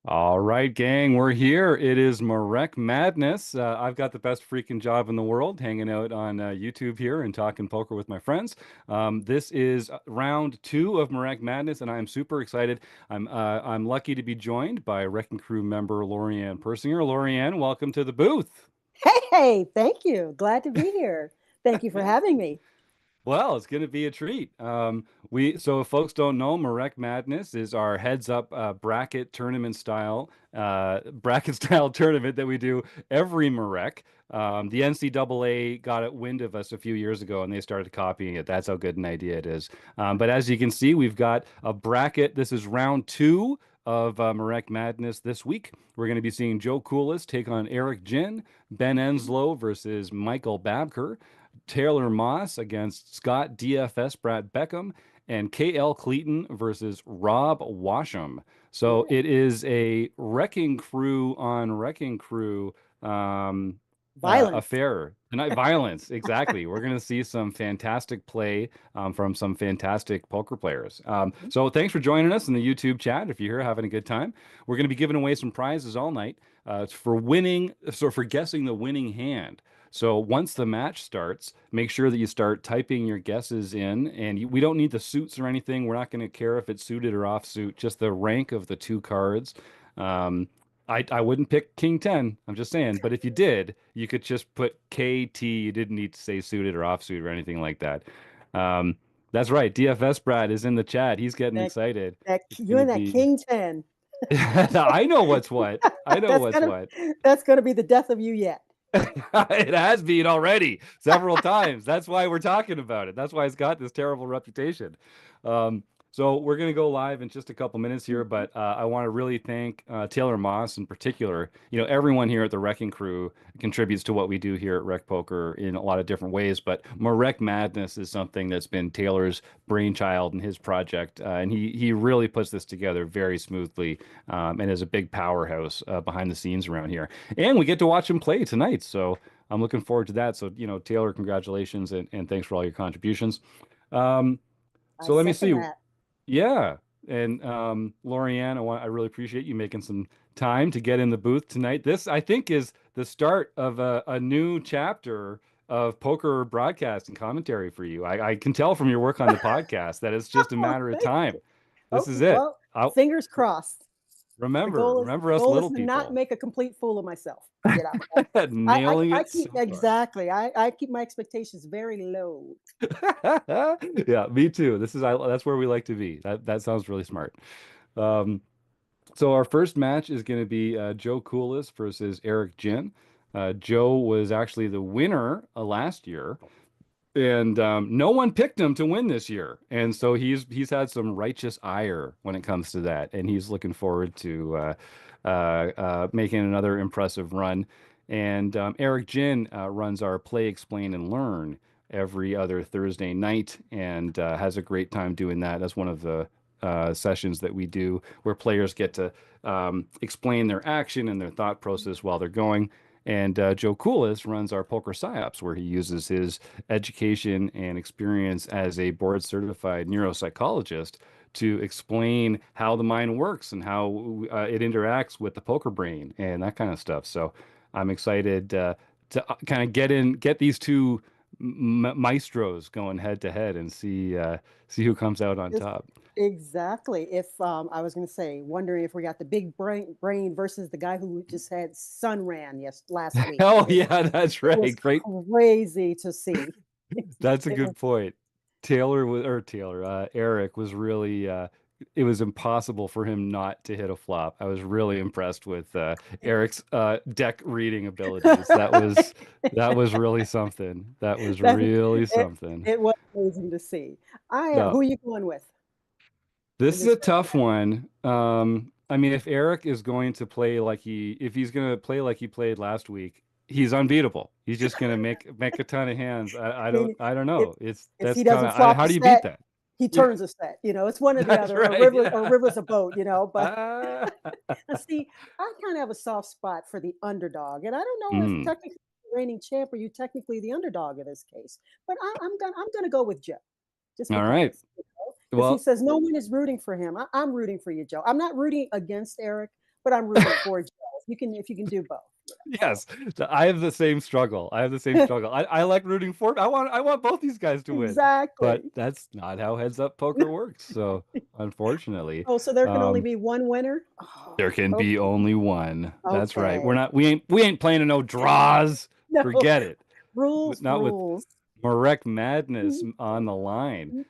All right, gang, we're here. It is MaREC Madness. I've got the best freaking job in the world hanging out on YouTube here and talking poker with my friends. This is round two of MaREC Madness, and I am super excited. I'm lucky to be joined by Wrecking Crew member Lorianne Persinger. Lorianne, welcome to the booth. Hey, thank you. Glad to be here. Thank you for having me. Well, it's going to be a treat. So if folks don't know, MaREC Madness is our heads up bracket style tournament that we do every MaREC. The NCAA got a wind of us a few years ago and they started copying it. That's how good an idea it is. But as you can see, we've got a bracket. This is round two of MaREC Madness this week. We're going to be seeing Joe Coolis take on Eric Jin, Ben Enslow versus Michael Babker. Taylor Moss against Scott DFS Brad Beckham, and KL Cleaton versus Rob Washam. So Yeah. it is a Wrecking Crew on Wrecking Crew Violence. affair tonight. Violence, exactly. We're going to see some fantastic play from some fantastic poker players. So thanks for joining us in the YouTube chat. If you're here having a good time, we're going to be giving away some prizes all night. It's for winning, so for guessing the winning hand. So once the match starts, make sure that you start typing your guesses in, and we don't need the suits or anything. We're not going to care if it's suited or offsuit, just the rank of the two cards. Um, I wouldn't pick King 10. I'm just saying, but if you did, you could just put KT. You didn't need to say suited or offsuit or anything like that. Um, that's right. DFS Brad is in the chat. He's getting That excited. that It's you going to and that be. King 10. I know what's what. I know That's what's gonna what. that's gonna be the death of you yet. It has been already several times. That's why we're talking about it. That's why it's got this terrible reputation. Um, so we're going to go live in just a couple minutes here, Mhm. but I want to really thank Taylor Moss in particular. You know, everyone here at the Wrecking Crew contributes to what we do here at Rec Poker in a lot of different ways, but MaREC Madness is something that's been Taylor's brainchild and his project, and he really puts this together very smoothly and is a big powerhouse behind the scenes around here. And we get to watch him play tonight. So I'm looking forward to that. So, Taylor, congratulations and thanks for all your contributions. Um, I so let me second see. that. Yeah. And Lorianne, I really appreciate you making some time to get in the booth tonight. This, I think, is the start of a new chapter of poker broadcast and commentary for you. I can tell from your work on the podcast that it's just a Oh, matter of thank time. you. This Okay, is it. well, I'll, fingers crossed. The remember, goal is remember us goal is little to not people. make a complete fool of myself. Nailing I it keep so far. exactly. I keep my expectations very low. Yeah, me too. That's where we like to be. That sounds really smart. Um, so our first match is going to be Joe Coolis versus Eric Jin. Joe was actually the winner last year, and no one picked him to win this year. And so he's had some righteous ire when it comes to that, and he's looking forward to making another impressive run. And Eric Jin runs our Play, Explain, and Learn every other Thursday night, and has a great time doing that. That's one of the sessions that we do where players get to explain their action and their thought process while they're going. And Joe Coolis runs our Poker PsyOps, where he uses his education and experience as a board certified neuropsychologist to explain how the mind works and how it interacts with the poker brain and that kind of stuff. So I'm excited to kind of get these two maestros going head to head and see who comes out on Just top. exactly. If I was going to say, wondering if we got the big brain versus the guy who just had Sunran last week. Oh yeah, that's It was right. Great. crazy to see. That's a It was good point. Eric was really, it was impossible for him not to hit a flop. I was really impressed with Eric's deck reading abilities. That was really something. That was that really it, something. it was amazing to see. No, Who are you going with in this is this a first tough match? one. I mean, if he's going to play like he played last week, he's unbeatable. He's just going to make a ton of hands. I I don't mean, I don't if know. It's if that's he kind doesn't of flop how the do you beat set, that? he Yeah, turns a set. It's one or the that's other, or right. Yeah. river's a boat. But Ah. see, I kind of have a soft spot for the underdog, and I don't know if Mm. technically reigning champ, are you technically the underdog in this case? But I'm gonna go with Joe, just All right. because he Well, says no one is rooting for him. I'm rooting for you, Joe. I'm not rooting against Eric. but I'm rooting for Joe. If you can do both, Yes, I have the same struggle. I have the same struggle. I like rooting for. I want both these guys to win, but exactly. that's not how heads up poker works. So unfortunately, Oh, so there can only um, be one winner? Oh, there can be okay. only one. That's right. Okay. We ain't playing no draws. No, Forget it. rules, Not with rules. MaREC Madness on the line.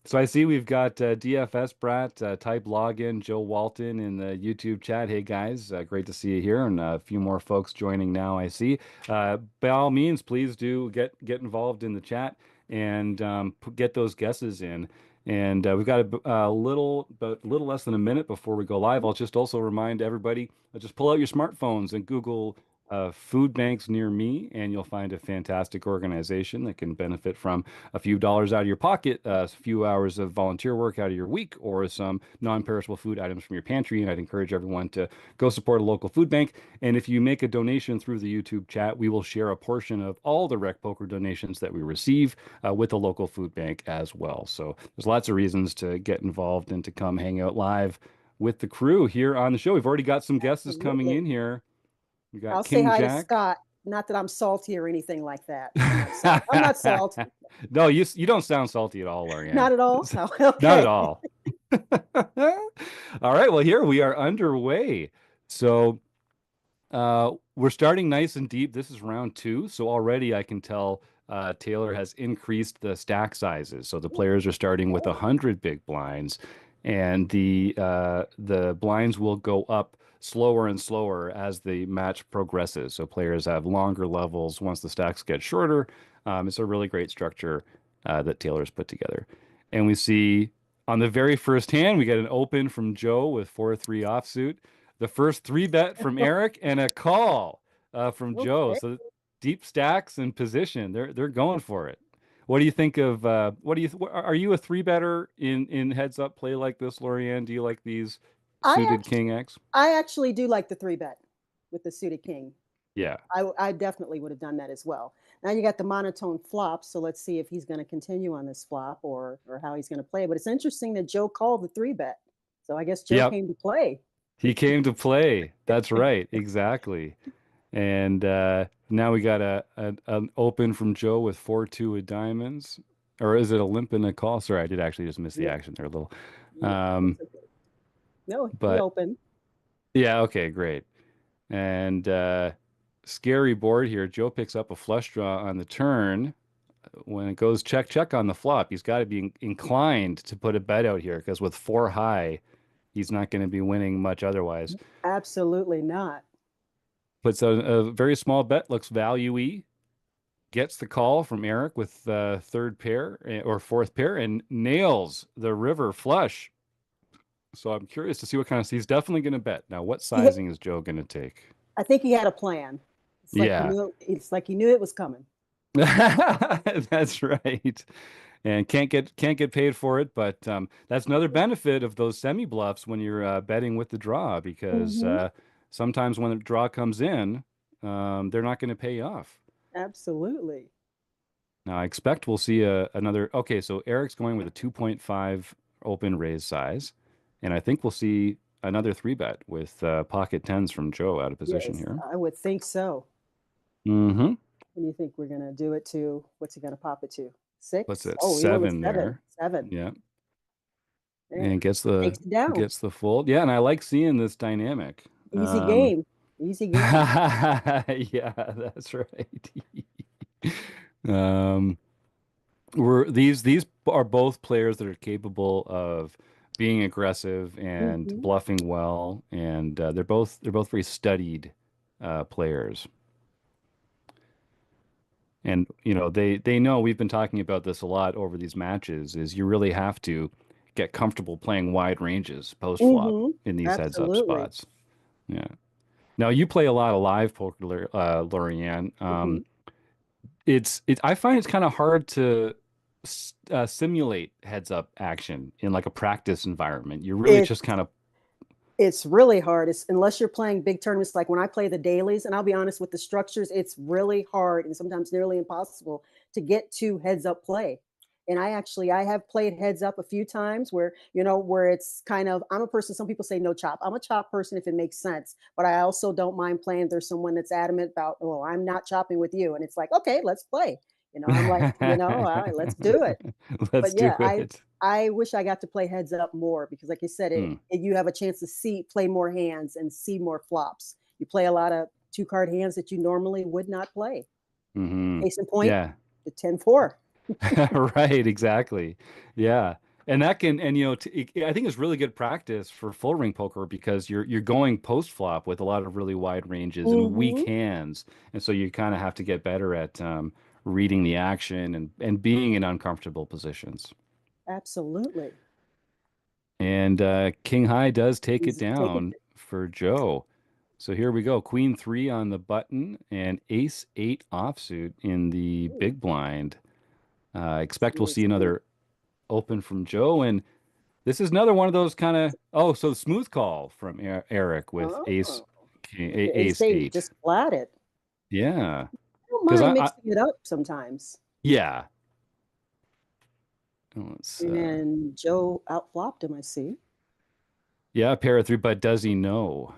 So I see we've got DFS Brat, type login, Joe Walton in the YouTube chat. Hey guys, great to see you here, and a few more folks joining now. I see. By all means, please do get involved in the chat and get those guesses in. And we've got a little less than a minute before we go live. I'll just also remind everybody, just pull out your smartphones and Google food banks near me, and you'll find a fantastic organization that can benefit from a few dollars out of your pocket, a few hours of volunteer work out of your week, or some non-perishable food items from your pantry. And I'd encourage everyone to go support a local food bank. And if you make a donation through the YouTube chat, we will share a portion of all the Rec Poker donations that we receive with the local food bank as well. So there's lots of reasons to get involved and to come hang out live with the crew here on the show. We've already got some guesses coming Absolutely. in here. We got I'll say King hi to Jack. Scott. Not that I'm salty or anything like that. I'm not salty. I'm not salty. No, you don't sound salty at all, Lorianne. Not at all. Oh, Not at okay. all. All right, well, here we are underway. So we're starting nice and deep. This is round two, so already I can tell Taylor has increased the stack sizes. So the players are starting with 100 big blinds, and the blinds will go up slower and slower as the match progresses. So players have longer levels once the stacks get shorter. It's a really great structure that Taylor's put together. And we see on the very first hand, we get an open from Joe with 4-3 offsuit, the first three bet from Eric, and a call from Joe. Okay. So deep stacks and position, they're going for it. What do you think of are you a three better in heads up play like this, Lorianne? Do you like these I suited actually, king X? I actually do like the three bet with the suited king. Yeah. I definitely would have done that as well. Now you got the monotone flop, so let's see if he's going to continue on this flop or how he's going to play. But it's interesting that Joe called the three bet, so I guess Joe Yep. came to play. He came to play. That's right. Exactly. And now we got an open from Joe with 4-2 of diamonds. Or is it a limp and a call? Sorry, I did actually just miss the Yeah, action there a little. yeah, Um, that's okay. No, he but opened. yeah, okay, great. And scary board here. Joe picks up a flush draw on the turn. When it goes check, check on the flop, he's got to be inclined to put a bet out here because with four high, he's not going to be winning much otherwise. Absolutely not. Puts a very small bet, looks value-y, gets the call from Eric with third pair or fourth pair and nails the river flush. So I'm curious to see what kind of, he's definitely going to bet. Now, what He, sizing is Joe going to take? I think he had a plan. It's like he Yeah, knew. It's like he knew it was coming. that's right. And can't get paid for it, but that's another benefit of those semi bluffs when you're betting with the draw because Hmm. sometimes when the draw comes in, they're not going to pay you off. Absolutely. Now I expect we'll see another. Okay, so Eric's going with a 2.5 open raise size, and I think we'll see another three bet with pocket tens from Joe out of position Yes, here. I would think so. Mm-hmm. And you think we're gonna do it to what's he gonna pop it to? What's Six? that? Oh, he went with Seven seven. there. Seven. Yeah, Yeah. and gets the Takes it down. gets the fold. Yeah, and I like seeing this dynamic. Easy game. Easy game. Yeah, that's right. Um, these are both players that are capable of being aggressive and Hmm. bluffing well, and they're both very studied players. And they know we've been talking about this a lot over these matches, is you really have to get comfortable playing wide ranges post flop Hmm. in these heads up Absolutely. spots. Yeah. Now you play a lot of live poker, Lorianne. Hmm. I find it's kind of hard to simulate heads up action in like a practice environment. You're really It just kind of it's really hard. It's unless you're playing big tournaments like when I play the dailies, and I'll be honest with the structures, it's really hard and sometimes nearly impossible to get to heads up play. And I have played heads up a few times where, where it's kind of, I'm a person, some people say no chop. I'm a chop person if it makes sense, but I also don't mind playing. There's someone that's adamant about, oh, I'm not chopping with you. And it's like, okay, let's play. I'm like, all right, let's do it. Let's But do yeah, it. I wish I got to play heads up more because, like you said, Hmm. you have a chance to play more hands and see more flops. You play a lot of two card hands that you normally would not play. Hmm. Case in point, Yeah. the 10-4. Right, exactly. Yeah. And that can, and I think it's really good practice for full ring poker because you're going post flop with a lot of really wide ranges and weak Mm-hmm. hands, and so you kind of have to get better at reading the action and being in uncomfortable positions. Absolutely. And King High does take it He's taking down it. for Joe. So here we go. Queen three on the button and ace eight offsuit in the Ooh, big blind. let's Expect see we'll his see hand. another open from Joe. And this is another one of those kind of, oh, so smooth call from Eric with Oh, with the ace ace eight, eight. just flat it. Yeah. I don't Because mind mixing it up sometimes. yeah. Let's, And Joe outflopped him, I see. yeah, pair of three, but does he know?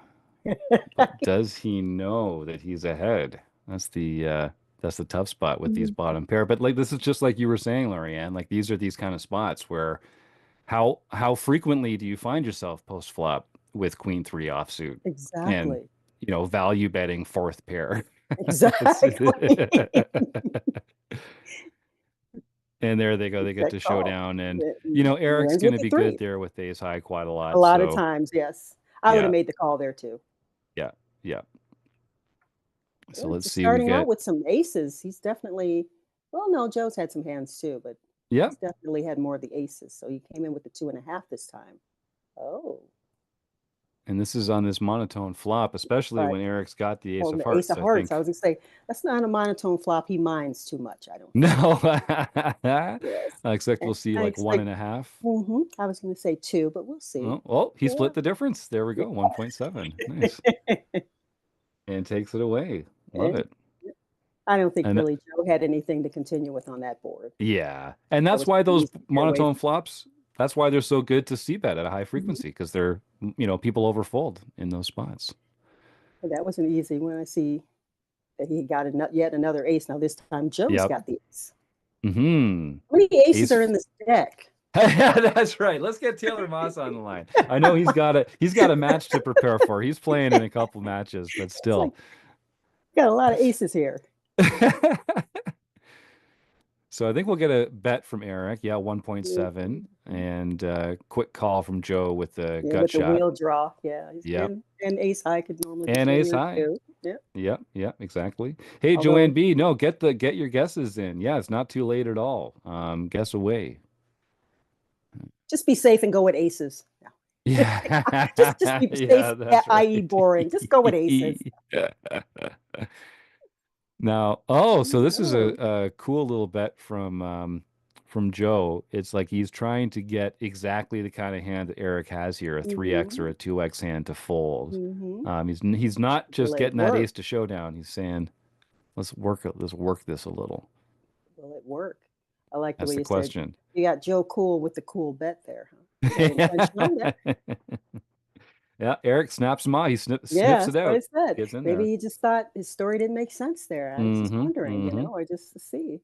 But does he know that he's ahead? That's the tough spot with these Mhm. bottom pair. But like this is just like you were saying, Lorianne, like these are these kind of spots where how frequently do you find yourself post flop with queen three offsuit and Exactly. value betting fourth pair? It's- Exactly. and there they go. It's They get that to call. showdown, and It Eric's ends going with to the be good three. there with ace high quite a A lot. lot of So times, yes. I would have yeah, made the call there too. yeah, yeah. So Yeah, let's just see. We've starting out got with some aces. He's definitely, well, no, Joe's had some hands too, but yep. he's definitely had more of the aces. So he came in with the 2.5 this time. Oh, And this is on this monotone flop, especially but when Eric's got the ace on of the ace hearts. of I hearts, I think was gonna say that's not a monotone flop. He minds too much, I don't think. no. Yes. I expect And we'll see I like one expect, and a half. I was gonna say two, but we'll see. Well, he Yeah. split the difference. There we Yeah. go. 1.7. Nice. And takes it away. Love And it. I don't think And really Joe had anything to continue with on that board. yeah. And That that's was why pretty those easy to get away monotone flops, that's why they're so good to see bet at a high from. frequency because they're, people overfold in those spots. And that wasn't easy when I see that he got yet another ace. Now this time Joe's Yep. got the ace. Hmm. How many aces are Ace. in this deck? Yeah, that's right. Let's get Taylor Moss on the line. I know he's got a match to prepare for. He's playing in a couple matches, but It's like still. got a lot of aces here. So I think we'll get a bet from Eric. Yeah, 1.7 Mhm. and quick call from Joe with the Yeah, gut with the shot. wheel draw. Yeah, Yep. and ace high could normally be And playing ace there high. too. Yeah. Yep, yep, exactly. Hey, Joanne Although B, no, get your guesses in. Yeah, it's not too late at all. Guess away. just be safe and go with aces. Yeah. Yeah. Just be safe, Yeah, that's i.e. right. boring. Just go with aces. Now, oh, so this is Oh. a cool little bet from Joe. It's like he's trying to get exactly the kind of hand that Eric has here, a 3x or Mm-hmm. a 2x hand to fold. Mm-hmm. He's not Will just it getting that work? ace to showdown. He's saying, let's work this a little. Will it work? I like the That's way the you said question. you got Joe Cool with the cool bet there, huh? He had intention on that. Yeah, Eric snaps him off. He Yeah, snips that's it what I out, said. gets in Maybe there. he just thought his story didn't make sense there. I was just Mm-hmm. wondering, Mm-hmm. or just to see.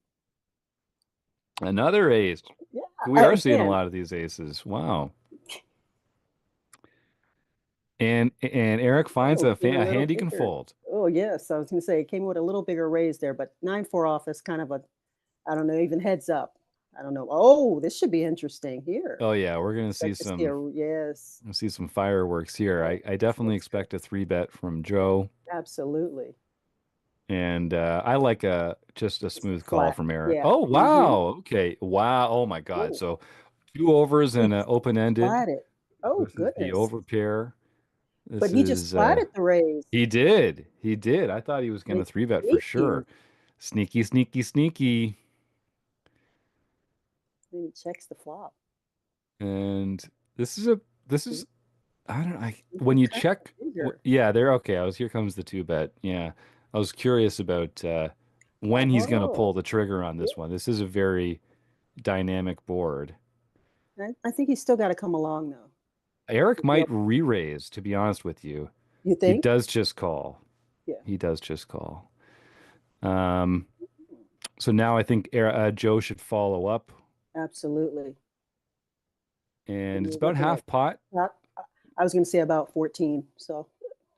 Another ace. Yeah, We are seeing a again, lot of these aces. Wow. And Eric finds oh, came a a little hand he can bigger. fold. Oh, yes, I was gonna say it came with a little bigger raise there, but 9-4 off is kind of a, I don't know, even heads up. I don't know. Oh, this should be interesting here. Oh yeah, we're gonna see Expect to see some yes. fireworks here. Oh, I definitely let's go. expect a three bet from Joe, Absolutely. and I like a just a Just smooth call flat. from Eric. Yeah. Oh Mm-hmm. wow, okay, wow, oh my God. Oh, So two overs he and an just open ended. flatted. Oh, This is the goodness. over pair. But This he just is flatted the raise. he did. I thought he was gonna three bet for Sneaky. sure. Sneaky, sneaky, sneaky. And he checks the flop. And this is a this Mhm. is I don't I He's when you kind of check eager. yeah, there okay. I was here comes the two bet. Yeah. I was curious about when he's gonna Oh, pull the trigger on yeah. this one. This is a very dynamic board. I think he's still got to come along though. Eric Yep. might re-raise, to be honest with you. You He think? does just call. Yeah. He does just call. Um, so now I think Joe should follow up, Absolutely. Give and me it's a about look at half pot. that. I was going to say about 14. So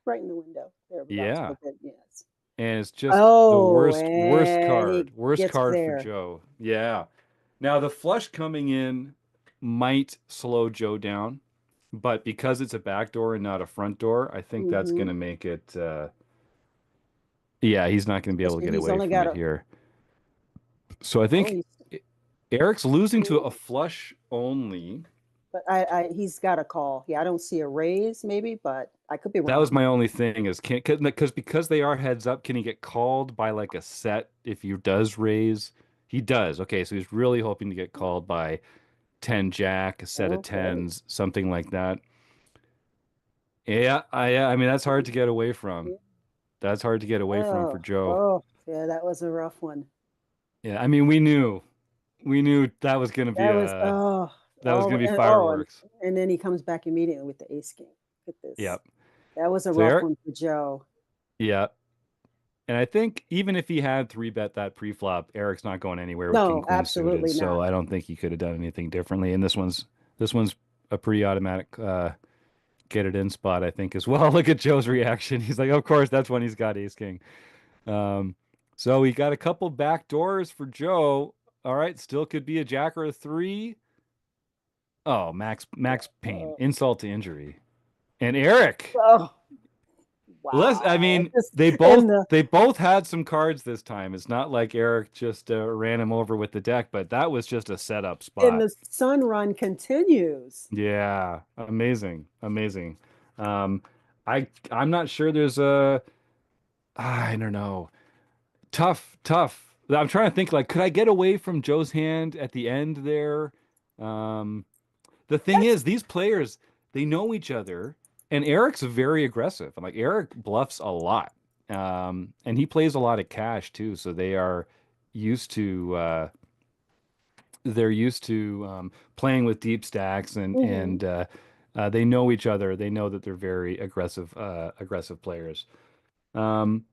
right in the window, thereabouts. Yeah. But then, yes. And it's just the Oh, worst and he card. Worst gets card for there. Joe. Yeah. Now the flush coming in might slow Joe down, but because it's a back door and not a front door, I think that's Mm-hmm. going to make it yeah, he's not going to be able to Especially get he's away only from got it a, here. So I oh, think Eric's losing to a ooh, flush only. but he's got a call. Yeah, I don't see a raise maybe, but I could be That was wrong. my only thing is can because they are heads up, can he get called by like a set if he does raise? He does. Okay, so he's really hoping to get called by 10 jack, a set of Okay. tens, something like that. Yeah, I mean that's hard to get away from. That's hard to get away from for Oh, Joe. oh, yeah, that was a rough one. Yeah, I mean we knew that was gonna be That was oh, fireworks. and then he comes back immediately with the ace king. Look at this. Yep. That was a So rough Eric, one for Joe. yeah. And I think even if he had three bet that pre-flop, Eric's not going anywhere with king No, queen suited, absolutely so not. I don't think he could have done anything differently. And this one's a pretty automatic get it in spot, I think, as well. Look at Joe's reaction. He's like, of course, that's when he's got ace king. Um, so we got a couple back doors for Joe. All right, still could be a jack or a three. Oh, Max Payne, Uh, insult to injury. And Eric, oh, I wow. mean, Just they in both the they both had some cards this time. It's not like Eric just ran him over with the deck, but that was just a setup and spot. the sun run continues. Yeah, amazing, amazing. Um, I'm not sure there's a I don't know. Tough. I'm trying to think like could I get away from Joe's hand at the end there? Um, the thing That's is, these players, they know each other, and Eric's very aggressive. And like Eric bluffs a lot. And he plays a lot of cash too, so used to they're used to playing with deep stacks mhm. and they know each other. They know that they're very aggressive players. Um,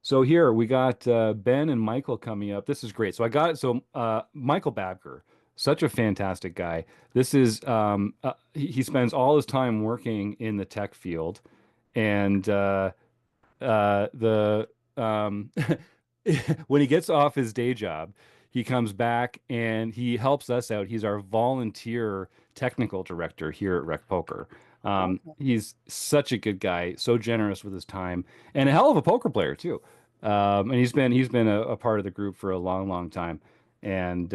so here we got Ben and Michael coming up. This is great. So I got it. So Michael Babker, such a fantastic guy. This is he spends all his time working in the tech field, and the when he gets off his day job, he comes back and he helps us out. He's our volunteer technical director here at Rec Poker. Okay. He's such a good guy, so generous with his time, and a hell of a poker player too. And he's been a part of the group for a long time, and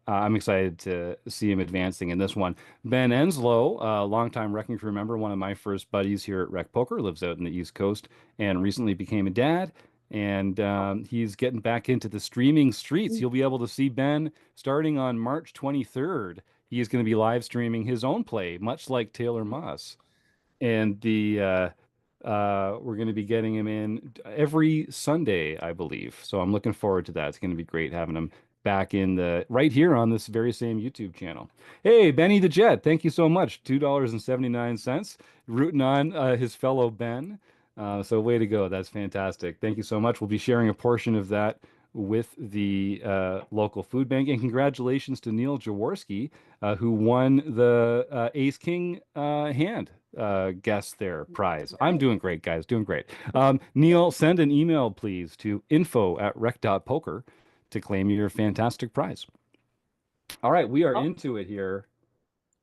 I'm excited to see him advancing in this one. Ben Enslow, longtime Wrecking Crew member, one of my first buddies here at Rec Poker, lives out in the East Coast and recently became a dad. And he's getting back into the streaming streets. You'll be able to see Ben starting on March 23rd. He is going to be live streaming his own play, much like Taylor Moss. And we're going to be getting him in every Sunday, I believe. So I'm looking forward to that. It's going to be great having him back in the right here on this very same YouTube channel. Hey, Benny the Jet, thank you so much. $2.79, rooting on his fellow Ben. So way to go. That's fantastic. Thank you so much. We'll be sharing a portion of that with the local food bank. And congratulations to Neil Jaworski, who won the Ace King hand guest there prize. I'm Nice. doing great, guys. Doing great. Neil, send an email, please, to info@rec.poker to claim your fantastic prize. All right, we are Oh, into it here.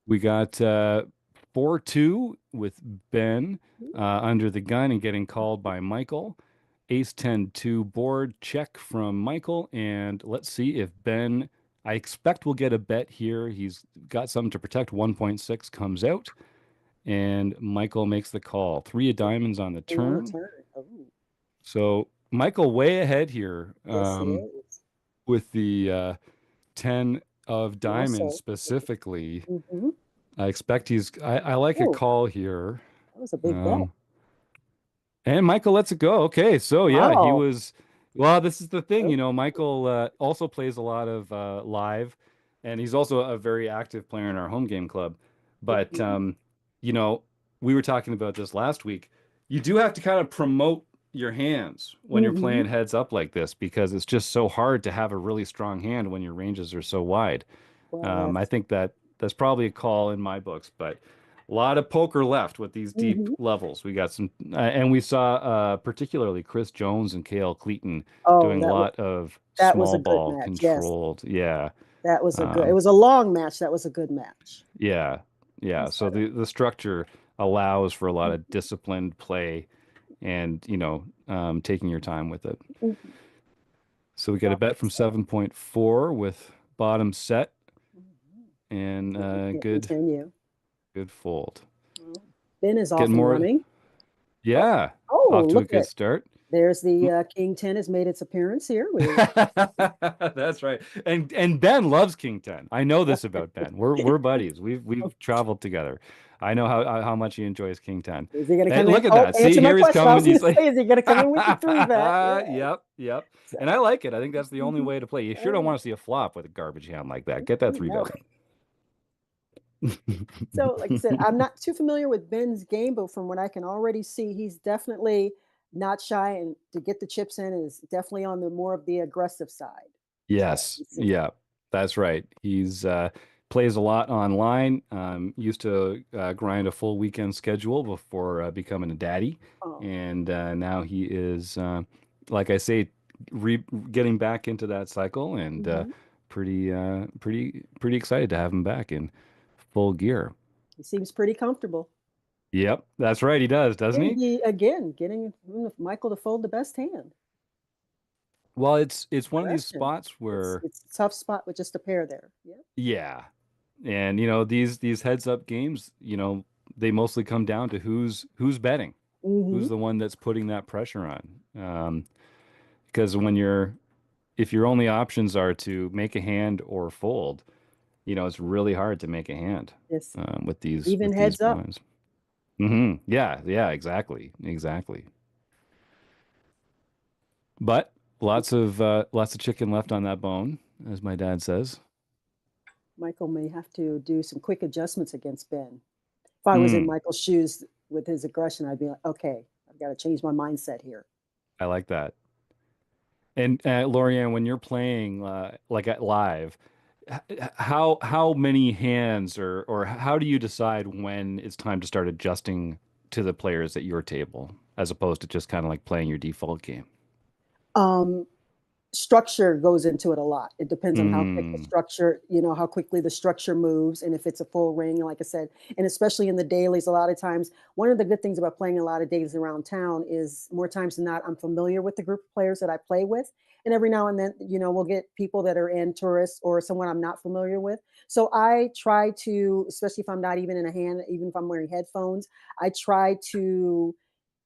We got 4-2 with Ben under the gun and getting called by Michael. Ace 10-2 board check from Michael. And let's see if Ben, I expect we'll get a bet here. He's got something to protect. 1.6 comes out. And Michael makes the call. Three of diamonds on the three on the turn. turn. Oh, So Michael way ahead here yes, he is. with the 10 of And diamonds also, specifically. mhm. I expect I like a Oh, call here. that was a big bet. Um, and Michael lets it go. Okay, so yeah, well, this is the thing, Oh, Michael also plays a lot of live, and he's also a very active player in our home game club. But Mhm. you know, we were talking about this last week. You do have to kind of promote your hands when you're playing Mhm. heads up like this because it's just so hard to have a really strong hand when your ranges are so wide. Well, I that's think that's probably a call in my books, but a lot of poker left with these deep mhm. levels. We got some, and we saw particularly Chris Jones and Kale Cleaton Oh, doing a lot of that was small a good ball match. Yes, controlled. Yeah. that was a good. It Um, was a long match. That was a good match. yeah. Yeah. That's So better. the structure allows for a lot of Mhm. disciplined play and, taking your time with it. Mhm. So we got a Well, bet from it's, 7.4 with bottom set mhm. and See if we can't good continue. good fold. Well, Ben is off Getting and more. running. Oh, Yeah. Off oh, to a look good at start. there's the King 10 has made its appearance here. We That's right. And Ben loves King 10. I know this about Ben. We're buddies. We've traveled together. I know how much he enjoys King 10. is he going to Hey, come in? look at Oh, that. See, answer my here he's question. I coming. was going He's to like, say, is he going to come in with the three bet? Yeah. yep, yep. And I So, like it. I think that's the only mhm. way to play. You sure don't Oh, want to see a flop with a garbage hand like that. Get that three no. bet So, like I said, in. I'm not too familiar with Ben's game, but from what I can already see, he's definitely not shy, and to get the chips in is definitely on the more of the aggressive side. So I Yes, can see. yeah, that's right. He's plays a lot online. Used to grind a full weekend schedule before becoming a daddy, Oh, and now he is, like I say, re getting back into that cycle, and mhm. pretty excited to have him back in full gear. He seems pretty comfortable. Yep, that's right. He does, doesn't And he? he again getting Michael to fold the best hand. Well, it's one of these Question. spots where, It's a tough spot with just a pair there. Yeah. yeah. And these heads up games, they mostly come down to who's betting, Hmm. who's the one that's putting that pressure on. Because if your only options are to make a hand or fold, it's really hard to make a hand Yes. with these Even heads up. blinds. Yeah, yeah, exactly, exactly. But lots of chicken left on that bone, as my dad says. Michael may have to do some quick adjustments against Ben. If I was in Mm, Michael's shoes with his aggression, I'd be like, okay, I've got to change my mindset here. I like that. And Lorianne, when you're playing like at live, how many hands or how do you decide when it's time to start adjusting to the players at your table as opposed to just kind of like playing your default game? Um, Structure goes into it a lot. It depends on how quick the Mm, structure, how quickly the structure moves and if it's a full ring, like I said, and especially in the dailies, a lot of times, one of the good things about playing a lot of dailies around town is more times than not, I'm familiar with the group of players that I play with. And every now and then, we'll get people that are in tourists or someone I'm not familiar with. So I try to, especially if I'm not even in a hand, even if I'm wearing headphones, I try to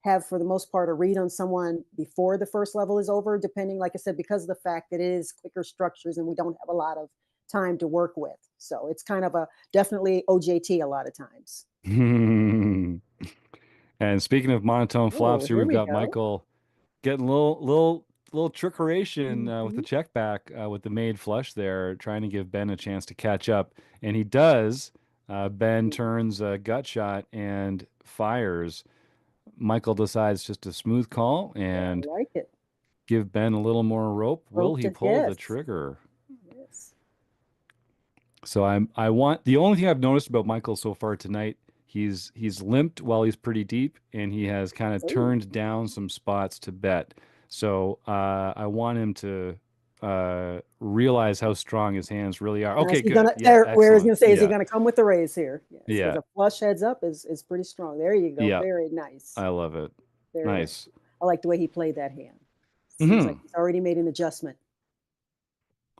have for the most part a read on someone before the first level is over, depending, like I said, because of the fact that it is quicker structures and we don't have a lot of time to work with. So it's kind of a definitely OJT a lot of times. mm. And speaking of monotone Oh, flops, here here we've we got go. Michael getting a little trickeration with the Mhm. check back with the made flush there, trying to give Ben a chance to catch up, and he does. Ben turns a gut shot and fires. Michael decides just a smooth call I and like it. give Ben a little more rope. Will Roped he it. pull the Yes. trigger? Yes. So I want the only thing I've noticed about Michael so far tonight, he's limped while he's pretty deep, and he has kind of Oh, turned down some spots to bet. So I want him to realize how strong his hands really are. now is Okay, he good. gonna Yeah, there? Where I was excellent. gonna say, is he Yeah, gonna come with the raise here? Yes, because yeah, a flush heads up is pretty strong. There you go. yeah. Very nice. I love it. Very nice. Nice. I like the way he played that hand. Seems like Hmm. he's already made an adjustment.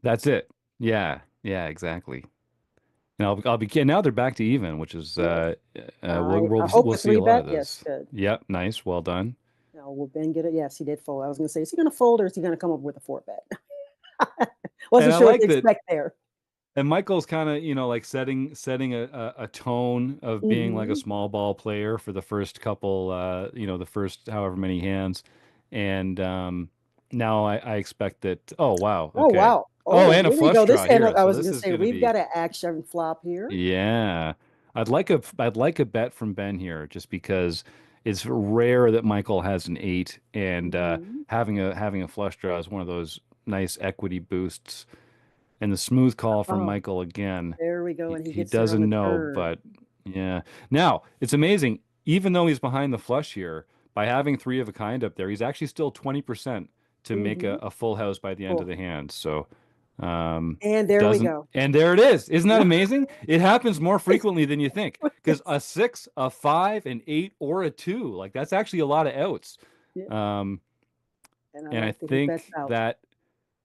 That's it. Yeah, yeah, exactly. And I'll be now they're back to even, which is Yes. I hope we'll a see a three lot bet. of Yes, this. good. Yep, nice, well done. Now, will Ben get it? Yes, he did fold. I was going to say, is he going to fold or is he going to come up with a four bet? And Wasn't I sure what to like that. expect there. And Michael's kind of, like setting a tone of being like a Hmm. small ball player for the first couple, the first however many hands. And now I expect that. Oh, wow. Oh, Okay. wow. Oh, Oh, and a here we flush go. draw here. I So was this gonna is say going to we've be, got an action flop here. yeah. I'd like a bet from Ben here just because it's rare that Michael has an eight, and Mhm. having a flush draw is one of those nice equity boosts. And the smooth call from Oh, Michael again. there we go, He, and he he gets there on doesn't the know, turn. but yeah. Now, it's amazing. Even though he's behind the flush here, by having three of a kind up there, he's actually still 20% to make a, Mhm. a full house by the end of Cool. the hand. So, um, And there we doesn't, go. and there it is. Isn't that amazing? It happens more frequently than you think because a six, a five, an eight, or a two, like that's actually a lot of outs. Yeah, Um, and I and I like that he bets think out. that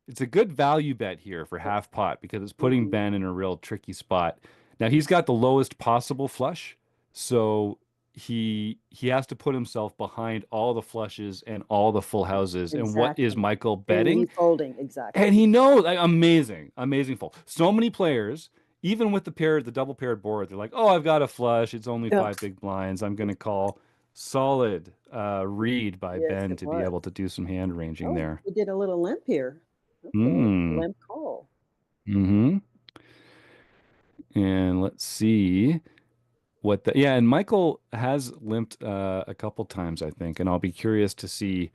it's a good value bet here for half pot because it's putting Mhm. Ben in a real tricky spot. Now he's got the lowest possible flush, so he has to put himself behind all the flushes and all the full houses. And what is Exactly. Michael And betting? he's folding, exactly. And he knows, like, amazing, amazing fold. So many players, even with the double paired board, they're like, "Oh, I've got a flush. It's only Yeah. five big blinds. I'm going to call." Solid read by Yes, Ben it to be was. able to do some hand ranging Oh, there. he did a little limp here. Okay, Hmm. limp call. Mm-hmm. And let's see what the yeah, and Michael has limped a couple times, I think, and I'll be curious to see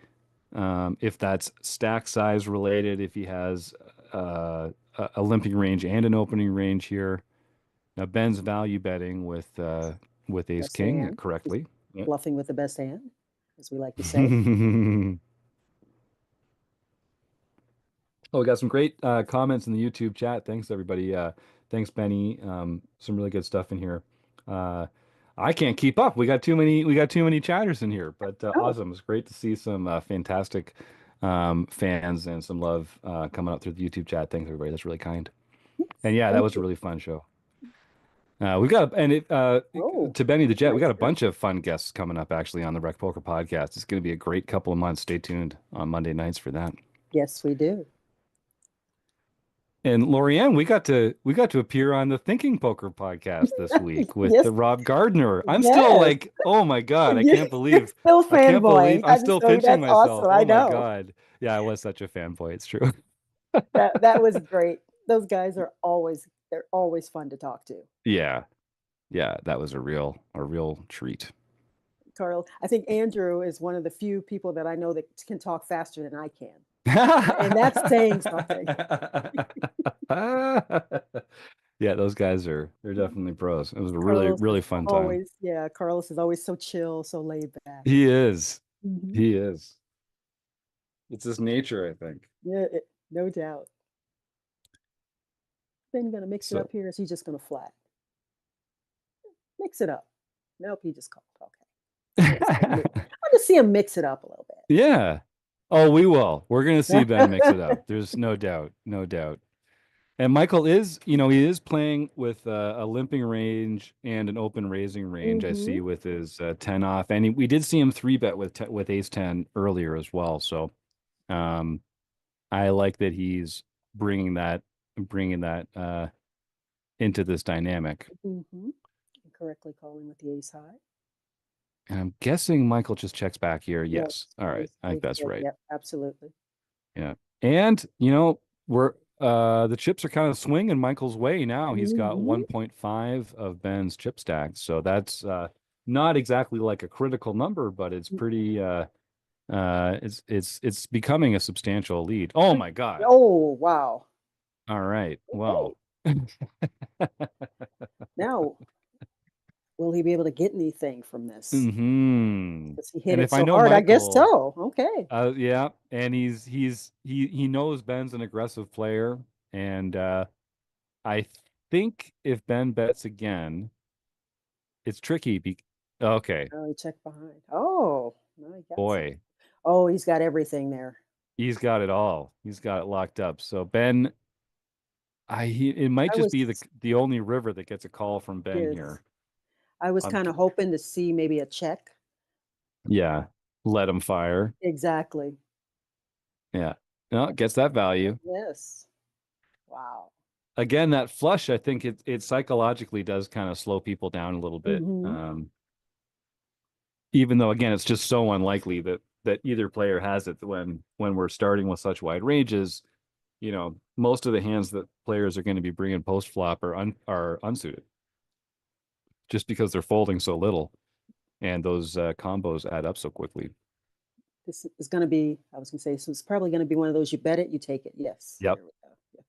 if that's stack size related, if he has a limping range and an opening range here. Now Ben's value betting with Ace Best King hand. He's correctly. Yep. bluffing with the best hand, as we like to say. Oh, we got some great comments in the YouTube chat. Thanks, everybody. Thanks, Benny. Some really good stuff in here. Uh, I can't keep up. We got too many chatters in here, but Oh, awesome. It's great to see some fantastic fans and some love coming up through the YouTube chat. Thanks, everybody. That's really kind. yes. And yeah, that Thank was a you. really fun show. We got and it Oh, to Benny the Jet. We got nice a job. bunch of fun guests coming up actually on the Rec Poker podcast. It's going to be a great couple of months. Stay tuned on Monday nights for that. Yes, we do. And Lorianne, we got to appear on the Thinking Poker podcast this week with Yes, the Rob Gardner. I'm still yes. like, oh my God, I You're can't believe still I can't believe fanboying. I'm I'm still so pinching that's myself. awesome. I Oh my know. God. Yeah, I was such a fanboy. It's true. That was great. Those guys are they're always fun to talk to. Yeah. Yeah, that was a real treat. Carl, I think Andrew is one of the few people that I know that can talk faster than I can. And that's saying something. Yeah, those guys they're definitely pros. It was a really, Carlos is really fun time. always, yeah, Carlos is always so chill, so laid back. He is. Mhm. He is. It's his nature, I think. Yeah, no doubt. Then gonna mix it So up here. Is he just gonna flat? Mix it up. Nope, he just called. Okay. I'll just see him mix it up a little yeah. Oh, we will. We're gonna see Ben mix it bit. up. There's no doubt, no doubt. And Michael he is playing with a limping range and an open raising range. I see Mhm. with his 10 off, and we did see him three bet with Ace 10 earlier as well. So um, I like that he's bringing that into this dynamic. Mhm. Correctly calling with the ace high. And I'm guessing Michael just checks back here. Yes. Yes, All right. I think ace that's good. right. Yep, absolutely. Yeah. And we're the chips are kind of swinging Michael's way now. He's got Mhm. 1.5 of Ben's chip stack. So that's not exactly like a critical number, but it's pretty it's becoming a substantial lead. Oh my God. Oh, wow. All right. Okay. Well. Now, will he be able to get anything from this? Hmm. Because he hit And it if I so know hard, I guess Michael, so. Okay. yeah, and he knows Ben's an aggressive player, and I think if Ben bets again, it's tricky. Okay, Oh, he checked behind. Oh, no, he got some. boy, Oh, he's got everything there. he's got it all. He's got it locked up. So Ben, it might I just was be the only river that gets a call from Ben yes. here. I was I'm kind of hoping to see maybe a check. yeah, let him fire. Exactly. Yeah, no, gets that value. Yes. Wow. Again, that flush, I think it psychologically does kind of slow people down a little bit. Mhm. Even though again, it's just so unlikely that either player has it when we're starting with such wide ranges. most of the hands that players are going to be bringing post flop are unsuited, just because they're folding so little, and those combos add up so quickly. This is going to be, I was going to say, so it's probably going to be one of those you bet it, you take it. Yes. Yep. There we go.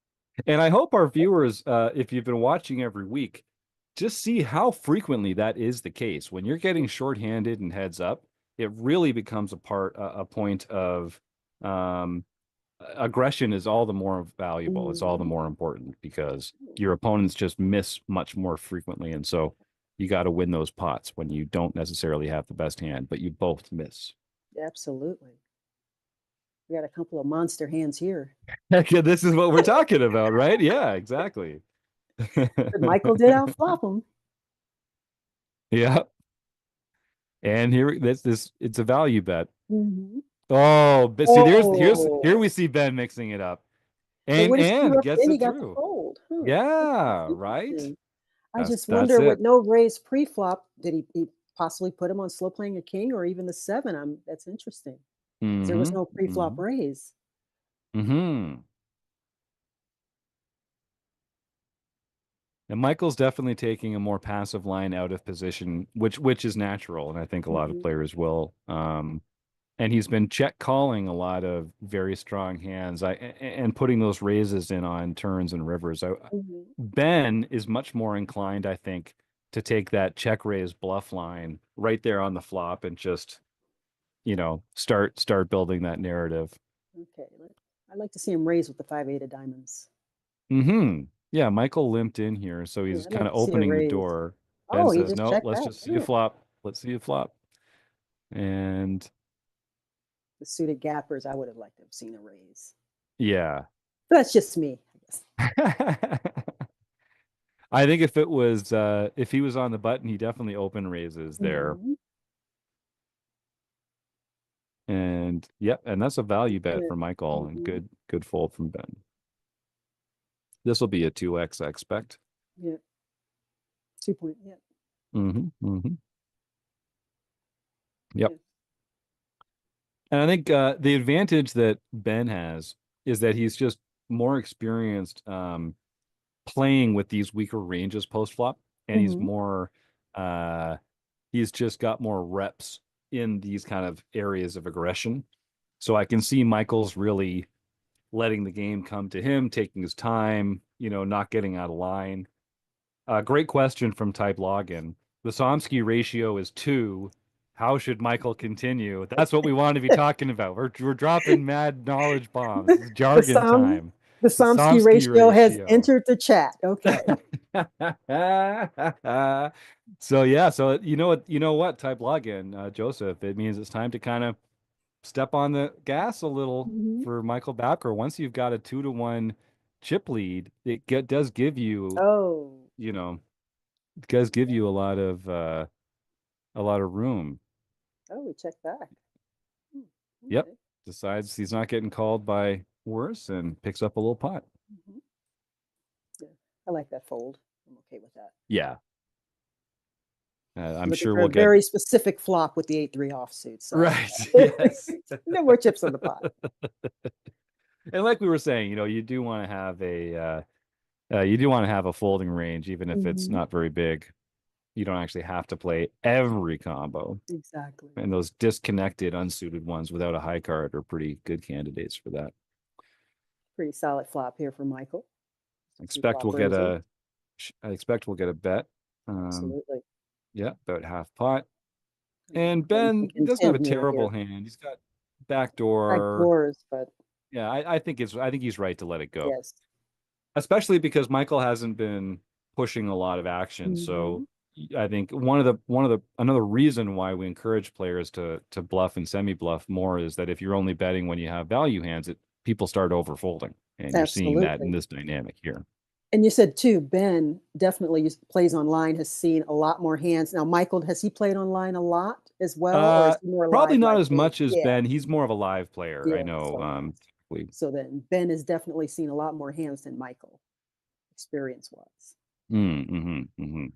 Yeah. And I hope our viewers, if you've been watching every week, just see how frequently that is the case. When you're getting shorthanded and heads up, it really becomes a point of um, aggression is all the more valuable. It's all the Mhm. more important because your opponents just miss much more frequently. And so you got to win those pots when you don't necessarily have the best hand, but you both miss. Absolutely. We got a couple of monster hands here. Heck yeah, this is what we're talking about, right? Yeah, exactly. But Michael did outflop him. Yeah. And here this it's a value bet. Mhm. Oh, but see, here Oh, we see Ben mixing it up but what if he and roughed gets in? He it got the through. fold. That's Yeah, right. interesting. I That's just that's wonder with it. no raise pre-flop, did he possibly put him on slow playing a king or even the seven? That's interesting because there was Mm-hmm. no pre-flop Mm-hmm. raise. Mm-hmm. And Michael's definitely taking a more passive line out of position, which is natural, and I think a lot of Mhm, players will. And he's been check calling a lot of very strong hands. And putting those raises in on turns and rivers. mhm. Ben is much more inclined, I think, to take that check raise bluff line right there on the flop and just, start building that narrative. Okay, I'd like to see him raise with the 5-8 of diamonds. Yeah, Michael limped in here, so Yeah, he's I'd kind like of to see a opening the raise. door. Ben Oh, he says, just "No, checked let's back. just see a Yeah. flop. Let's see a flop." And The suited gappers, I would have liked to have seen a raise. yeah. But that's just me, I guess. I think if he was on the button, he definitely open raises there. Mhm. And yep, and that's a value bet Kinda for Michael and mhm. good fold from Ben. This will be a 2x, I expect. Yeah, 2 point, yeah, Mm-hmm. Yep. yeah. And I think the advantage that Ben has is that he's just more experienced playing with these weaker ranges post flop, and Mhm. he's just got more reps in these kind of areas of aggression. So I can see Michael's really letting the game come to him, taking his time, not getting out of line. Great question from Type Login. The Somsky ratio is 2. How should Michael continue? That's what we want to be talking about. We're dropping mad knowledge bombs. This is The jargon Som time. the The Somsky Somsky ratio has ratio. entered the chat. Okay. So yeah, so you know what, Type Login, Joseph, it means it's time to kind of step on the gas a little Mhm. for Michael Backer. Once you've got a 2-1 chip lead, does give you, Oh. you know, it does give you a lot of room. Oh, we checked back. Hmm, Yep. okay. Decides he's not getting called by worse and picks up a little pot. Mhm. Yeah, I like that fold. I'm okay with that. Yeah. I'm Looking sure for we'll a get very specific flop with the 8-3 offsuit, so right. Yes. no more chips on the pot. And like we were saying, you do want to have a folding range, even if it's Mhm. not very big. You don't actually have to play every combo. Exactly. And those disconnected, unsuited ones without a high card are pretty good candidates for that. Pretty solid flop here for Michael. I expect Pre-flop we'll get raising. a I expect we'll get a bet. Um, Absolutely. yeah, about half pot. And And Ben can Ben doesn't have a continue terrible here. hand. He's got Back backdoor. doors, but Yeah, I think he's right to let it go. yes. Especially because Michael hasn't been pushing a lot of action. So Mhm. I think one of the another reason why we encourage players to bluff and semi bluff more is that if you're only betting when you have value hands, people start over folding, and you're seeing that in Absolutely. this dynamic here. And you said too, Ben definitely plays online, has seen a lot more hands. Now, Michael, has he played online a lot as well, or is Uh, he more Probably live not like as me? much as Yeah, Ben. He's more of a live player. I yeah. know. So, Typically. so then Ben has definitely seen a lot more hands than Michael, experience wise. Mm-hmm.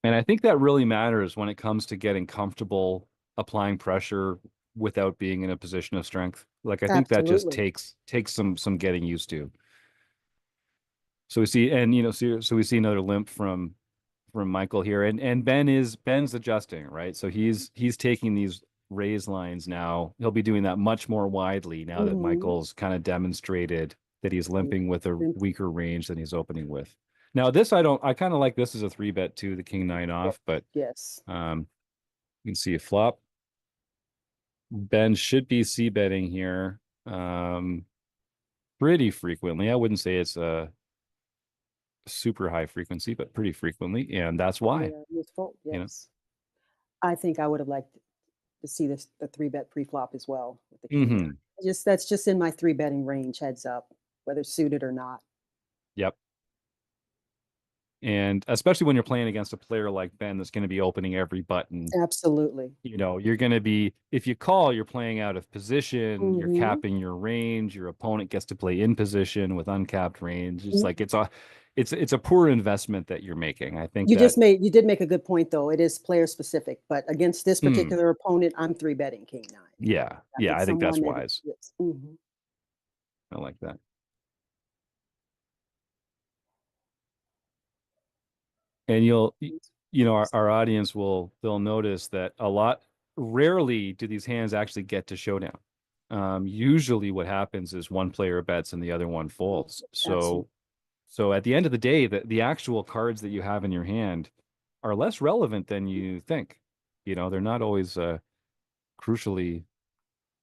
And I think that really matters when it comes to getting comfortable applying pressure without being in a position of strength. Like I think that just Absolutely. takes some getting used to. So we see, and so we see another limp from Michael here, and Ben's adjusting, right? So he's taking these raise lines now. He'll be doing that much more widely now that Hmm. Michael's kind of demonstrated that he's limping with a Yeah, weaker range than he's opening with. Now I kind of like this as a three bet too, the king nine off, but yes. um you can see a flop. Ben should be c betting here pretty frequently. I wouldn't say it's a super high frequency, but pretty frequently, and that's why, Yeah, youthful. you know. Yes. I think I would have liked to see this the three bet pre-flop as well with the king nine. Hmm. Just that's just in my three betting range, heads up, whether suited or not. Yep. And especially when you're playing against a player like Ben that's going to be opening every button, Absolutely. you're going to be, if you call, you're playing out of position, you're Hmm. capping your range, your opponent gets to play in position with uncapped range. It's like it's a poor investment that you're making. I think that You did make a good point though. It is player specific, but against this hmm, particular opponent, I'm three betting king nine. yeah, yeah, It's I think that's someone that wise. yes. Mhm. I like that. And our audience they'll notice that rarely do these hands actually get to showdown. Usually what happens is one player bets and the other one folds. Absolutely. So at the end of the day, the actual cards that you have in your hand are less relevant than you think. They're not always crucially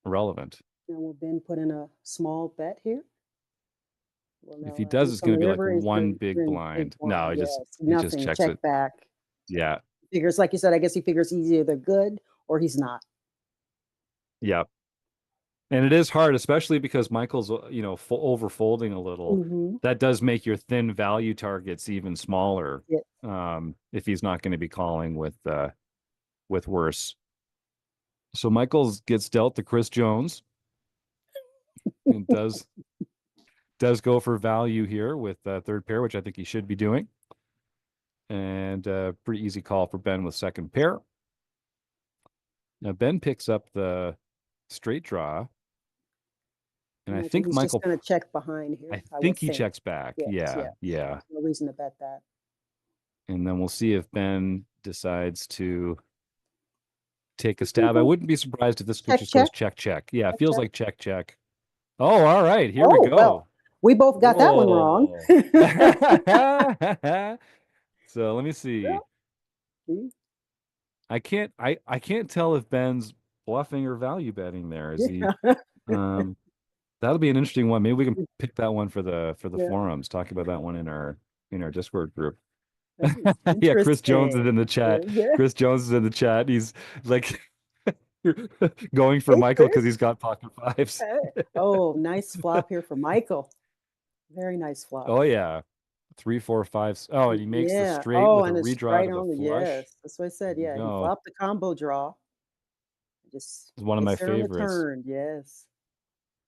relevant. Now will Ben put in a small bet here? Well, If he no, does, ace it's on going the to be like river, one you're big in big blind. No, blind, yes, he just nothing, checks check it. back. Yeah. Figures like you said, I guess he figures he's either good or he's not. Yeah. And it is hard, especially because Michael's, over folding a little. Mhm. That does make your thin value targets even smaller. Yeah. If he's not going to be calling with worse. So Michael's gets dealt to Chris Jones and does go for value here with third pair, which I think he should be doing. And pretty easy call for Ben with second pair. Now Ben picks up the straight draw, and And I think he's just gonna check behind I here, I would think he think. checks back. Yes, Yeah, yes. yeah. There's no reason to bet that. And then we'll see if Ben decides to take a He's gonna stab. I go wouldn't be surprised if this check, just goes check, check, check. Yeah, it check, feels check. like check, check. Oh, all right. Here we Oh, well, go. we both got that one wrong. Whoa. So let me see. Well, see? I can't tell if Ben's bluffing or value betting there. Is he Yeah. um that'll be an interesting one. Maybe we can pick that one for the Yeah, forums, talk about that one in our Discord group. that is Yeah, Chris Jones is interesting. in the Yeah, chat. yeah. Chris Jones is in the chat. He's like going for Hey, Michael because he's Chris. got pocket fives. Oh, nice flop here for Michael. Very nice flop. Oh yeah. Three, four, five. Oh, and he makes the Yeah. straight Oh, with a and it's redraw right to the on the flush. yes. That's what I There said. you Yeah, he go. flopped the combo draw. Just It's one of my gets there on the favorites. turn. Yes.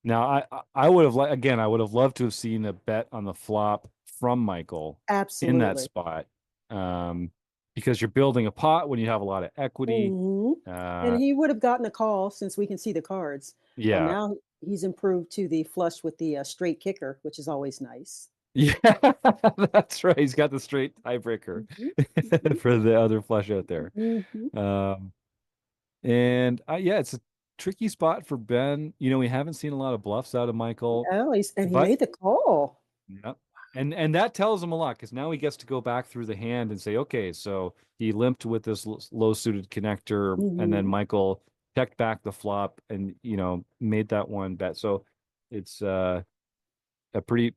Now, I would have again, I would have loved to have seen a bet on the flop from Michael in that Absolutely. spot, um, because you're building a pot when you have a lot of equity. Mhm. And Uh, he would have gotten a call since we can see the cards. yeah, Now he's improved to the flush with the straight kicker, which is always nice. yeah, that's right. He's got the straight tiebreaker Mhm. Mhm. for the other flush out there. Mhm. Um, and yeah, it's a tricky spot for Ben. We haven't seen a lot of bluffs out of Michael, Oh, he but made the call. yeah. And that tells him a lot because now he gets to go back through the hand and say, okay, so he limped with this low suited connector, and then Mhm. Michael checked back the flop and made that one bet. So it's a pretty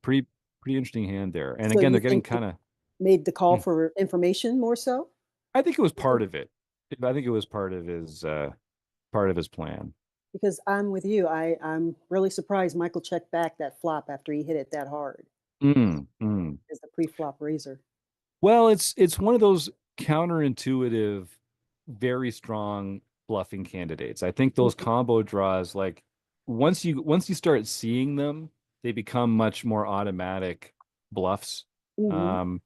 interesting hand there. And So again, you they're getting think he kind of made the call for information more so? I think it was You think? part of it. I think it was part of his plan. Because I'm with you. I'm really surprised Michael checked back that flop after he hit it that hard Mm, mm. as the pre-flop raiser. Well, it's one of those counterintuitive, very strong bluffing candidates. I think those Mhm. combo draws, like once you start seeing them, they become much more automatic bluffs. Mhm. Um,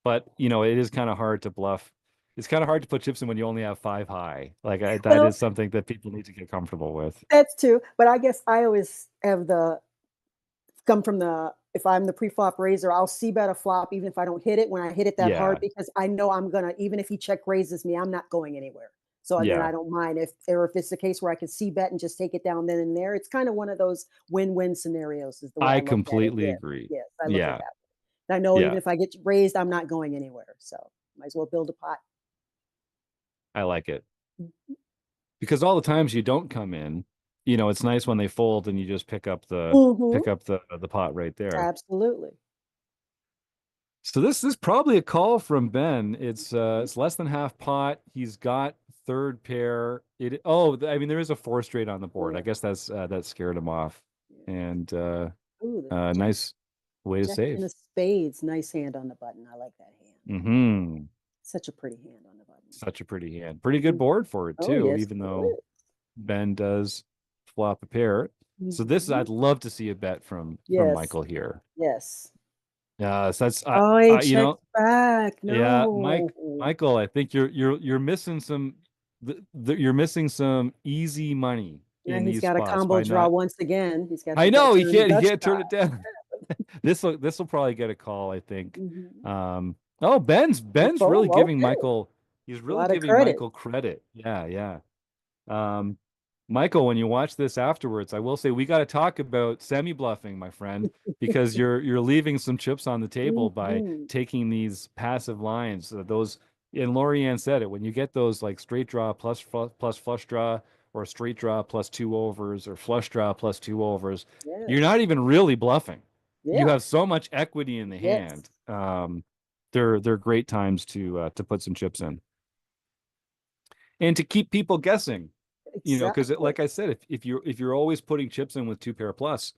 but it is kind of hard to bluff. it's kind of hard to put chips in when you only have 5 high. Like that Well, is something that people need to get comfortable with. that's too. But I guess I always have the come from the if I'm the pre-flop raiser, I'll see bet a flop even if I don't hit it when I hit it that hard Yeah. because I know I'm gonna even if he check raises me, I'm not going anywhere. So then Yeah. I don't mind if it's the case where I can see bet and just take it down then and there. It's kind of one of those win-win scenarios is the way I I look at it. completely Yes, agree. yes, I look at Yeah. that. And I know even Yeah. if I get raised, I'm not going anywhere. So might as well build a pot. I like it. Because all the times you don't come in, it's nice when they fold and you just Mhm. pick up the pot right there. Absolutely. So this is probably a call from Ben. It's less than half pot. He's got third pair. I mean there is a four straight on the board. I Yeah. guess that scared him off. Yeah. And Ooh, the jack, nice way to jack ten save. of spades. Nice hand on the button. I like that hand. Hmm. Such a pretty hand on the button. Such a pretty hand. Pretty good Mm. board for it Oh, too, yes, even it though is. Ben does flop a pair. So this Mhm. I'd love to see a bet from Yes, Michael here. yes. So that's Oh, he checks back. yeah, No. Michael, I think you're missing you're missing some easy money Yeah, in he's these got a spots combo by draw not. once again. He's got I that know turn he Dutch can't turn draw. it down. This will probably get a call, I think. Mhm. Oh, Ben's really Oh, giving okay. Michael he's A really lot of giving credit. Michael credit. Yeah, yeah. Um, Michael, when you watch this afterwards, I will say we got to talk about semi-bluffing, my friend, because you're leaving some chips on the table by Mhm. taking these passive lines. Those, and Lorianne said it, when you get those like straight draw plus flush draw, or straight draw plus two overs, or flush draw plus two overs, you're Yes. not even really bluffing. You Yeah. have so much equity in the Yes. hand. They're great times to put some chips in and to keep people guessing, because Exactly. like I said, if you're always putting chips in with two pair plus,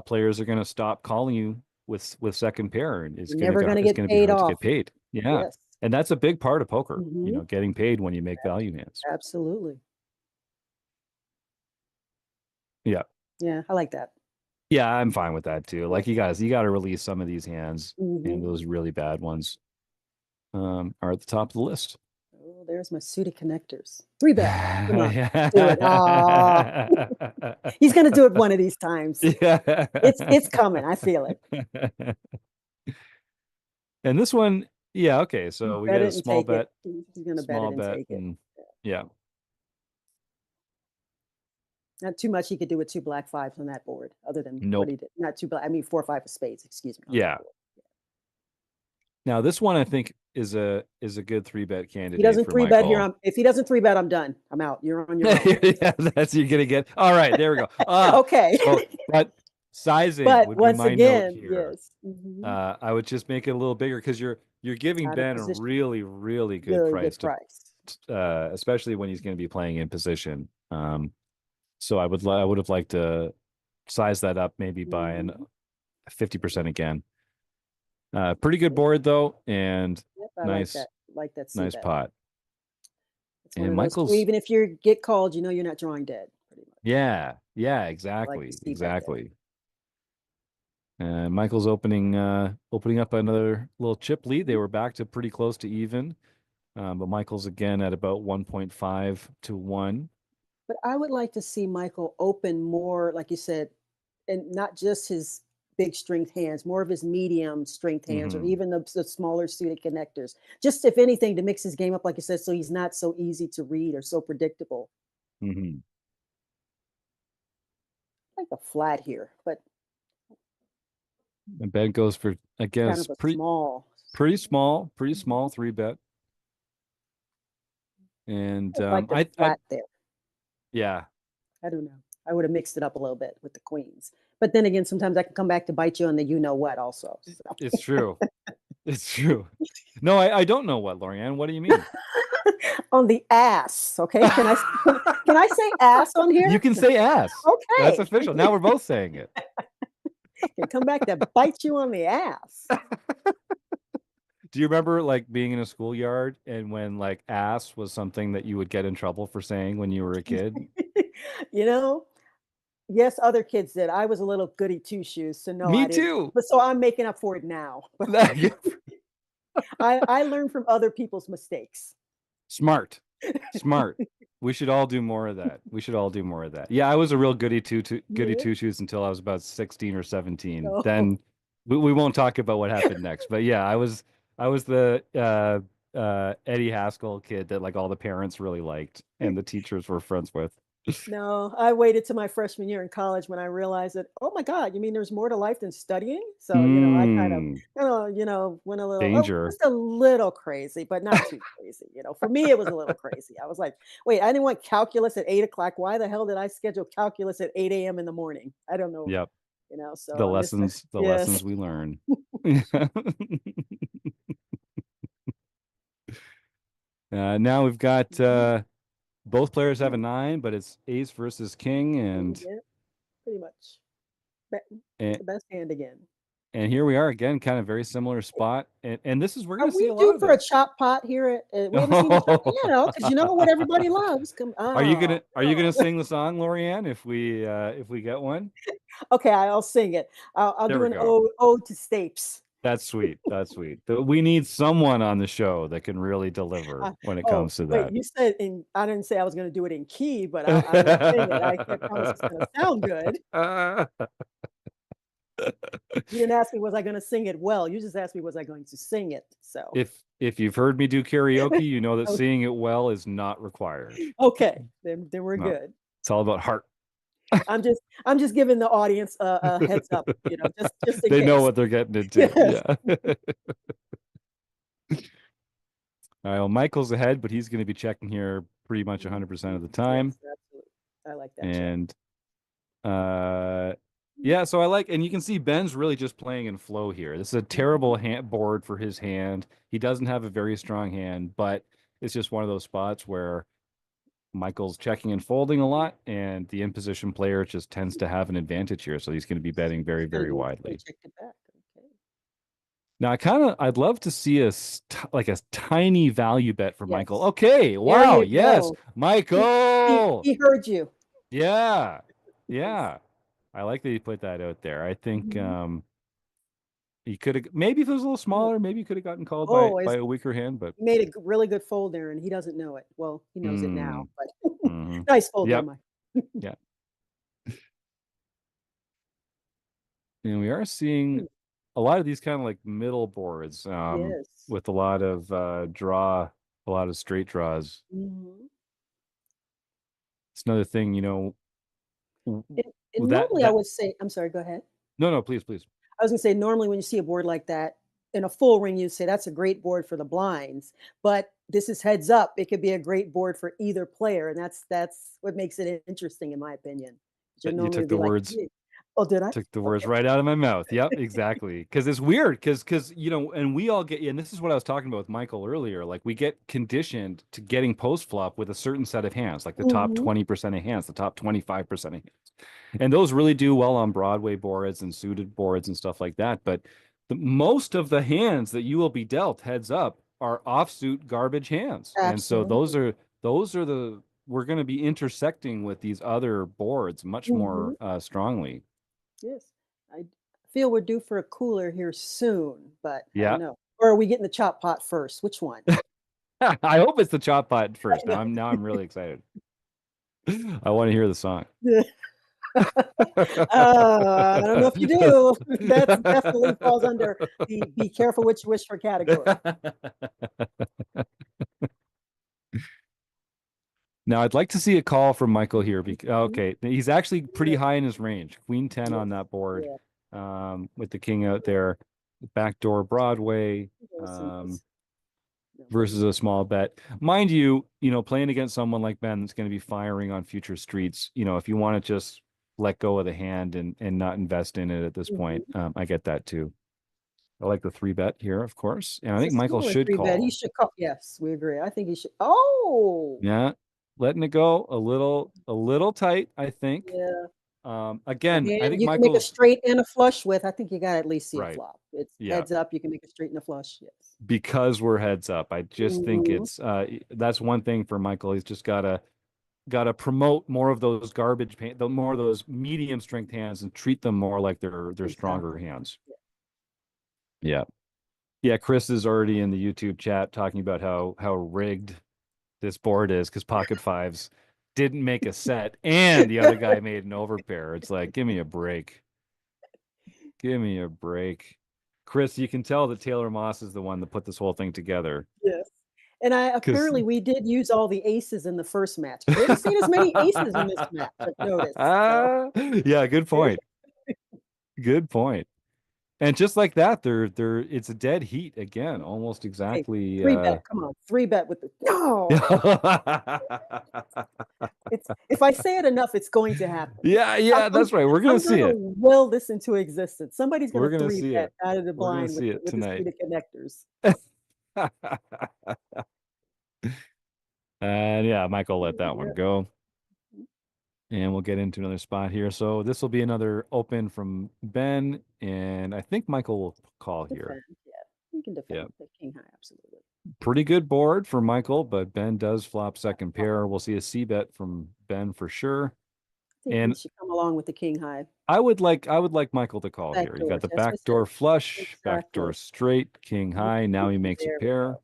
players are going to stop calling you with second pair, and You're never gonna get be paid hard to off. get paid. Yeah, Yes. and that's a big part of poker. Mhm. Getting paid when you make value hands. Absolutely. Yeah, Yeah, I like that. yeah, I'm fine with that too. Like Yes. you got to release some of these hands, and Mhm. those really bad ones are at the top of the list. Oh, there's my suited connectors. 3 bet. Come on. Do it. Ah, Yeah. he's gonna do it one of these times. Yeah. It's coming. I feel it. And this one, yeah, okay. So we Bet get a it and take it. He's gonna bet it small and bet, take it. and yeah, Not too much he could do with 2 black fives on that board, other than what nope, he did. Not 2 black I mean, 4 or 5 of spades, excuse me, on that yeah. board. Now this one I think is a good three bet He candidate doesn't for 3 bet here, Michael. if he doesn't 3 bet, I'm done. I'm out. You're on your own. Yeah, that's you're gonna get. All right, there we go. Okay. So but sizing But would be once my note again, here. yes. Mhm. I would just make it a little bigger because you're giving Out of Ben a position. really, really good Really good price to, price. especially when he's going to be playing in position. So I would have liked to size that up maybe by an Mhm. 50% again. Pretty good board though, and Yep, I like nice that. Like that nice C-bet. pot. It's one And of those 2, Michael's, even if you get called, you know you're not drawing dead, pretty much. yeah, I like the exactly, C-bet there. exactly. Michael's opening up another little chip lead. They Mhm. were back to pretty close to even, but Michael's again at about 1.5 to 1. But I would like to see Michael open more, like you said, and not just his big strength hands, more of his medium strength hands, or Hmm. even the smaller suited connectors. Just if anything, to mix his game up, like you said, so he's not so easy to read or so predictable. Hmm. Like a flat here, but And Ben goes for again, kind it's of a small. pretty Mhm. small three bet. And I like the I flat there. yeah, I don't know. I would have mixed it up a little bit with the queens. But then again, sometimes I can come back to bite you on the you know what also. So. it's true. It's true. No, I don't know what, Lorianne. What do you mean? On the ass, okay? Can I say ass on You here? can say ass. That's Okay. official. Now we're both saying it. Can come back to bite you on the ass. Do you remember like being in a schoolyard and when like ass was something that you would get in trouble for saying when you were a kid? You know? Yes, other kids did. I was a little goody two shoes, so no, Me I didn't. too. But so I'm making up for it now. I learn from other people's mistakes. Smart. Smart. We should all do more of that. We should all do more of that. Yeah, I was a real goody Yeah. two shoes until I was about 16 or 17. Oh, Then we won't talk about what happened next. But yeah, I was the Eddie Haskell kid that like all the parents really liked and the teachers were friends with. no, I waited till my freshman year in college when I realized that, oh my God, you mean there's more to life than studying? So, I kind of, Mm, went a little, oh, danger. just a little crazy, but not too crazy. For me, it was a little crazy. I was like, wait, I didn't want calculus at 8 o'clock. Why the hell did I schedule calculus at 8 a.m. in the morning? I don't know, Yep. so The I'm just, lessons, the yes. lessons we learn. Now we've got Mhm. both players have a Yeah, 9, but it's ace versus king, yeah, pretty much. and The best hand again. and here we are again, kind of very similar spot, and this is we're Are gonna see we a lot due of for a this. chop pot here? We haven't seen the chop, because you know what everybody loves. Come, Are you oh, gonna are you gonna sing the song, Lorianne, if we get one? okay, I'll sing it. I'll There do we an go. ode to Stapes. That's sweet. That's sweet. We need someone on the show that can really deliver when it Oh, comes to wait, that. you said in, I didn't say I was gonna do it in key, but I will sing it. I can't promise it's gonna sound good. You didn't ask me, was I gonna sing it well? You just asked me, was I going to sing it? So, If you've heard me do karaoke, you know that o singing it well is not required. okay, then we're No, good. it's all about heart. I'm just giving the audience a heads up, just in They know case. what they're getting into. Yes. Yeah. All right, well, Michael's ahead, but he's going to be checking here pretty much Mhm. 100% of the Yes, time. absolutely. I like that check. And uh yeah, so I like, and you can see Ben's really just playing in flow here. This is a terrible Mhm. hand board for his hand. He doesn't have a very strong hand, but it's just one of those spots where Michael's checking and folding a lot, and the imposition player just tends to have an advantage here. So he's going to be betting very, He's gonna very do a widely. check it back, okay. Now, I'd love to see like a tiny value bet for Michael. Yes. Okay, There wow, you yes, go. He he Michael. he heard you. Yeah, Yes. yeah. I like that you put that out there. I think Mhm. he could have, maybe if it was a little Yeah. smaller, maybe he could have gotten called Oh, by it's a weaker hand, but he made a really good fold there, and he doesn't know it. Well, he knows it now, mm, but hmm. nice fold there, Yep, Mike. yeah. And we are seeing Hmm, a lot of these kind of like middle boards, yes. with a lot of a lot of straight draws. Mhm. It's another thing, w- And that normally I that would say, I'm sorry, go ahead. no, no, please, please. I was gonna say, normally when you see a board like that in a full ring, you say that's a great board for the blinds. But this is heads up. It could be a great board for either player, and that's what makes it interesting, in my opinion. You You normally took would be the like, words "Yeah." Oh, did I? took the words Okay. right out of my mouth. Yep, exactly. Because it's weird. Because and we all get. And this is what I was talking about with Michael earlier. Like we get conditioned to getting post flop with a certain set of hands, like the top Mhm. 20% of hands, the top 25% of hands, and those really do well on Broadway boards and suited boards and stuff like that. But most of the hands that you will be dealt heads up are offsuit garbage hands, and so Absolutely. those are the we're going to be intersecting with these other boards much Mhm. more strongly. Yes. I feel we're due for a cooler here soon, but I don't Yeah. know. Or are we getting the chop pot first? Which one? I hope it's the chop pot I first. know. Now I'm really excited. I want to hear the song. I don't know if you do. That's definitely falls under the be careful what you wish for category. Now I'd like to see a call from Michael here. Mhm. Okay, he's actually pretty Yes, high in his range. Queen 10 on yes, that board, yeah, with the king out there. Backdoor Broadway, some nice versus numbers. a small bet. Mind you, playing against someone like Ben that's going to be firing on future streets, if you want to just let go of the hand and not invest in it at this point, Mhm. I get that too. I like the 3-bet here, of course. And I It's a think Michael smaller should 3 bet. He call. should call, yes, we agree. I think he should, oh! Yeah. Letting it go a little tight, I think. Yeah. A Again, I hand think you can make a Michael's straight and a flush with. I think you gotta at least see a right. flop. It's Yeah. heads up, you can make a straight and a flush, yes. Because we're heads up. I just think Mhm. it's that's one thing for Michael. He's just gotta promote more of those the more of those medium strength hands and treat them more like they're stronger Exactly. hands. Yeah. Yeah. Yeah, Chris is already in the YouTube chat talking about how rigged this board is because pocket fives didn't make a set and the other guy made an overpair. It's like, give me a break. Give me a break. Chris, you can tell that Taylor Moss is the one that put this whole thing together. Yes. And I Because apparently we did use all the aces in the first match. I didn't see as many aces in this match, I've noticed. So yeah, good point. Good point. And just like that, they're it's a dead heat again, almost hey, exactly three bet. Come on, three bet with the no. yeah, It's if I say it enough, it's going to happen. yeah, that's right. We're gonna I'm see gonna it. will this into existence. Somebody's We're gonna gonna three see bet it. out of the We're gonna blind see it with the tonight. suite of connectors. And yeah, Michael let that one Yeah, go. And we'll get into another spot here. So this will be another open from Ben, and I think Michael will call here. defend. Yeah, you can Yeah. defend the king high, absolutely. Pretty good board for Michael, but Ben does flop second Oh, pair. We'll see a C bet from Ben for sure. I think he And should come along with the king high. I would like Michael to call here. You got Backdoor. the That's what I said. backdoor flush, backdoor Exactly. straight, king high. Now he makes a There we pair. go.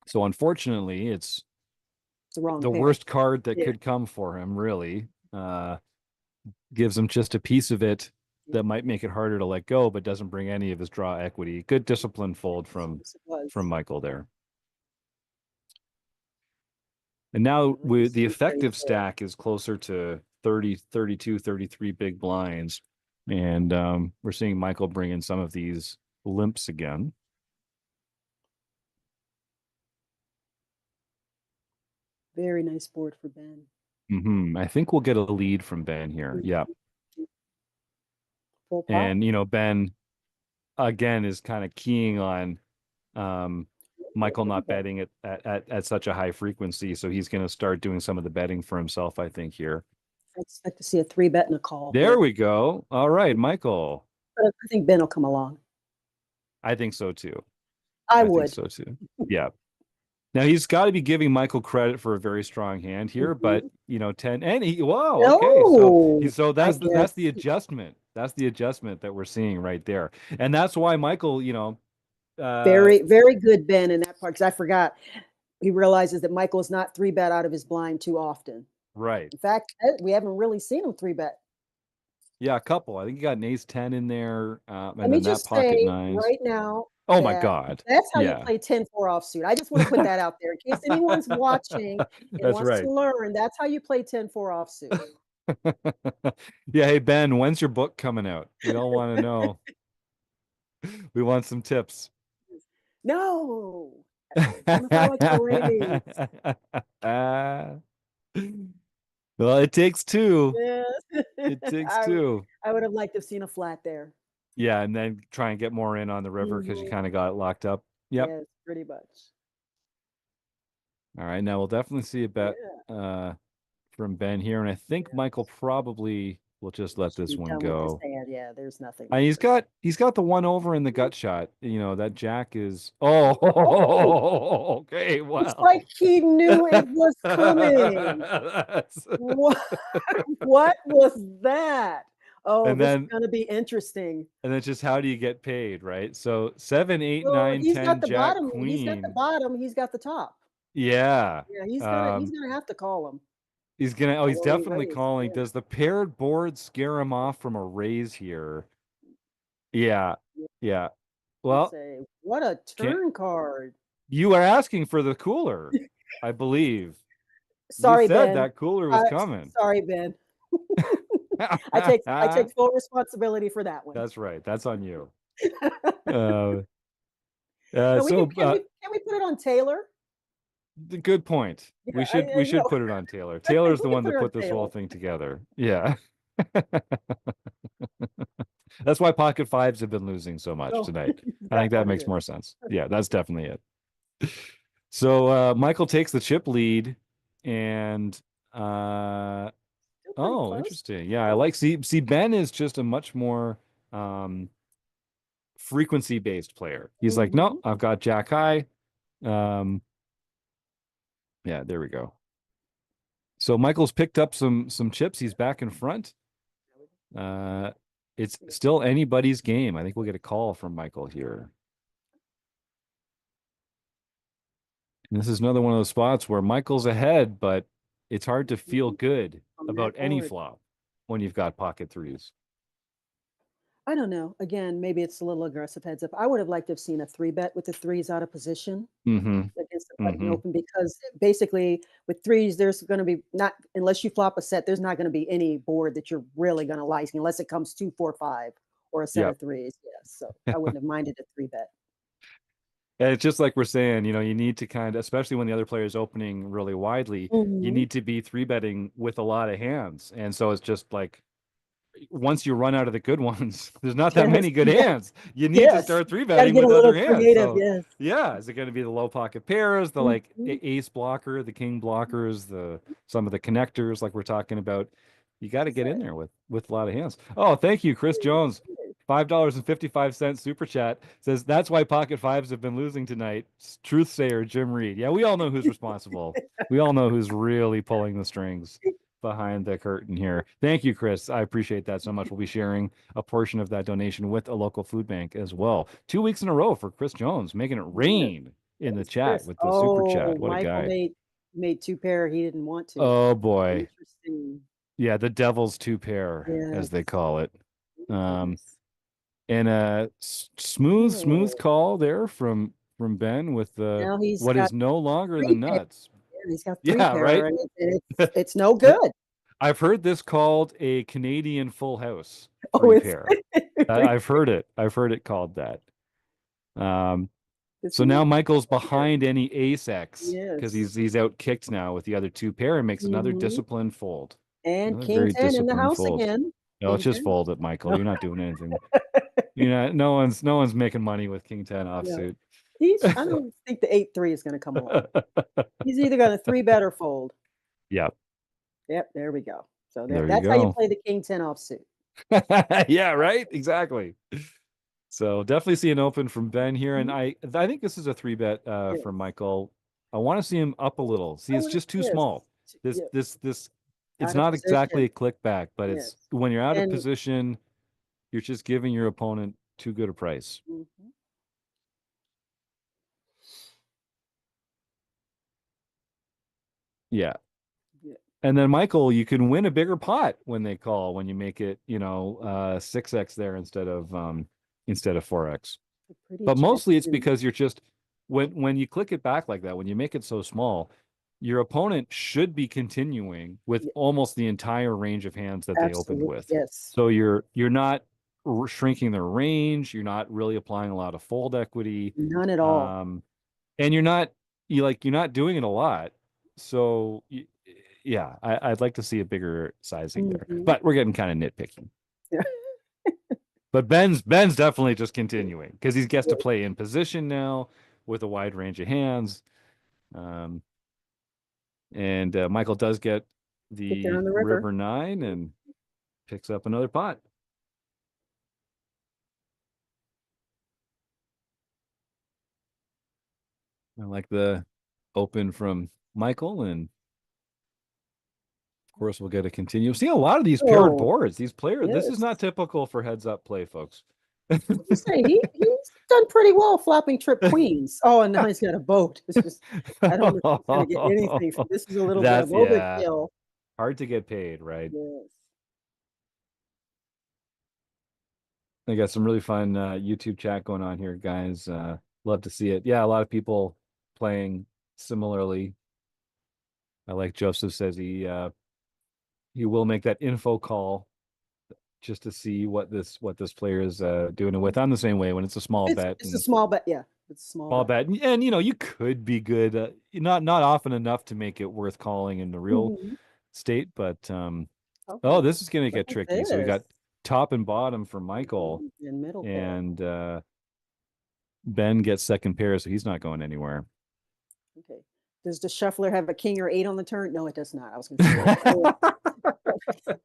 So unfortunately, it's It's the wrong the pair. worst card that Yeah. could come for him, really. Gives him just a piece of it that might make it harder to let go, but doesn't bring any of his draw equity. Good discipline fold Yes, it was. from Michael there. And now Let me the see what he effective said. stack is closer to 30, 32, 33 big blinds. And we're seeing Michael bring in some of these limps again. Very nice board for Ben. I think we'll get a lead from Ben here. Yeah. Mhm. Full pot. And, Ben, again, is kind of keying on um, Michael Three not bet. betting at such a high frequency. So he's going to start doing some of the betting for himself, I think, here. I expect to see a three bet and a call There here. we go. All right, Michael. But I think Ben will come along. I think so too. I I think would. so too. Yeah. Now he's got to be giving Michael credit for a very strong hand here, but Mhm. 10 and he whoa, okay. So No, he's so I that's the guess. adjustment. That's the adjustment that we're seeing right there. And that's why Michael, uh Very, very good, Ben, in that part, because I forgot. He realizes that Michael is not three bet out of his blind too often. right. In fact, we haven't really seen him three bet. Yeah, a couple. I think you got an ace 10 in there, Let and me then that just pocket say nines. right now Oh my that God. that's how you Yeah. play 10-4 offsuit. I just want to put that out there in case anyone's watching and That's wants to right. learn. That's how you play 10-4 offsuit. Yeah, hey Ben, when's your book coming out? We all want to know. We want some tips. No, I'm if I like the raise. Well, it takes two. Yes. It takes I two. I would have liked to have seen a flat there. Yeah, and then try and get more in on the river because you Mhm. kind of got locked up. Yep. Yes, pretty much. All right. Now we'll definitely see a bet Yeah, uh from Ben here. And I think yeah. Michael probably will just let Should this be one done with this go. hand. Yeah, there's nothing And there. he's got the one over in the gut shot. That Jack is Oh, okay, it's like wow. he knew it was coming. That's- What what was that? Oh, and this is then gonna be interesting. just how do you get paid, right? So 7, 8, Well, 9, 10, Jack, the Queen. bottom, he's got the top. Yeah. Yeah, he's Um, gonna have to call him. he's Or we definitely raise, calling. yeah. Does the paired board scare him off from a raise here? Yeah. Yeah, Yeah. let's Well, say, what a can't turn card. you are asking for the cooler, I believe. You Sorry, said Ben. that cooler was coming. Sorry, Ben. I take full responsibility for that one. That's right. That's on you. No, Uh, we can so can we put it on Taylor? good point. Yeah, We you know, should put it on Taylor. Taylor's the we can one put that it on put this whole Taylor. thing together. Yeah. That's why pocket fives have been losing so much Oh, tonight. is I that think that what it makes is? more sense. Yeah, that's definitely it. So Michael takes the chip lead and Still pretty oh, close. interesting. Yeah, I Oh, like see Ben is just a much more um frequency based player. He's like, no, mhm. I've got Jack high. Um, yeah, there we go. So Michael's picked up some chips. He's back in front. Uh, it's still anybody's game. I think we'll get a call from Michael here. And this is another one of those spots where Michael's ahead, but it's hard to feel good From about that any board. flop when you've got pocket threes. I don't know. Again, maybe it's a little aggressive heads up. I would have liked to have seen a three bet with the threes out of position Mm-hmm. against the button Mm-hmm. open, because basically with threes, there's going to be not, unless you flop a set, there's not going to be any board that you're really going to like unless it comes 2, 4, 5 or a set Yep. of threes. Yes. So I wouldn't have minded a three bet. And it's just like we're saying, you need to kind of, especially when the other player is opening really widely, you Mhm. need to be three betting with a lot of hands. And so it's just like once you run out of the good ones, there's not that Yes. many good Yes. hands. You need to Yes. start three Got to betting get a with little other hands. creative. So Yes. yeah, is it going to be the low pocket pairs, the like Mhm. ace blocker, the king blockers, the some of the connectors like we're talking about? You got to get in Exactly. there with a lot of hands. Oh, thank you, Chris Jones. $5.55 super chat says that's why pocket fives have been losing tonight. Truth sayer Jim Reed. Yeah, we all know who's responsible. We all know who's really pulling the strings behind the curtain here. Thank you, Chris. I appreciate that so much. We'll be sharing a portion of that donation with a local food bank as well. 2 weeks in a row for Chris Jones, making it Yes. rain in the Yes, chat Chris. with the super chat. Oh, What a Michael guy. made two pair. He didn't want to. Oh boy. Interesting. Yeah, the devil's two pair, as they Yes. call it. Um, Goodness. and a smooth Oh, call there from Ben with the now he's what got is no longer the three pair. nuts. Yeah, he's got three Yeah, pair, right. and it's no good. I've heard this called a Canadian full house Oh, three it's pair. I've heard it. I've heard it called that. Um, this so is now Michael's weird. behind any ace X because Yes. he's out kicked now with the other two pair and makes another Hmm. disciplined fold. And Another King very 10 in the disciplined house fold. again. No, it's King just 10. fold it, Michael. No, You're not doing anything. No one's making money with King 10 no. offsuit. I don't think the 8-3 is going to come along. He's either going to three bet or fold. Yeah, Yep, there we go. So there you that's how you go. play the King 10 offsuit. Yeah, right. Exactly. So definitely see an open from Ben here, and Mhm. I think this is a three bet from Yes. Michael. I want to see him up a little. See, it's Oh, just too yes. small. This Yes. this this it's Out of not exactly position. a click back, but it's Yes. when you're out of And position, you're just giving your opponent too good a price. mhm. Yeah. Yeah, And then Michael, you can win a bigger pot when they call when you make it, 6x there instead of 4x. a pretty But check mostly it's too. because you're just when you click it back like that, when you make it so small, your opponent should be continuing with Yeah, almost the entire range of hands that they opened absolutely. with. Yes. So you're not shrinking their range, you're not really applying a lot of fold equity. None at all. Um, and you're not doing it a lot. So yeah, I'd like to see a bigger sizing there. Mhm. But we're getting kind of nitpicky. Yeah. But Ben's definitely just continuing because he gets to play in position now with a wide range of hands. Um, and Michael does get Get there the on the river. river nine and picks up another pot. I like the open from Michael, and of course we'll get a continue. See a lot of these paired Oh, boards. These players, this is yes. not typical for heads up play, folks. You say he's done pretty well flopping trip queens. Oh, and now he's got a boat. It's just I don't know if he's going to get anything from this. Is a little bit of That's yeah, overkill. hard to get paid, right? Yes. I got some really fun YouTube chat going on here, guys. Love to see it. Yeah, a lot of people playing similarly. I like Joseph says he will make that info call just to see what this player is doing it with. I'm the same way when it's a small bet It's a and small bet. Yeah, it's a small small bet. bet, and you could be good, not often enough to make it worth calling in the real Mhm. state, but oh, Okay. this is gonna Look get at tricky. So we this. got top and bottom for Michael, Mhm. And middle pair. and Ben gets second pair, so he's not going anywhere. Okay. Does the shuffler have a king or eight on the turn? No, it does not. I was going to say that.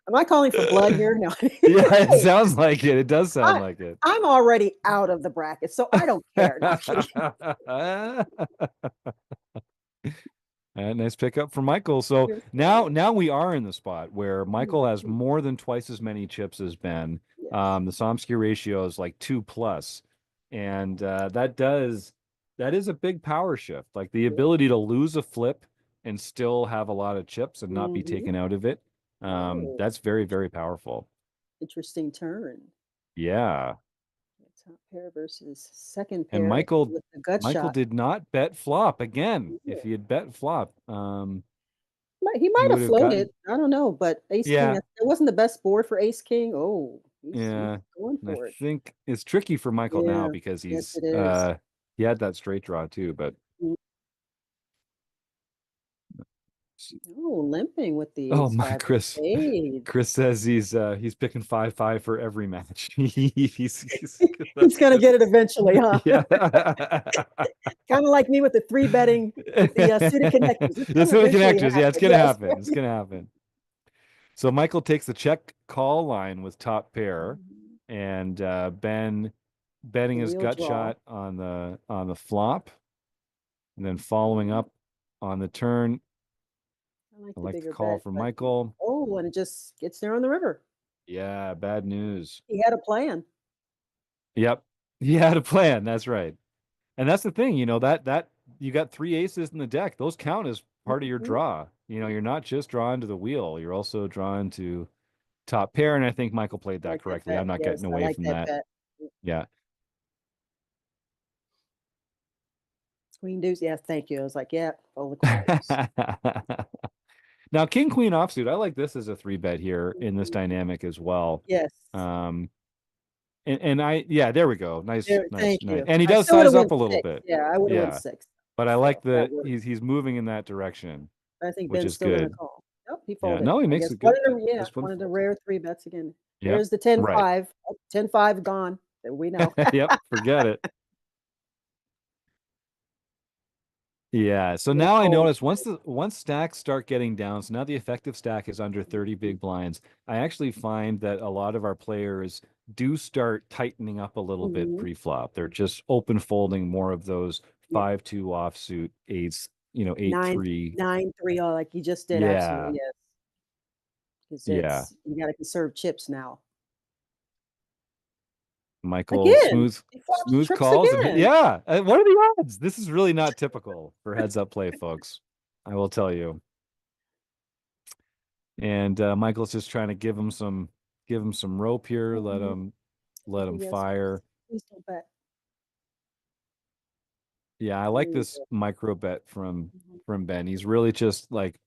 Am I calling for blood here? No. Yeah, it Hey, sounds like it. It does sound I, like it. I'm already out of the bracket, so I don't care. No, I'm kidding. Nice pickup for Michael. So Here's now, the- we are in the spot where Michael has Mhm. more than twice as many chips as Ben. Yes. The Somsky ratio is like 2+, and that is a big power shift. Like the Yeah. ability to lose a flip and still have a lot of chips and not be Mhm. taken out of it. Oh, That's very, very powerful. interesting turn. Yeah. Top pair versus second And pair with the gut Michael shot. did not bet flop again. If Yeah. he had bet flop, He he might have would have gotten. floated. I don't know, but ace king, Yeah, it wasn't the best board for ace king. Oh, he's yeah. going And I for it. think it's tricky for Michael now Yeah. because Yes, it is. he had that straight draw too, but Mm. Oh, limping with the oh ace my five of spade. Chris says he's picking 5-5 for every match. He's That's gonna good. get it eventually, huh? Yeah. Kinda like me with the 3 betting with the, suited connectors. It's This gonna is the eventually connectors. Yeah, it's happen. gonna Yes. happen. It's gonna happen. So Michael takes the check call line with top pair, Mhm. and Ben betting The his real gut draw. shot on the flop, and then following Mhm. up on the turn. I like I the like the bigger call bet, from but Michael. oh, and it just gets there on the river. Yeah, bad news. He had a plan. Yep. He had a plan. That's right. And that's the thing, that you got three aces in the deck. Those count as part of your Mhm. draw. You're not just drawing to the wheel, you're also drawing to top pair. And I think Michael played I that like that correctly. bet. I'm not getting Yes, I away like from that that. bet. Yeah. Queen deuce, yes, thank you. I was like, "Yeah, fold the queen deuce." Now, King Queen offsuit, I like this as a three bet here in this Mhm. dynamic as well. Yes. Um, and yeah, there we go. Nice, There, nice, thank nice. you. And he I does still would've size up went a little 6. bit. Yeah, I would've went Yeah. 6. But I like So, that that worked. he's moving in that direction, I think which Ben's is still gonna good. call. Nope, he Yeah. folded. No, he I makes guess a good yeah, this one one of the folds. rare 3 bets again. Yep. There's the ten Right. five. Oh, 10-5 gone. There we know. Yep. Forget it. Yeah. So Gonna now I fold. notice once stacks start getting down, so now the effective stack is under 30 big blinds. I actually find that a lot of our players do start tightening up a little bit Mhm. pre-flop. They're just open folding more of those Yeah. 5-2 offsuit, eights, 9 8-3. 9-3, oh, like you just did, absolutely, Yeah. yes. 'Cause Yeah. it's you gotta conserve chips now. Michael Again! smooth He flops smooth trips calls and again. yeah. What are the odds? This is really not typical for heads up play, folks. I will tell you. And Michael's just trying to give him some rope here, let Mhm. him let Oh, him yes, fire. please don't bet. Yeah, I There like you this go. micro bet from Mhm. Ben. He's really just like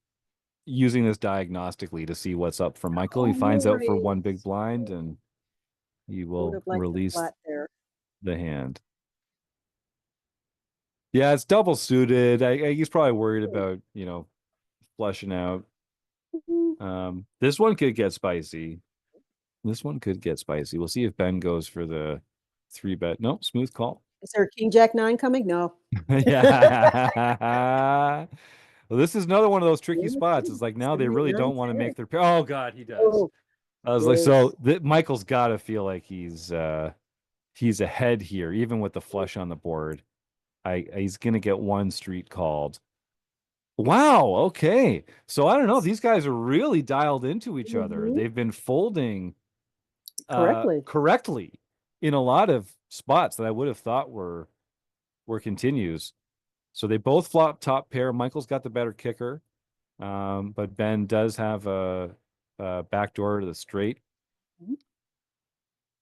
using this diagnostically to see what's up for Michael. He Oh, no finds out for one big worries. blind and he I would will have liked the release flat there. the hand. Yeah, it's double suited. He's probably worried Hmm. about, flushing out. Mhm. This one could get spicy. This one could get spicy. We'll see if Ben goes for the three bet. No, smooth call. Is there a king jack 9 coming? No. Yeah. Well, this is another one of those tricky Yes, spots. It's please. like now they 7, 8, really 9, don't want to 10. make their pair. Oh God, he does. Oh, I was like, so yes. Michael's got to feel like he's ahead here, even with the flush on the board. He's gonna get one street called. Wow, okay. So I don't know. These guys are really dialed into each other. Mhm. They've been folding Correctly. correctly in a lot of spots that I would have thought were continues. So they both flop top pair. Michael's got the better kicker, but Ben does have a backdoor to the straight. Mhm.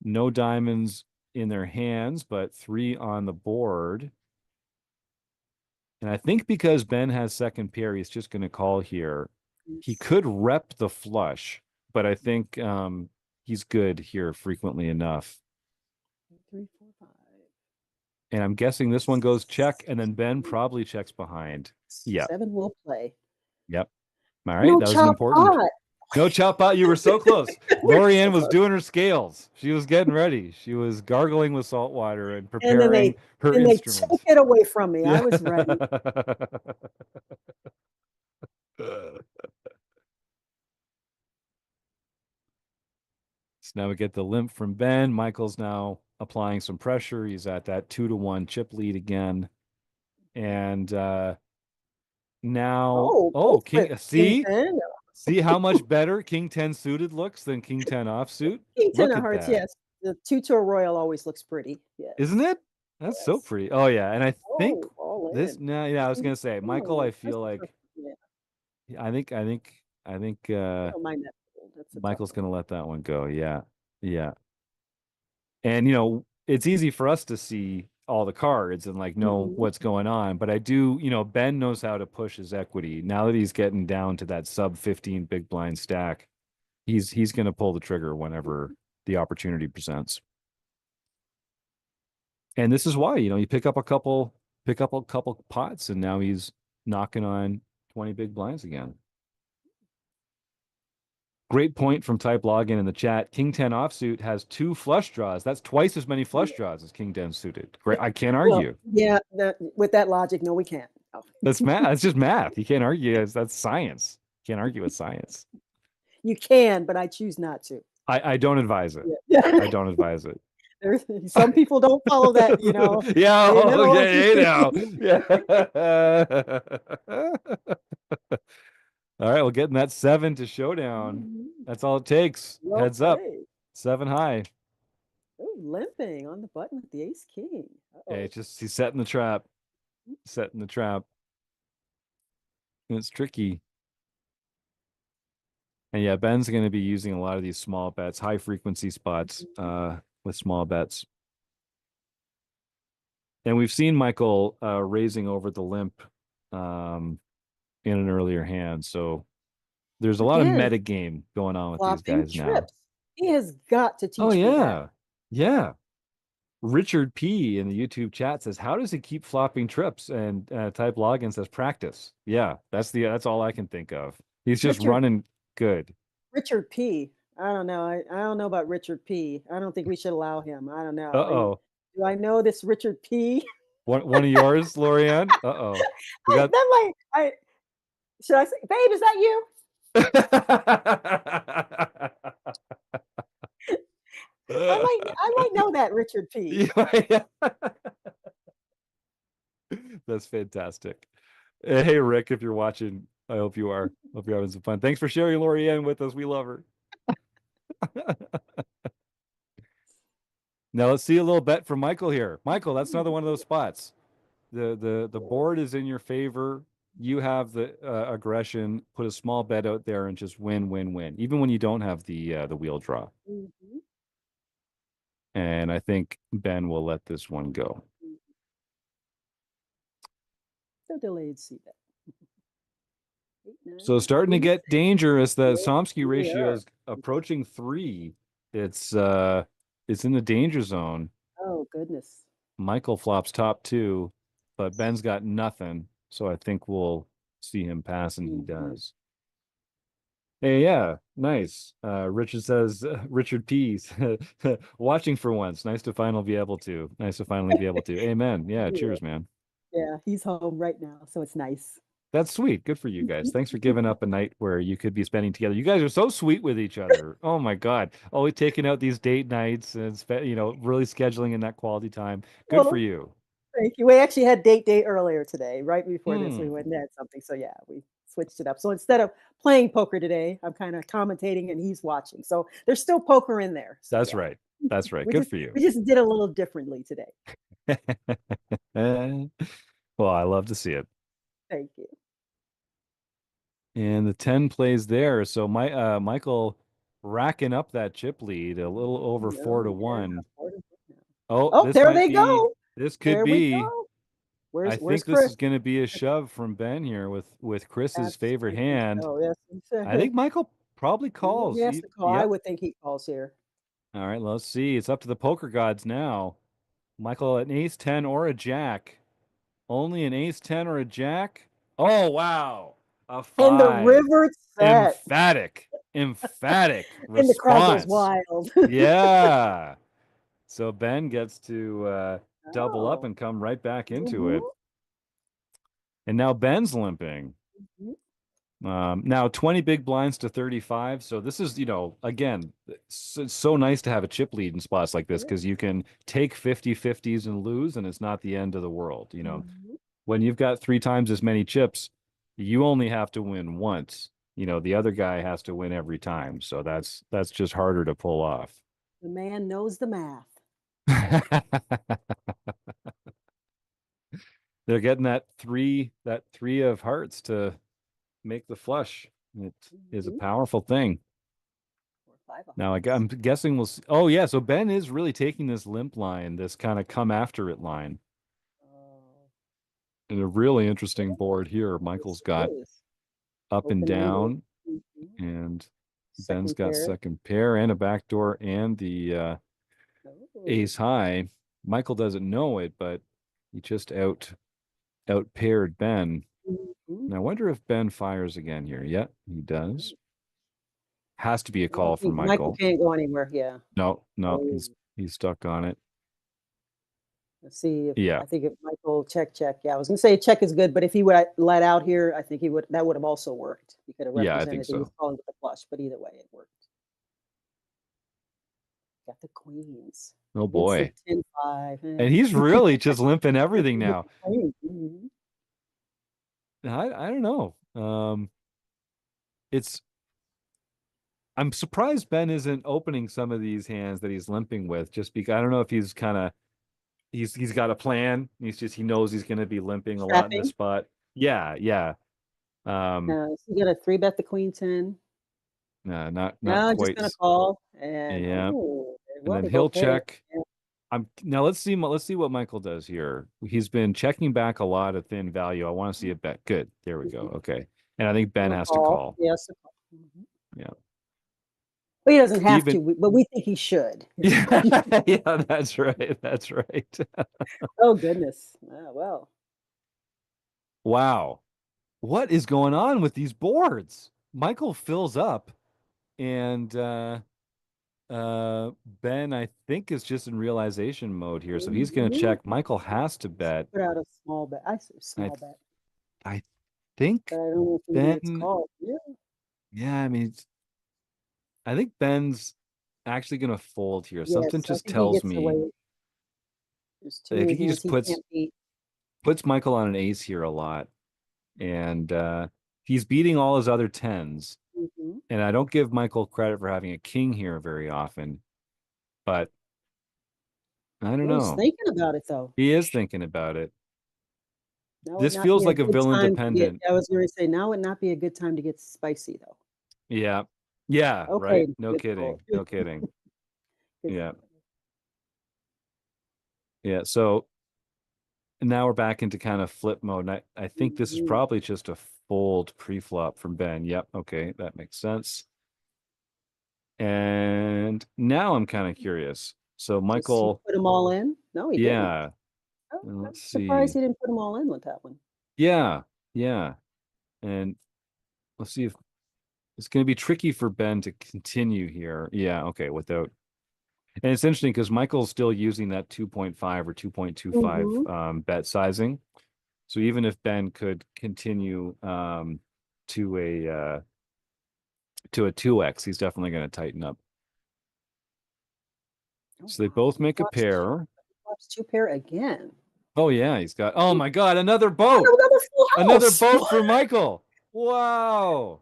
No diamonds in their hands, but three on the board. And I think because Ben has second pair, he's just going to call here. He Yes. could rep the flush, but I think he's good here frequently enough. 3, 4, 5. And I'm guessing this one goes check, and then Ben probably checks behind. Yep. 7 will play. Yep. All right. No That was an chop important. pot. No chop out. You were so close. We're so Lorianne was close. doing her scales. She was getting ready. She was gargling with salt water and And then preparing her they took instruments. it away from me. I Yeah. was ready. So now we get the limp from Ben. Michael's now applying some pressure. He's at that 2-1 chip lead again. And Now, Oh, oh, both with King, King see? 10. See how much better King 10 suited looks than King 10 offsuit? King 10 Look of at hearts, that. yes. The two-tour royal always looks pretty. Isn't Yes, it? That's so yes. pretty. Oh yeah, and I think Oh, all this in. now, yeah, I was Mhm. gonna say, Michael, Oh, I that's feel a tough like yeah, I think I don't mind that fold. That's a tough Michael's one. gonna let that one go. Yeah. Yeah. And it's easy for us to see all the cards and like know Mhm. what's going on, but I do, Ben knows how to push his equity. Now that he's getting down to that sub 15 big blind stack, he's gonna pull the trigger whenever the opportunity presents. And this is why, you pick up a couple pots, and now he's knocking on 20 big blinds again. Great point from Type Login in the chat. King 10 offsuit has two flush draws. That's twice as many flush draws as King 10 suited. Great. I can't Well, argue. yeah, with that logic, no, we can't. Oh. That's math. That's just math. You can't argue. That's science. Can't argue with science. You can, but I choose not to. I don't advise it. Yeah. I don't advise it. There's some people don't follow that, Yeah, you oh, know. yeah, now. Yeah. All right, well, getting that 7 to showdown. Mhm. That's all it takes. Well Heads up. played. 7 high. Oh, limping on the button with the ace king. Yeah, Uh-oh. he's setting the trap. Setting the trap. And it's tricky. And yeah, Ben's going to be using a lot of these small bets, high frequency spots Mhm. with small bets. And we've seen Michael raising over the limp um, in an earlier hand. So there's a lot of Again, meta game going on with these flopping guys now. trips. He has got to Oh teach me that. yeah. Yeah. Richard P in the YouTube chat says, "How does he keep flopping trips?" And Type Login says, "Practice." Yeah, that's all I can think of. He's just Richard running good. Richard P. I don't know. I don't know about Richard P. I don't think we should allow him. I don't know. Uh-oh. Do I know this Richard P? One of yours, Lorianne? Uh-oh. We I got that might I should I say, babe, is that you? I might know that Richard P. Yeah. That's fantastic. Hey, Rick, if you're watching, I hope you are. Hope you're having some fun. Thanks for sharing Lorianne with us. We love her. Now let's see a little bet from Michael here. Michael, that's another one of those spots. The board is in your favor. You have the aggression. Put a small bet out there and just win, win, win. Even when you don't have the wheel draw. Mhm. And I think Ben will let this one go. So delayed see that. 8, So 9, starting to queen get 6. dangerous. The Yeah, Somsky we ratio are. is approaching 3. It's in the danger zone. Oh, goodness. Michael flops top 2, but Ben's got nothing. So I think we'll see him pass, and he Mhm. does. Hey, yeah, nice. Richard says, Richard P. Watching for once. Nice to finally be able to. Nice to finally be able to. Amen. Yeah, Yeah, cheers, man. yeah, he's home right now, so it's nice. That's sweet. Good for you guys. Mhm. Thanks for giving up a night where you could be spending together. You guys are so sweet with each other. Oh my God. Always taking out these date nights and really scheduling in that quality time. Good for Well, you. thank you. We actually had date day earlier today. Right before this, we Hmm. went and had something. So yeah, we switched it up. So instead of playing poker today, I'm kind of commentating and he's watching. So there's still poker in there. So That's yeah. right. That's right. We Good just for you. we just did a little differently today. Well, I love to see it. Thank you. And the 10 plays there. So Michael racking up that chip lead a little over 4 to Oh, yeah. 1. 4 to 1 now. Oh, Oh, there they go. this could There we be. go. I Where's think this Chris? is going to be a shove from Ben here with Chris's That's favorite I think hand. so. Yes. I think Michael probably He calls. has to call. I Yep. would think he calls here. All right, let's see. It's up to the poker gods now. Michael, an ace 10 or a jack. Only an ace 10 or a jack. Oh, wow. A And the 5. river set. Emphatic. Emphatic And the crowd goes response. wild. Yeah. So Ben gets to double up Oh. and come right back into it. Mhm. And now Ben's limping. Mhm. Now 20 big blinds to 35. So this is, again, it's so nice to have a chip lead in spots like this Yeah. because you can take 50-50s and lose, and it's not the end of the world. Mhm. When you've got 3 times as many chips, You only have to win once. The other guy has to win every time. So that's just harder to pull off. The man knows the math. They're getting that three of hearts to make the flush. It is a Mhm. powerful thing. Or five of Now hearts. I'm guessing we'll see. Oh yeah, so Ben is really taking this limp line, this kind of come after it line. Oh, And a really interesting yeah, board here. yes, Michael's it got is. up and Open-ended. down, Mhm. and Ben's Second got pair. second pair and a backdoor and the Oh. ace high. Michael doesn't know it, but he just out paired Ben. Mhm. And I wonder if Ben fires again here. Yeah, he does. Has to be a Well, call from Michael Michael. can't go anywhere. Yeah. No, no, Oh. he's stuck on it. Let's see if Yeah, I think if Michael check. Yeah, I was gonna say check is good, but if he would let out here, I think he would that would have also worked. He could have yeah, I think represented that he was so. calling with the flush, but either way, it worked. Got the queens Oh against the boy. 10-5. And he's really just limping everything With now. the queen. Mhm. I don't know. It's I'm surprised Ben isn't opening some of these hands that he's limping with, just because I don't know if he's kind of he's got a plan. He knows he's going to be limping a lot in this Trapping. spot. Yeah, yeah. Um, So you got a 3-bet the queen 10. not No, just quite. gonna call, and, Yeah, oh, and well, then they he'll both pair. check. Yeah. I'm now let's see what Michael does here. He's been checking back a lot of thin value. I want to see a bet. Good. There we go. Mhm. Okay. And I think Ben He'll has to call. call. Yes, a call. Mhm. Yeah. But he doesn't have to, Even but we think he should. yeah, yeah, that's right. That's right. Oh, goodness. Ah, well. Wow. What is going on with these boards? Michael fills up and Ben I think is just in realization mode here. So he's gonna Mhm. check. Michael has to So bet. put out a small bet. I say I small bet, I but think I don't know if he even gets Ben, called. Yeah. yeah, I mean I think Ben's actually gonna fold here. Something Yes, I just think he tells gets me away. There's too I many think he hands just he puts can't beat. puts Michael on an ace here a lot. And he's beating all his other tens. Mhm. And I don't give Michael credit for having a king here very often, but I don't Oh, he's know. thinking about it, though. He is thinking about it. Now would This not feels be a like a good villain time to get dependent. I was gonna say, now would not be a good time to get spicy, though. Yeah. Yeah, Okay, right. No good call. kidding. No kidding. Good Yeah. call. Yeah. So now we're back into kind of flip mode. And I think this is Mhm. probably just a fold pre-flop from Ben. Yep. Okay. That makes sense. And now I'm kind of curious. So Just he Michael, put them all in? No, he didn't. yeah. Oh, I'm Let's surprised see. he didn't put them all in with that one. Yeah. Yeah. And let's see if it's going to be tricky for Ben to continue here. Yeah, okay, without. And it's interesting because Michael's still using that 2.5 or 2.25 Mhm. bet sizing. So even if Ben could continue to a 2x, he's definitely going to tighten up. Oh, So they wow. both make a pair. He flops 2 pair again. Oh yeah, he's got. Oh Oh, my God, another boat. another full Another house. boat What? for Michael. Wow.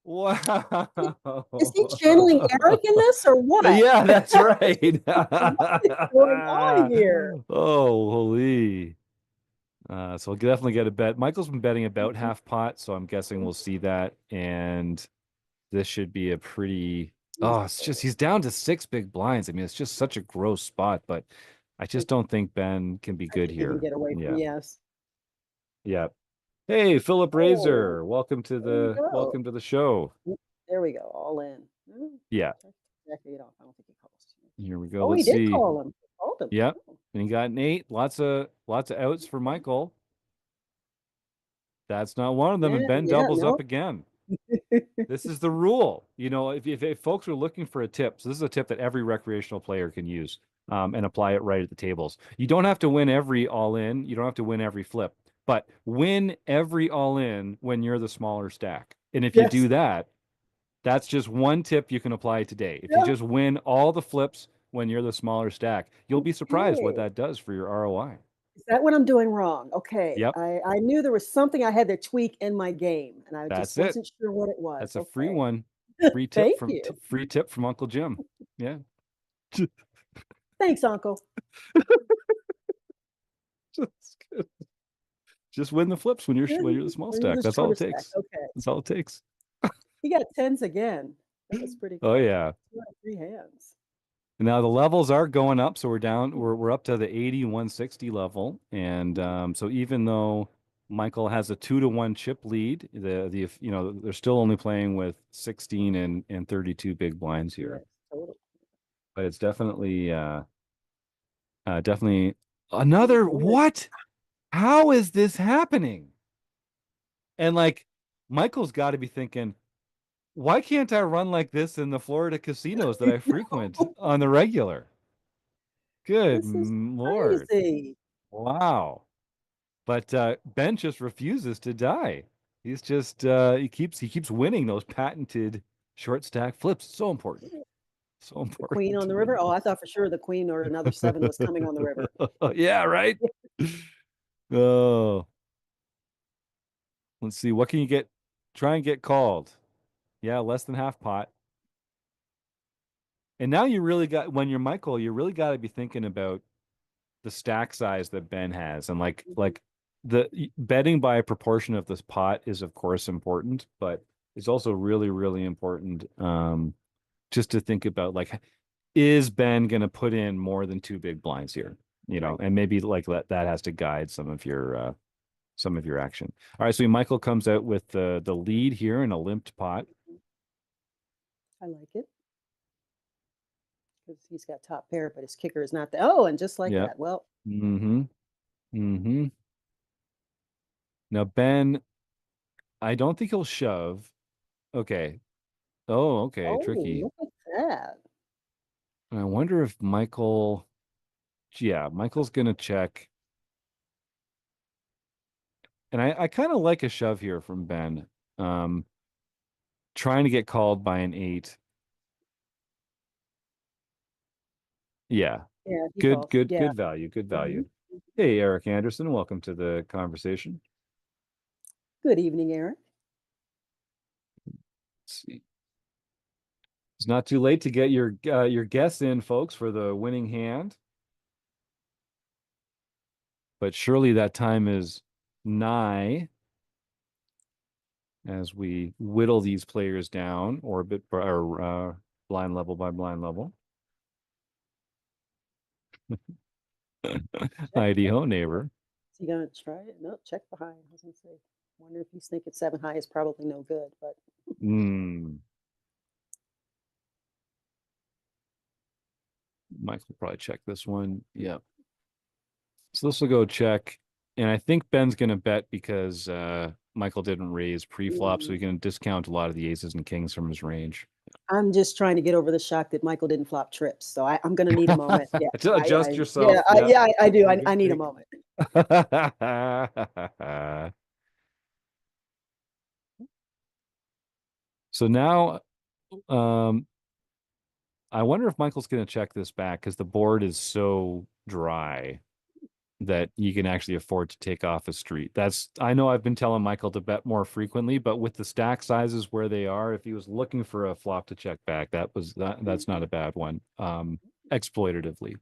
Wow. Is he channeling Eric in this or what? Yeah, that's right. What is going on here? Oh, holy. So we'll definitely get a bet. Michael's been betting about Mhm. half pot, so I'm guessing we'll see that. And this should be a pretty. Oh, Easy it's just fold. he's down to six big blinds. I mean, it's just such a gross spot, but I I just don't think Ben can be I good think he can here. get away from Yeah. yes. Yeah. Hey, Philip Oh, Razor, welcome to there you the go. welcome to the show. There we go, all in. Yeah. Check it off. I don't think he calls. Here we go. Oh, he Let's did see. call him. He called him. Yep. Oh, And he got an eight. Lots of outs for okay. Michael. That's not one of them, Yeah, and Ben yeah, doubles up no. again. This is the rule. If folks are looking for a tip, so this is a tip that every recreational player can use and apply it right at the tables. You don't have to win every all in. You don't have to win every flip, but win every all in when you're the smaller stack. And if you Yes. do that, that's just one tip you can apply today. If you Yeah. just win all the flips when you're the smaller stack, you'll be surprised what Okay. that does for your ROI. Is that what I'm doing wrong? Okay. Yep, I knew there was something I had to tweak in my game, and I just that's it. wasn't sure what it was. That's a free Okay. one. Thank you. Free tip from Uncle Jim. Yeah. Thanks, uncle. Just just win the flips when you're the small Or you're stack. the That's all shorter it stack. takes. Okay. That's all it takes. He got 10s again. That was pretty Oh cool. yeah. 2 out of 3 hands. Now the levels are going up, so we're up to the 80 160 level. And so even though Michael has a 2-1 chip lead, they're still only playing with 16 and 32 big blinds here. Yes, totally. But it's definitely Pretty another good. what? How is this happening? And like Michael's got to be thinking, why can't I run like this in the Florida casinos that I frequent No, on the regular? Good this is Lord. crazy. Wow. But Ben just refuses to die. He's just he keeps winning those patented short stack flips. So important. So The queen important on to the river? win. Oh, I thought for sure the queen or another 7 was coming on the river. Yeah, right. Oh, let's see. What can you get? Try and get called. Yeah, less than half pot. And now you really got when you're Michael, you really got to be thinking about the stack size that Ben has, and Mhm. like the betting by a proportion of this pot is of course important, but it's also really really important just to think about like is Ben going to put in more than two big blinds here, Right. and maybe like that has to guide some of your action. All right, so Michael comes out with the lead here in a limped pot. Mhm. I like it because he's got top pair, but his kicker is not the oh, and just like Yeah. that. Well, Mm-hmm. Mm-hmm. Now Ben, I don't think he'll shove. Okay. Oh, okay. oh, Tricky. look at that. I wonder if yeah, Michael's gonna check. And I kind of like a shove here from Ben. Um, Trying to get called by an eight. Yeah. Yeah, he Good, calls. good, Yeah. good value. Good Mhm. value. Hey, Eric Anderson, welcome to the conversation. Good evening, Eric. Let's see. It's not too late to get your guess in, folks, for the winning hand, but surely that time is nigh as we whittle these players down orbit or blind level by blind level. Check Heidi behind. ho, neighbor. Is he gonna try it? No, check behind. I was gonna say, wonder if he's thinking 7 high is probably no good, but Hmm. Mike will probably check this one. Yeah. So this will go check. And I think Ben's going to bet because Michael didn't raise pre-flop, so he mm, can discount a lot of the aces and kings from his range. I'm just trying to get over the shock that Michael didn't flop trips. So I'm gonna need a moment. Yeah. To adjust Yeah, yourself. Yeah. I do. I Good need a take. moment. So now um I wonder if Michael's going to check this back because the board is so dry that you can actually afford to take off a street. I know I've been telling Michael to bet more frequently, but with the stack sizes where they are, if he was looking for a flop to check back, that's not a bad one. Exploitatively.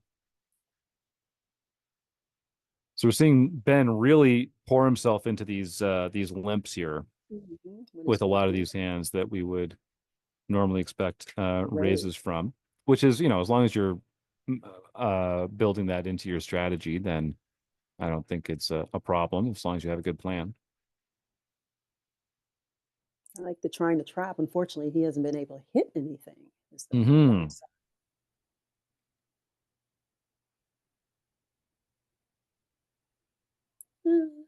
So we're seeing Ben really pour himself into these limps here When it's with a lot of 14, these hands that we would normally expect raise. raises from, which is, as long as you're building that into your strategy, then I don't think it's a problem as long as you have a good plan. I like the trying to trap. Unfortunately, he hasn't been able to hit anything. Is the Hmm. downside.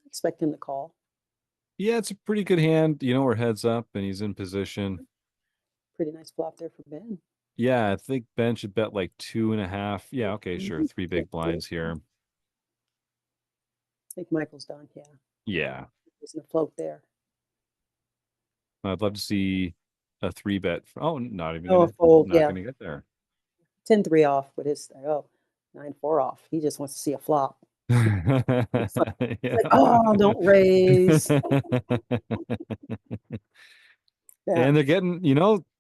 Expect him to call. Yeah, it's a pretty good hand. We're heads up and he's in position. Pretty nice flop there for Ben. Yeah, I think Ben should bet like 2.5. Yeah, okay, sure. Mhm. Three Yeah, big yeah. blinds here. I think Michael's done. Yeah, Yeah. he's in a float there. I'd love to see a three bet. Oh, Oh, a fold. not Yeah, gonna get there. 10-3 off with his oh 9-4 off. He just wants to see a flop. It's like, Yeah. oh, don't raise. Yeah. And they're getting,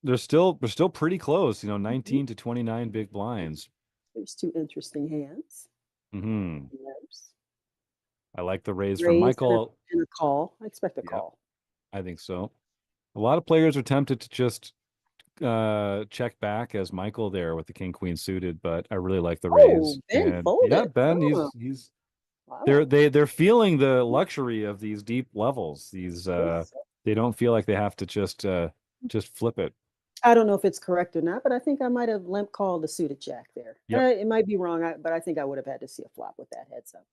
they're still pretty close, Mhm. 19 to 29 big blinds. There's two interesting hands. Hmm. Yes. I like the raise from Raise Michael. and a call. I expect a Yep, call. I think so. A lot of players are tempted to just check back as Michael there with the king queen suited, but I really like the Oh, raise. Ben And yeah, folded. Ben, Oh, he's wow. they're feeling the luxury of these deep levels. These This, they don't feel like they have to just flip it. I don't know if it's correct or not, but I think I might have limp called the suited jack there. Yep. It might be wrong, but I think I would have had to see a flop with that heads up.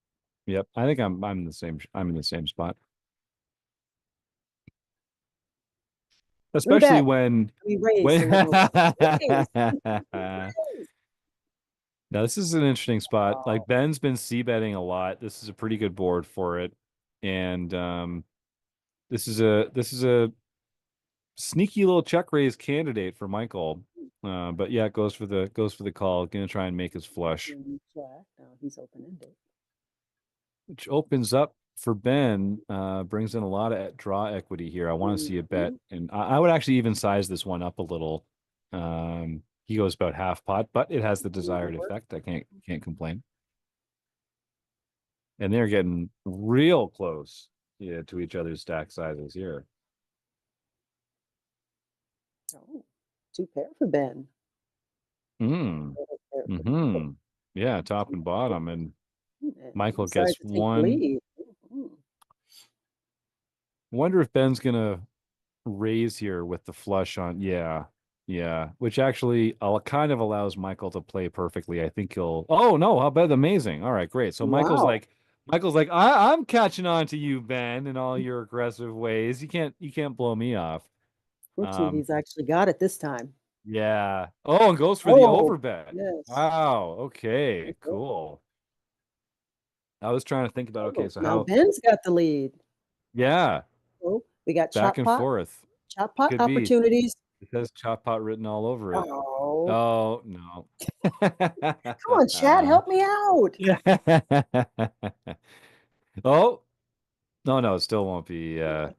Yep. I think I'm in the same spot. Three Especially bet. when I mean, raise. when There was no bet. Raise. Raise. now this is an interesting spot. Oh, Like Ben's been c betting a lot. This is a pretty good board for it. And this is a sneaky little check raise candidate for Michael. But yeah, it goes for the call. Gonna try and make his flush, jack. No, he's open ended. which opens up for Ben. Brings in a lot of draw equity here. I want to see a bet, Mhm. and I would actually even size this one up a little. He goes about half pot, but it has the That'll desired work. effect. I can't complain. And they're getting real close, yeah, to each other's stack sizes here. Oh, two pair for Ben. Mm. Pair pair for Michael. Hmm. Yeah, top and bottom, and And he Michael decided gets to take the one. lead. Mhm. Wonder if Ben's gonna raise here with the flush on. Yeah, yeah. Which actually kind of allows Michael to play perfectly. I think he'll. Oh no! How about amazing? All right, great. So Wow. Michael's like, I'm catching on to you, Ben, in all your aggressive ways. You can't blow me off. Fortunately, Um, he's actually got it this time. yeah. Oh, and goes for the Oh, overbet. yes. Wow. Okay. Okay. Cool. I was trying to think about, okay, Oh, so now how? Ben's got the lead. Yeah, Oh, we got back and forth. chop pot Could be. opportunities. It says chop pot written all over it. Oh, Oh, no. come on, Chad, help me out. Yeah. Oh, no, no, it still won't be. Damn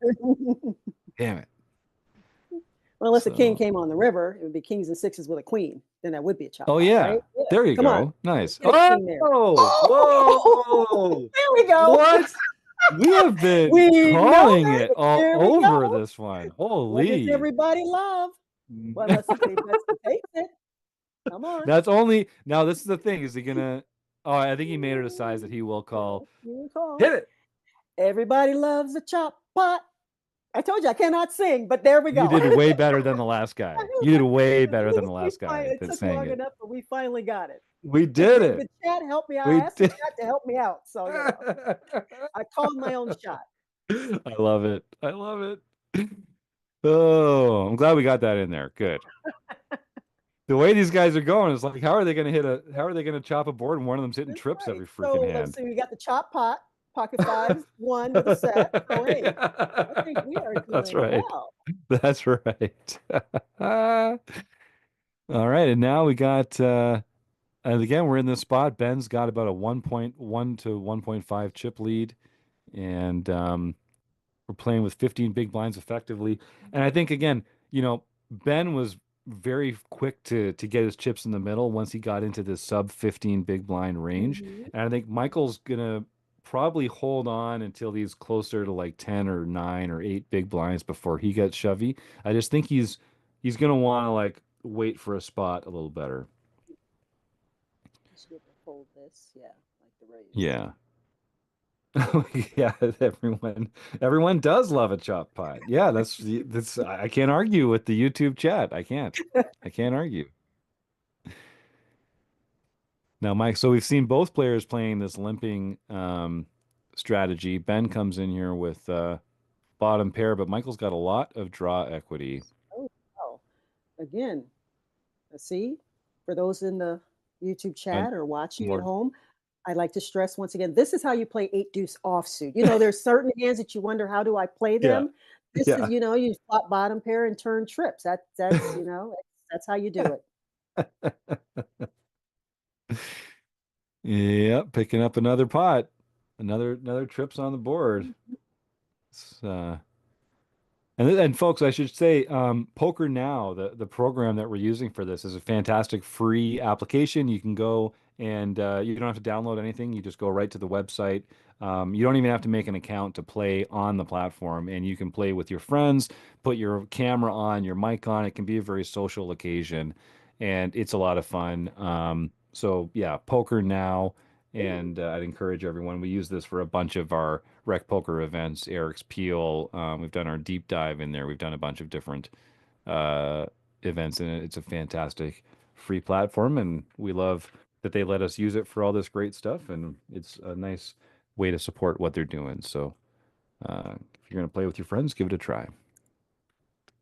it. Well, unless a king So, came on the river, it would be kings and sixes with a queen. Then that would be a chop oh, pot, right? yeah. Yeah. There you Come on, go. Nice. get a king there. Oh, Oh, whoa. there we go. What? We have been We know calling it it. all There we over go. this one. What does Holy. everybody love? Well, unless he bets and takes it. Come on. That's only now. This is the thing. Is he gonna? Oh, I think he made it a size that he will call. You call. Hit it. Everybody loves a chop pot. I told you I cannot sing, but there we You go. did way better than the last guy. You did way better than the last guy It that's took saying long it. enough, but we finally got it. We The, did the it. chat helped me out. I We asked the did. chat to help me out. So, I called my own shot. I love it. I love it. Oh, I'm glad we got that in there. Good. The way these guys are going is like, how are they gonna chop a board and one of them's hitting That's trips right. every freaking So let's hand? see. We got the chop pot, pocket fives, one with a set. So, hey, I think we are That's doing right. well. That's right. All right, and now we got and again we're in this spot. Ben's got about a 1.1 to 1.5 chip lead, and we're playing with 15 big blinds effectively. And I think again, Ben was very quick to get his chips in the middle once he got into this sub 15 big blind range. Mhm. And I think Michael's gonna probably hold on until he's closer to like 10 or 9 or 8 big blinds before he gets shovey. I just think he's gonna want to like wait for a spot a little better. I should be able to fold this. Yeah, like the raise. Yeah. Yeah, everyone does love a chop pot. Yeah, that's I can't argue with the YouTube chat. I can't argue. Now, Mike, so we've seen both players playing this limping strategy. Ben comes in here with bottom pair, but Michael's got a lot of draw equity. Oh, wow. Again, see, for those in the YouTube Uh, chat or watching at more, home, I'd like to stress once again, this is how you play 8 deuce offsuit. There's certain hands that you wonder, how do I play yeah, them? This is, yeah. you flop bottom pair and turn trips. That's how you do it. Yep, picking up another pot. Another trips on the board. It's, and folks, I should say, Poker Now, the program that we're using for this, is a fantastic free application. You can go and you don't have to download anything. You just go right to the website. You don't even have to make an account to play on the platform, and you can play with your friends, put your camera on, your mic on. It can be a very social occasion, and it's a lot of fun. So yeah, Poker Now, and I'd encourage everyone. We use this for a bunch of our rec poker events, Eric's Peel. We've done our deep dive in there. We've done a bunch of different uh, events, and it's a fantastic free platform. And we love that they let us use it for all this great stuff. And it's a nice way to support what they're doing. So if you're going to play with your friends, give it a try.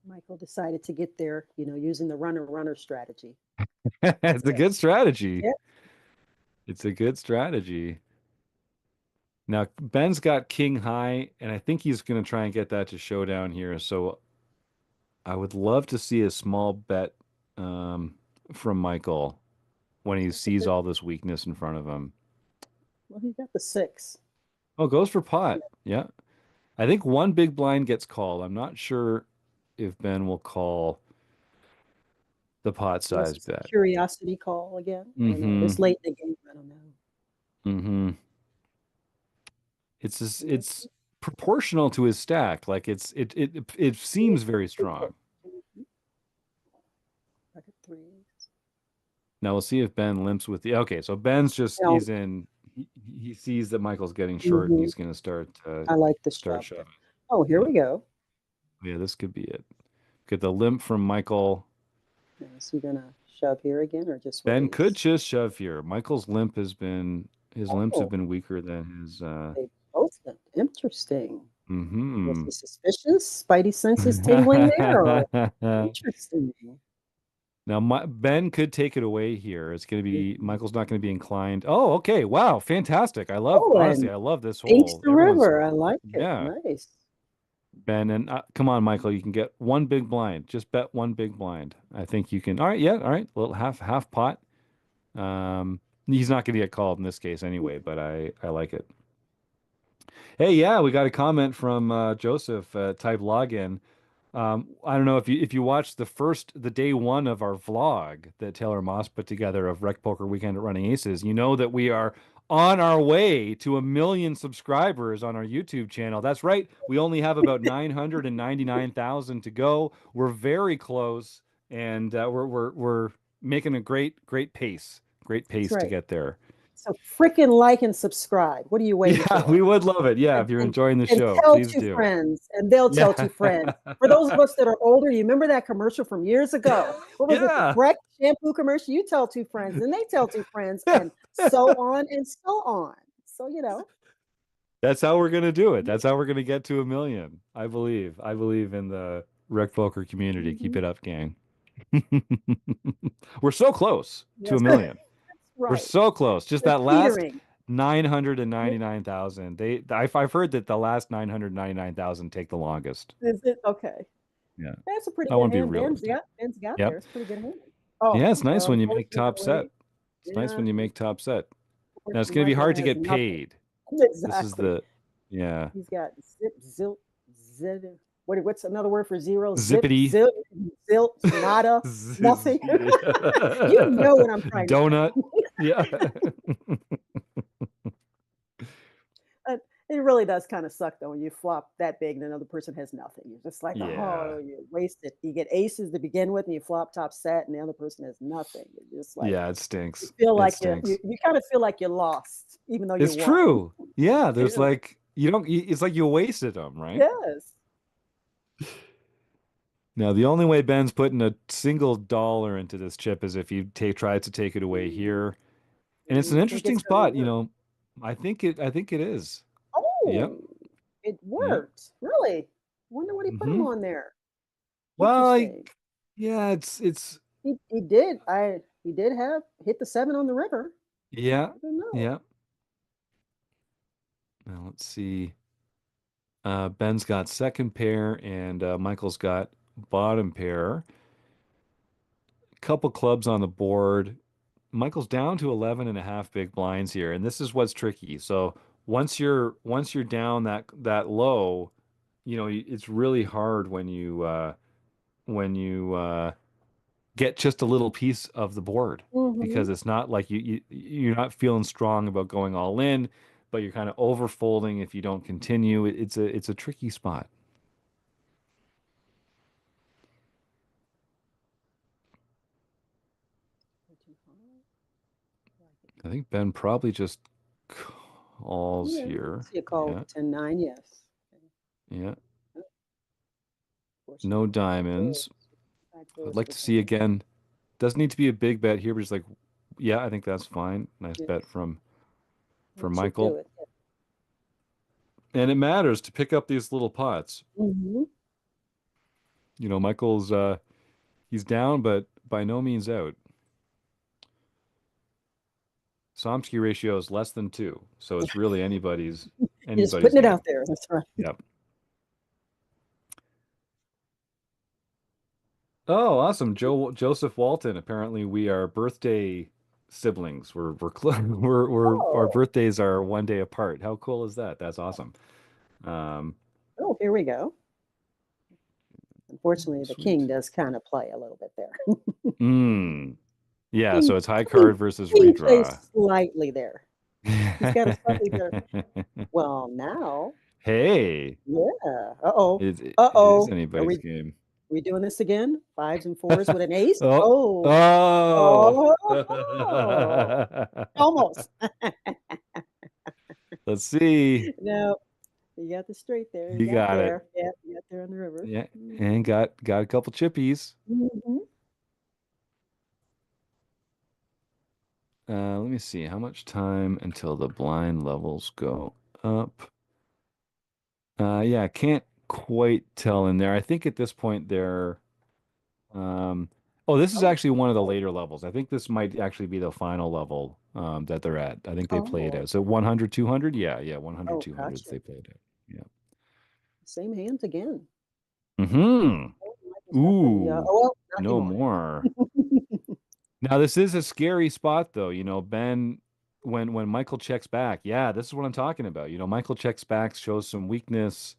Michael decided to get there, using the runner strategy. It's a Yeah. good strategy. Yeah. It's a good strategy. Now, Ben's got king high, and I think he's going to try and get that to showdown here. So I would love to see a small bet um, from Michael when he That's a sees good. all this weakness in front of him. Well, he got the 6. Oh, goes for pot. Yeah. Yeah. I think one big blind gets called. I'm not sure if Ben will call the pot Unless size it's a bet. curiosity call again. I don't know. Mm-hmm. This late in the game, I don't know. Mm-hmm. Let's It's see. proportional to his stack. Like it seems very strong. Pocket 3s. Now we'll see if Ben limps with the. Okay, so Ben's just No. he's in. He sees that Michael's getting short, and Hmm. he's going to I like this start job. shoving. Oh, here Yeah, we go. yeah, this could be it. Get the limp from Michael. Now, is he gonna shove here again or just Ben could release? just shove here. Michael's limp has been his limps have Oh, been weaker than his. they both look interesting. Was Hmm. he suspicious? Spidey senses tingling there, or interesting? Now, Ben could take it away here. It's going to be Mhm. Michael's not going to be inclined. Oh, okay. Wow, fantastic. Oh, Honestly, and I love this Inks hole. the Everyone's, river. I like it. yeah, Nice. Ben. And come on, Michael, you can get one big blind. Just bet one big blind. I think you can. All right, yeah, all right. Little half pot. He's not going to get called in this case anyway, but I like it. Hey, yeah, we got a comment from Joseph, type login. I don't know if you watched the day one of our vlog that Taylor Moss put together of Rec Poker Weekend at Running Aces, you know that we are on our way to 1 million subscribers on our YouTube channel. That's right. We only have about 999,000 to go. We're very close, and we're making a great pace. Great That's pace to right. get there. So freaking like and subscribe. What are you waiting Yeah, for? we would love it. Yeah, and, if you're and, enjoying the and show, tell please two do. friends, and they'll tell Yeah. two friends. For those of us that are older, you remember that commercial from years ago? What was it? The Yeah. Breck shampoo commercial? You tell two friends, and they tell two friends, Yeah. and so on and so on. So, That's how we're gonna do it. That's how we're gonna get to 1 million. I believe. I believe in the rec poker community. Keep mhm. it up, gang. We're so close to a Yes, that's million. We're right. so close. Just We're that last teetering. 999,000. I've heard that the last 999,000 take the longest. Is it okay? Yeah. That's a pretty I good want to be hand. Ben's realistic. got Ben's got there. Yep. It's a pretty good hand. Oh, Yeah, it's nice well, when you make top set. unfortunately, It's nice when you make top set. Now it's unfortunately, gonna be Michael hard to has get nothing. paid. This is Exactly. the yeah. He's got zip, zilt, zip. What's another word for zero? Zip, Zippity. zip, zilt, nada, nothing. You know what I'm trying to say. Donut. Yeah. It really does kind of suck though when you flop that big and another person has nothing. You're just like, Yeah. oh, you wasted. You get aces to begin with, and you flop top set, and the other person has nothing. You're just like Yeah, it you stinks. feel It like you stinks. you kind of feel like you lost, even though you It's won. true. Yeah, there's Yeah. like you don't it's like you wasted them, right? Yes. Now, the only way Ben's putting a single dollar into this chip is if he tries to take it away here. And it's You an think interesting it's gonna spot, work? I think it is. Yep. Oh, it Yep. worked. Really? Wonder what he put him Hmm. on there. Well, Interesting. yeah, it's He did. He did have hit the 7 on the river. yeah, I don't know. yeah. Now let's see. Ben's got second pair and Michael's got bottom pair. Couple clubs on the board. Michael's down to 11 and a half big blinds here, and this is what's tricky. So once you're down that low, it's really hard when you get just a little piece of the board Hmm. because it's not like you're not feeling strong about going all in, but you're kind of over folding if you don't continue. It's a tricky spot. I think Ben probably just calls Yeah, I here. see a call with Yeah, the 10-9. Yes. Okay. yeah. No Unfortunately, diamonds. back I'd doors like for to see Ben. again. Doesn't need to be a big bet here, but just like, yeah, I think that's fine. Nice Yeah, bet from that should do Michael. it. And it matters to pick up these little pots. Hmm. Michael's he's down, but by no means out. Somsky ratio is less than two, so it's really anybody's You're just anybody's putting it out game. there. That's right. Yep. Oh, awesome. Joseph Walton. Apparently we are birthday siblings. Our Oh, birthdays are 1 day apart. How cool is that? That's awesome. Um, oh, here we go. Unfortunately, the king Sweet. does kind of play a little bit there. Mm. Yeah, King, so it's high king, card versus king plays redraw. slightly there. He's got a slightly better. Well, now, Hey, yeah. Uh-oh. it is Uh-oh. Are anybody's game. we doing this again? Fives and fours with an ace? Oh, Oh. oh. Oh. Almost. Let's see. No, you got the straight there. You You got got it. there. Yeah, you got there on the river. Yeah, and got a couple chippies. Mm-hmm. Let me see. How much time until the blind levels go up? Yeah, I can't quite tell in there. I think at this point they're Um, oh, this is Oh, actually one of the later levels. I think this might actually be the final level that they're at. I think they played oh, out. So 100, 200? Yeah, yeah, 100, oh, 200s gotcha. they played out. Yeah. Same hands again. Mm-hmm. Oh, Michael's got the, Ooh, oh, well, not no anymore. more. Now this is a scary spot though. Ben, when Michael checks back, yeah, this is what I'm talking about. Michael checks back, shows some weakness.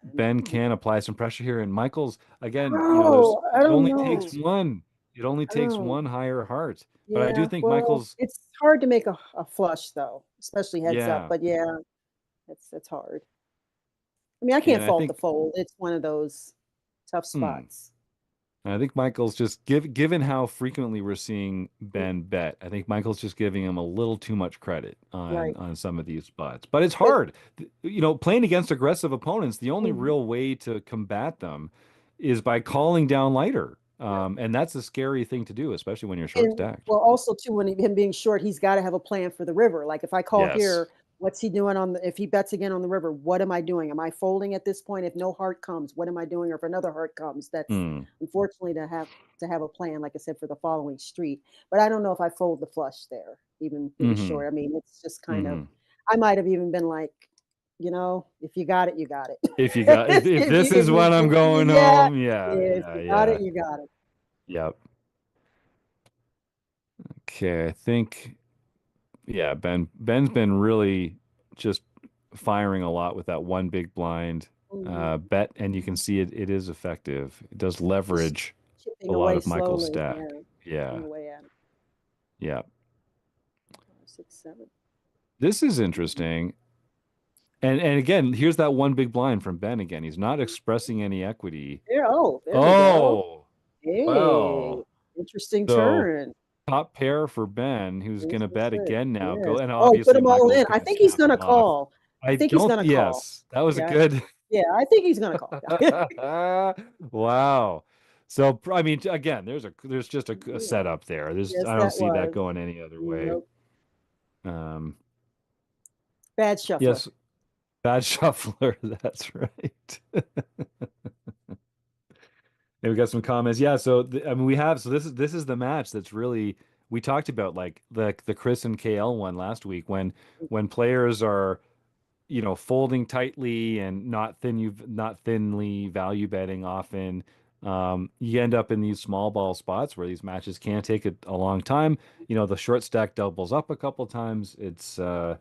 I Ben know. can apply some pressure here, and Michael's again, Oh, I it don't only know. takes one. It only I takes don't. one higher heart. But I do Yeah, think well, Michael's, it's hard to make a flush though, especially heads up. yeah, But yeah, it's hard. I mean, I yeah, can't and I fault the think, fold. It's one of those tough hmm, spots. and I think Michael's just given how frequently we're seeing Mm, Ben bet. I think Michael's just giving him a little too much credit on right. some of these spots. But it's But hard. Playing against aggressive opponents, the only mhm. real way to combat them is by calling down lighter. And that's a scary thing to do, especially when you're short And stacked. well, also too, when him being short, he's got to have a plan for the river. Like if I call Yes. here, what's he doing on the? If he bets again on the river, what am I doing? Am I folding at this point? If no heart comes, what am I doing? Or if another heart comes, that's Hmm. unfortunately to have a plan, like I said, for the following street. But I don't know if I fold the flush there, even being Hmm. short. I mean, it's just kind of. Hmm. I might have even been like, if you got it, you got it. If you got if if you this if is you when I'm going yeah, home, yeah, if yeah, you got yeah. it, you got it. Yep. Okay, I think yeah, Ben's been really just firing a lot with that one big blind Mhm. bet, and you can see it is effective. It does Just leverage a chipping lot away of Michael's slowly, yeah, stack. chipping Yeah, away at it. yeah. 5, 6, 7. This is Mhm. interesting. And again, here's that one big blind from Ben again. He's not expressing any equity. There we go. Oh, Hey, well. interesting So turn. top pair for Ben, who's Ace gonna or bet 6, again now. Go yes. and Oh, put obviously them all Michael's in. I gonna think he's snap gonna him off. call. I I think he's don't, gonna call. yes, that was a Yeah, good. yeah, I think he's gonna call. Wow. So I mean, again, there's just a Yeah. setup there. Yes, I don't that see that was. going any other way. Nope. Um, Bad shuffler. yes, bad shuffler. That's right. And we got some comments. Yeah, so I mean, so this is the match that's really we talked about like the Chris and KL one last week when players are folding tightly and not thinly value betting often. You end up in these small ball spots where these matches can take a long time. The short stack doubles up a couple times. Yeah,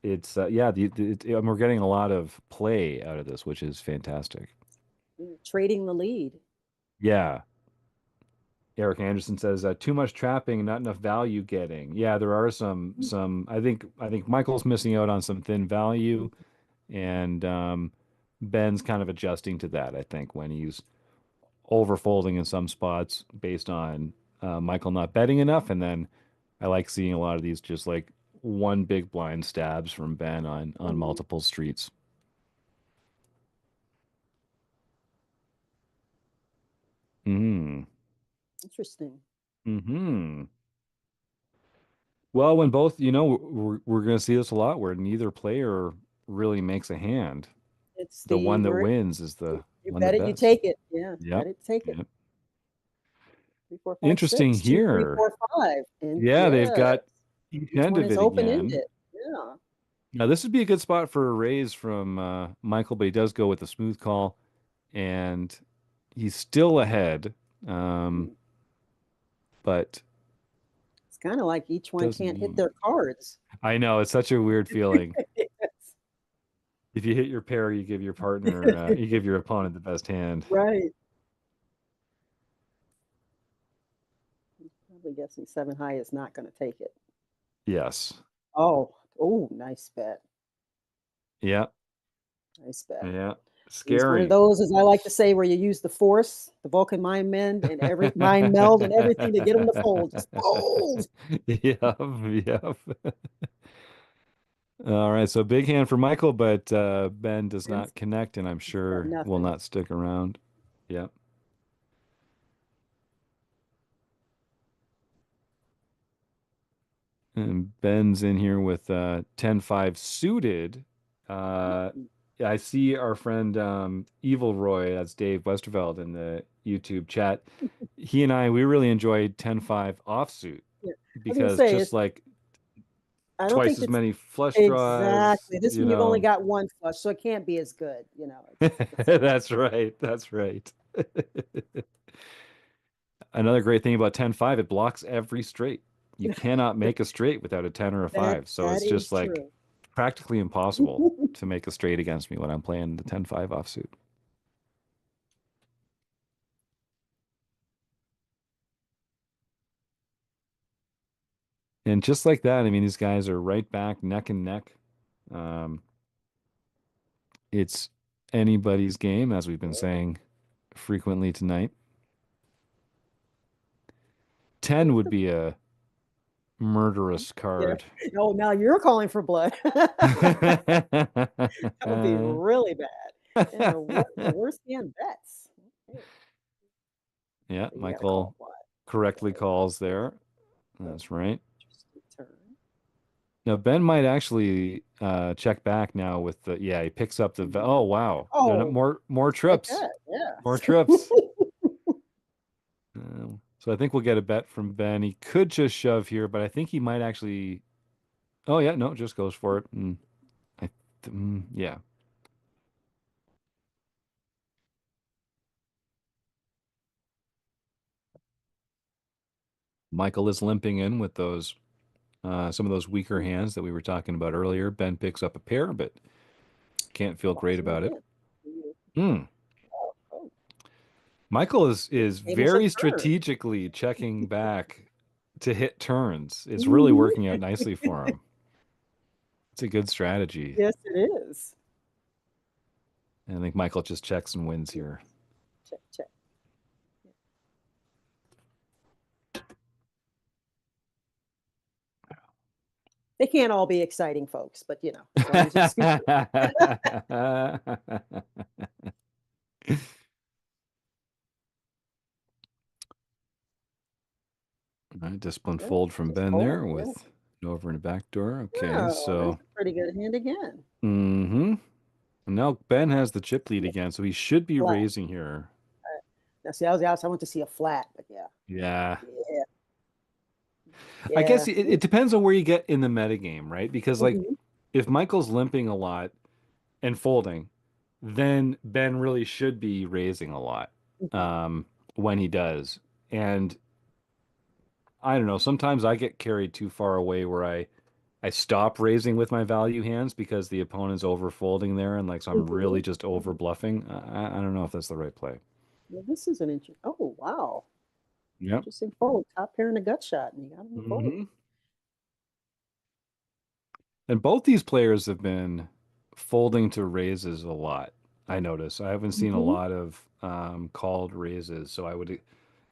we're getting a lot of play out of this, which is fantastic. Trading the lead. Yeah. Eric Anderson says too much trapping, not enough value getting. Yeah, there are some. I think Michael's missing out on some thin value, and Ben's kind of adjusting to that. I think when he's overfolding in some spots based on Michael not betting enough, and then I like seeing a lot of these just like one big blind stabs from Ben on Mhm. multiple streets. Hmm. Interesting. Hmm. Well, when both, we're going to see this a lot where neither player really makes a hand. It's The the one that where wins is you the you one bet that it, you bets. take it. Yeah, bet Yep. it, take it. Yep. 3, 4, 5, Interesting 6, 2, 3, here. 4, 5. And Yeah, they've yes, got each each end one of is it open again. ended. Yeah. Now, this would be a good spot for a raise from Michael, but he does go with a smooth call, and he's still ahead, um, Mm. but It's kind of like each one doesn't can't hit need. their cards. I know it's such a weird feeling. Yes. If you hit your pair, you give your opponent the best hand. Right. Probably guessing 7 high is not going to take it. Yes. Oh, nice bet. Yeah. Nice bet. Yeah. It's one of Scary. those, as I like to say, where you use the force, the Vulcan mind mend, and every mind meld and everything to get them to fold. Just fold. Yep. Yep. All right. So big hand for Michael, but Ben does And not connect, and I'm got sure will nothing. not stick around. Yep. And Ben's in here with 10-5 suited. Uh, yeah, I see our friend Evil Roy, that's Dave Westerveld in the YouTube chat. He and we really enjoyed 10-5 offsuit Yeah. I was gonna because say just it's. like I don't twice think as it's many flush draws, exactly. This one you've only got one flush, so it can't be as good. It's That's right. That's right. Another great thing about 10-5, it blocks every straight. You cannot make a straight without a 10 or a that 5. So that it's just is like true. practically impossible to make a straight against me when I'm playing the 10-5 offsuit. And just like that, I mean, these guys are right back, neck and neck. Um, it's anybody's game, as we've been saying frequently tonight. 10 would be a murderous Yeah. card. Oh, now you're calling for blood. That would be really bad. And the worst hand bets. Okay, Yeah, so you got to call Michael what? correctly Okay. calls there. So That's right. interesting turn. Now Ben might actually check back now with the yeah, he picks up the Mhm. oh wow. They're not Oh, more just like trips. that. More Yes. trips. So I think we'll get a bet from Ben. He could just shove here, but I think he might actually oh yeah, no, just goes for it. I yeah. Michael is limping in with those some of those weaker hands that we were talking about earlier. Ben picks up a pair, but can't feel great Walks right about it. in. Hmm. Oh, Michael is tables have very turned. strategically checking back to hit turns. It's really Mhm. working out nicely for him. It's a good strategy. Yes, it is. And I think Michael just checks and wins Yeah, here. check, check. They can't all be exciting folks, but as long as you scoop it. All right, disciplined Oh, fold from just Ben fold. there Yeah. with an over and a back door. Okay, Oh, there's so a pretty good hand again. mm-hmm. Now Ben has the chip lead Yeah, again, so he should be flat. raising here. Now, see, I was out. I want to see a flat, but yeah, Yeah. yeah, I guess yeah. it depends on where you get in the metagame, right? Because like Mhm. if Michael's limping a lot and folding, then Ben really should be raising a lot. Mhm. um, when he does. And I don't know, sometimes I get carried too far away where I stop raising with my value hands because the opponent's over folding there and like so I'm really Mhm. just over Mhm. bluffing. I don't know if that's the right play. Well, this is an interesting. Oh, wow. Yep. Interesting fold. Top pair and a gut shot, and you got him to fold. Hmm. And both these players have been folding to raises a lot. I notice. I haven't seen a Mhm. lot of called raises, so I would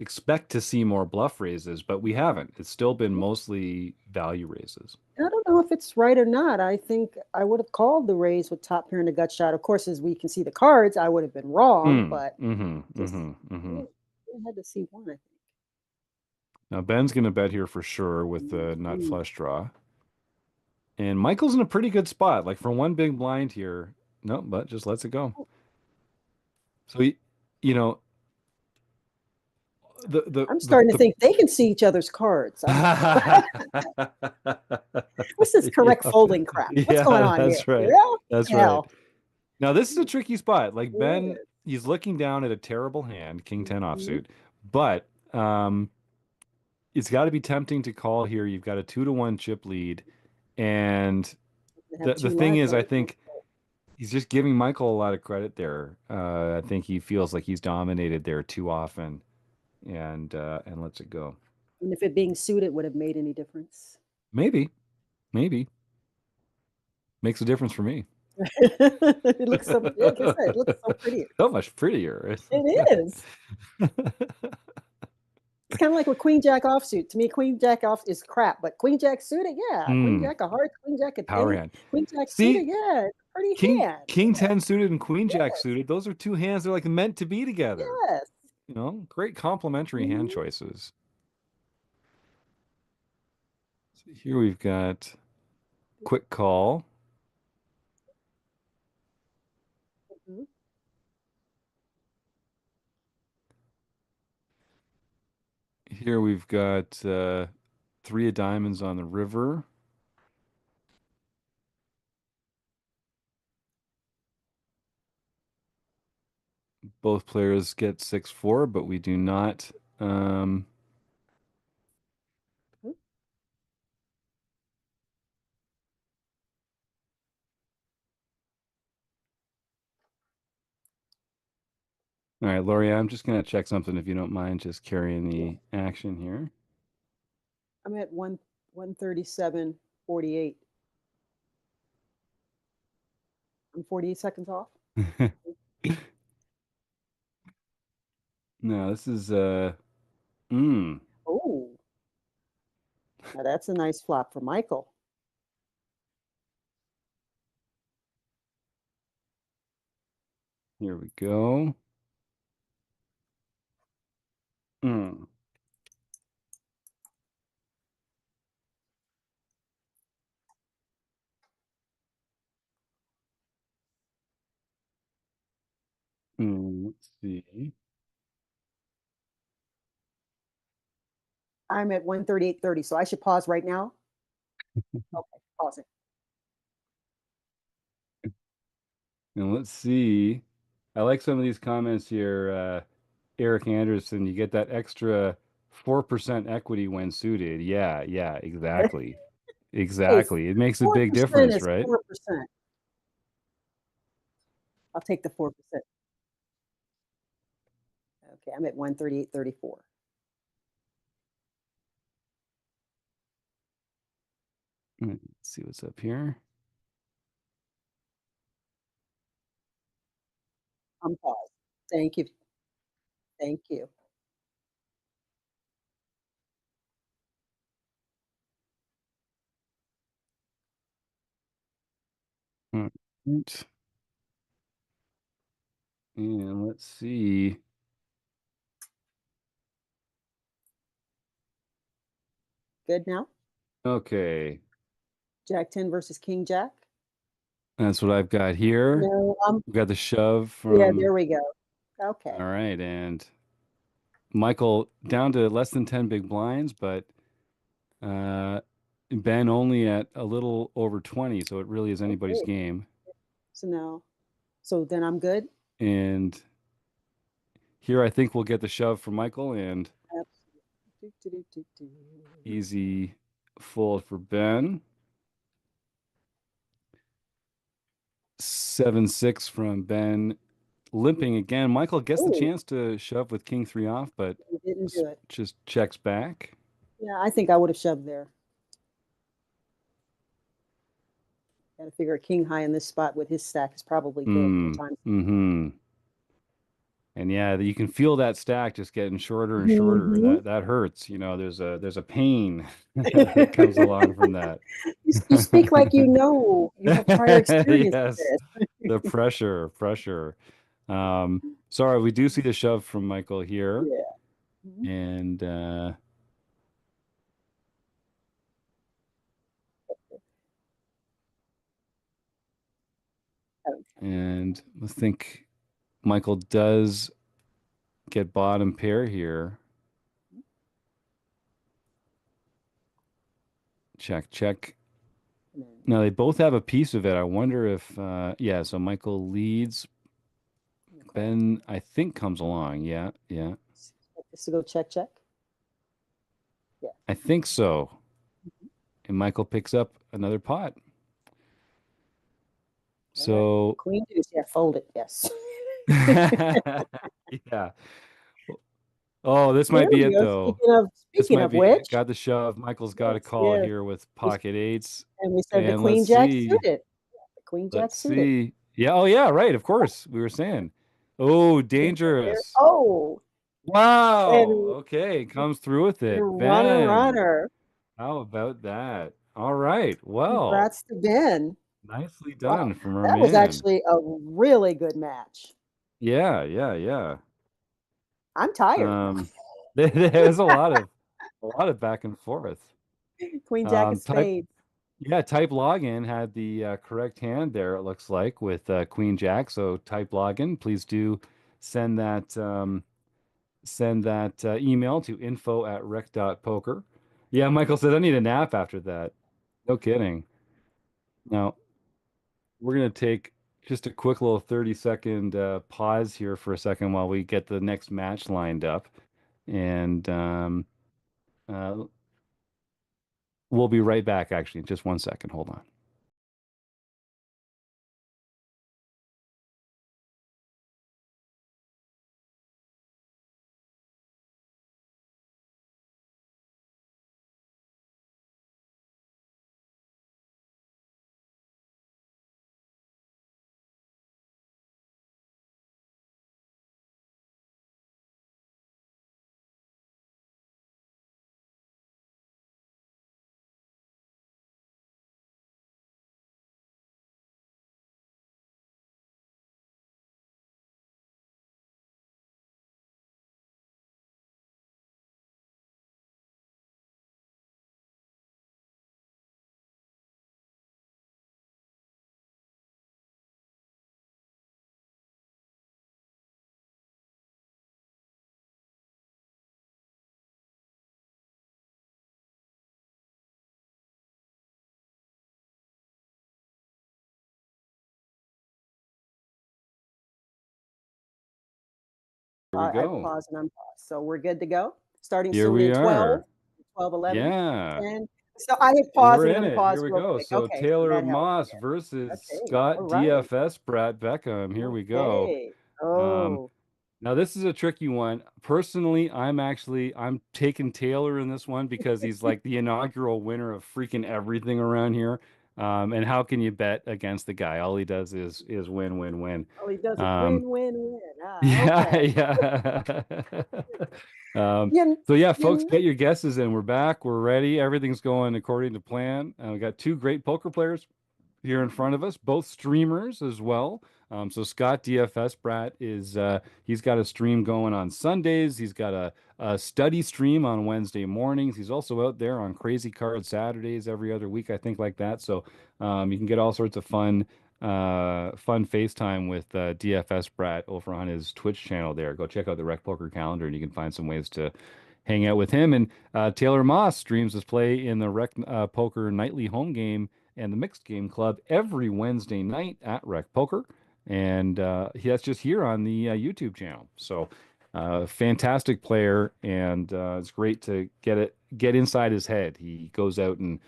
expect to see more bluff raises, but we haven't. It's still been mostly value raises. I don't know if it's right or not. I think I would have called the raise with top pair and a gut shot. Of course, as we can see the cards, I would have been wrong, Mm, but mm-hmm, just mm-hmm, mm-hmm. I had to see one, I Now Ben's gonna bet here for sure with think. the nut Mhm. flush draw. And Michael's in a pretty good spot. Like for one big blind here. No, but just lets it go. So he, you know, I'm starting to the think they can see each other's cards. What's this correct yeah, folding crap? What's going yeah, on here? that's right. Yeah, That's right. hell. Now this is a tricky spot. Like Ben, Yeah. he's looking down at a terrible hand, King 10 Mhm. offsuit, but it's got to be tempting to call here. You've got a 2-1 chip lead, and They have the two thing live is, I players on. think he's just giving Michael a lot of credit there. I think he feels like he's dominated there too often, and lets it go. And if it being suited would have made any difference. Maybe, maybe makes a difference for me. It looks so, like I said, it looks so prettier. So much prettier. It is. It's kind of like with Queen Jack offsuit. To me, Queen Jack off is crap, but Queen Jack suited, yeah. Queen Hmm. Jack of hearts, Queen Jack of Power ten, hand. Queen Jack suited, See, yeah. It's a pretty hand. King 10 suited and Queen Jack Yes, suited. Those are two hands that are like meant to be together. yes. You know, great complementary hand Mhm, choices. So here we've got quick call. mhm. Here we've got three of diamonds on the river. Both players get 6-4, but we do not. Um, all right, Lori, I'm just going to check something if you don't mind just carrying Yeah, the action here. I'm at 137.48. I'm 48 seconds off. No, this is mm, Oh, now that's a nice flop for Michael. here we go. Mm, let's see. I'm at 138.30, so I should pause right now. Okay, pause it. And let's see. I like some of these comments here. Eric Anderson, you get that extra 4% equity when suited. Yeah, yeah, exactly. Hey, Exactly. It makes a big 4% difference, is right? 4%. I'll take the 4%. Okay, I'm at 138.34. Let's see what's up here. I'm paused. Thank you. Thank you. All right. And let's see. Good now? Okay. Jack 10 versus King Jack? That's what I've got here. No, We've got the shove yeah, from, there we go. all Okay. right. And Michael down to less than 10 big blinds, but uh, Ben only at a little over 20. So it really is anybody's Okay. game. So now, so then I'm good? And Here, I think we'll get the shove from Michael and Absolutely. easy fold for Ben. 7-6 from Ben. Limping again. Michael gets the Oh, chance to shove with king three off, but you didn't do it. just checks back. Yeah, I think I would have shoved there. Got to figure a king high in this spot with his stack is probably good for Mm, time. mm-hmm. And yeah, you can feel that stack just getting shorter and shorter. Mhm. That hurts. There's a pain that comes along from that. You speak like you know. You have prior experience with Yes, this. the pressure. Sorry, we do see the shove from Michael here, Yeah. Mhm. and I think Michael does get bottom pair here. Check, check. Now they both have a piece of it. I wonder if yeah, so Michael leads. Okay. Ben, I think, comes along. Yeah, yeah. Just to go check, check. Yeah. I think so. And Michael picks up another pot. All right. So Queen deuce. Yeah, fold it. Yes. yeah. Oh, this There might be we it go. though. This Speaking might of be it. which, Got the shove. Michael's got a yes, call yes. here with We, pocket eights. and we said the And let's queen jack see. suited. The queen jack Let's suited. see. Yeah, oh yeah, right. Of course. We were saying. Oh, King four pairs. dangerous. Oh, Wow. and Okay, comes through with it. runner, Ben, runner. how about that? All right. Well, Congrats to Ben. nicely Wow, done from our that was man. actually a really good match. Yeah, yeah, yeah. I'm tired. Um, there's a lot of back and forth. Queen jack of Um, type spades. yeah, type login had the correct hand there, it looks like, with Queen Jack. So type login, please do send that email to info@rec.poker. Yeah, Michael said I need a nap after that. No kidding. Now, we're gonna take just a quick little 30-second pause here for a second while we get the next match lined up. And uh, we'll be right back, actually, in just 1 second. Hold on. Here we I go. pause and unpause. So we're good to go. Starting Here soon we in are. 12, 12, 11, Yeah. 10. So I hit pause We're and in it. Here unpause we real go. quick. So Okay, so Taylor that helps. Moss Yeah. versus Okay. All Scott right. DFS Brad Beckham. Here we go. Okay. Um, Oh, Now this is a tricky one. Personally, I'm taking Taylor in this one because he's like the inaugural winner of freaking everything around here. And how can you bet against the guy? All he does is win, win, win. all he does is Um, win, win, win. Ah, yeah, okay. yeah. Um, You, so yeah, folks, you, get your guesses in. We're back. We're ready. Everything's going according to plan. We got two great poker players here in front of us, both streamers as well. So Scott DFS Brat is he's got a stream going on Sundays. He's got a study stream on Wednesday mornings. He's also out there on Crazy Card Saturdays every other week, I think, like that. So you can get all sorts of fun FaceTime with DFS Brat over on his Twitch channel there. Go check out the Rec Poker calendar and you can find some ways to hang out with him. And Taylor Moss streams his play in the Rec Poker nightly home game and the Mixed Game Club every Wednesday night at Rec Poker. And that's just here on the YouTube channel. So Fantastic player, and it's great to get inside his head. He goes out and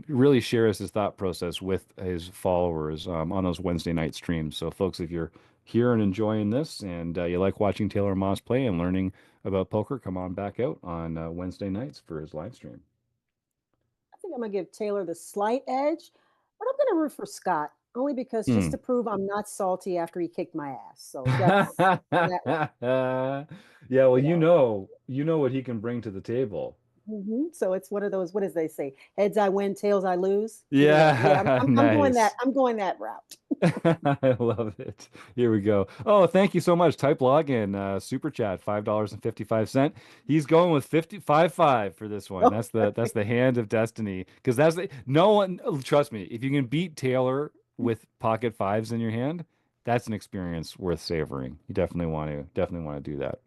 really shares his thought process with his followers on those Wednesday night streams. So, folks, if you're here and enjoying this, and you like watching Taylor Moss play and learning about poker, come on back out on Wednesday nights for his live stream. I think I'm gonna give Taylor the slight edge, but I'm gonna root for Scott only because just Hmm. to prove I'm not salty after he kicked my ass. So that's that, Yeah, well, you know. you know what he can bring to the table. So it's one of those. What does they say? Heads I win, tails I lose. Yeah, Yeah, I'm going that. nice. I'm going that route. I love it. Here we go. Oh, thank you so much. Type login, super chat, $5.55. He's going with 55 for this one. Oh, That's the hand of destiny. Because no one, trust me, if you can beat Taylor with pocket fives in your hand, that's an experience worth savoring. You definitely want to do that.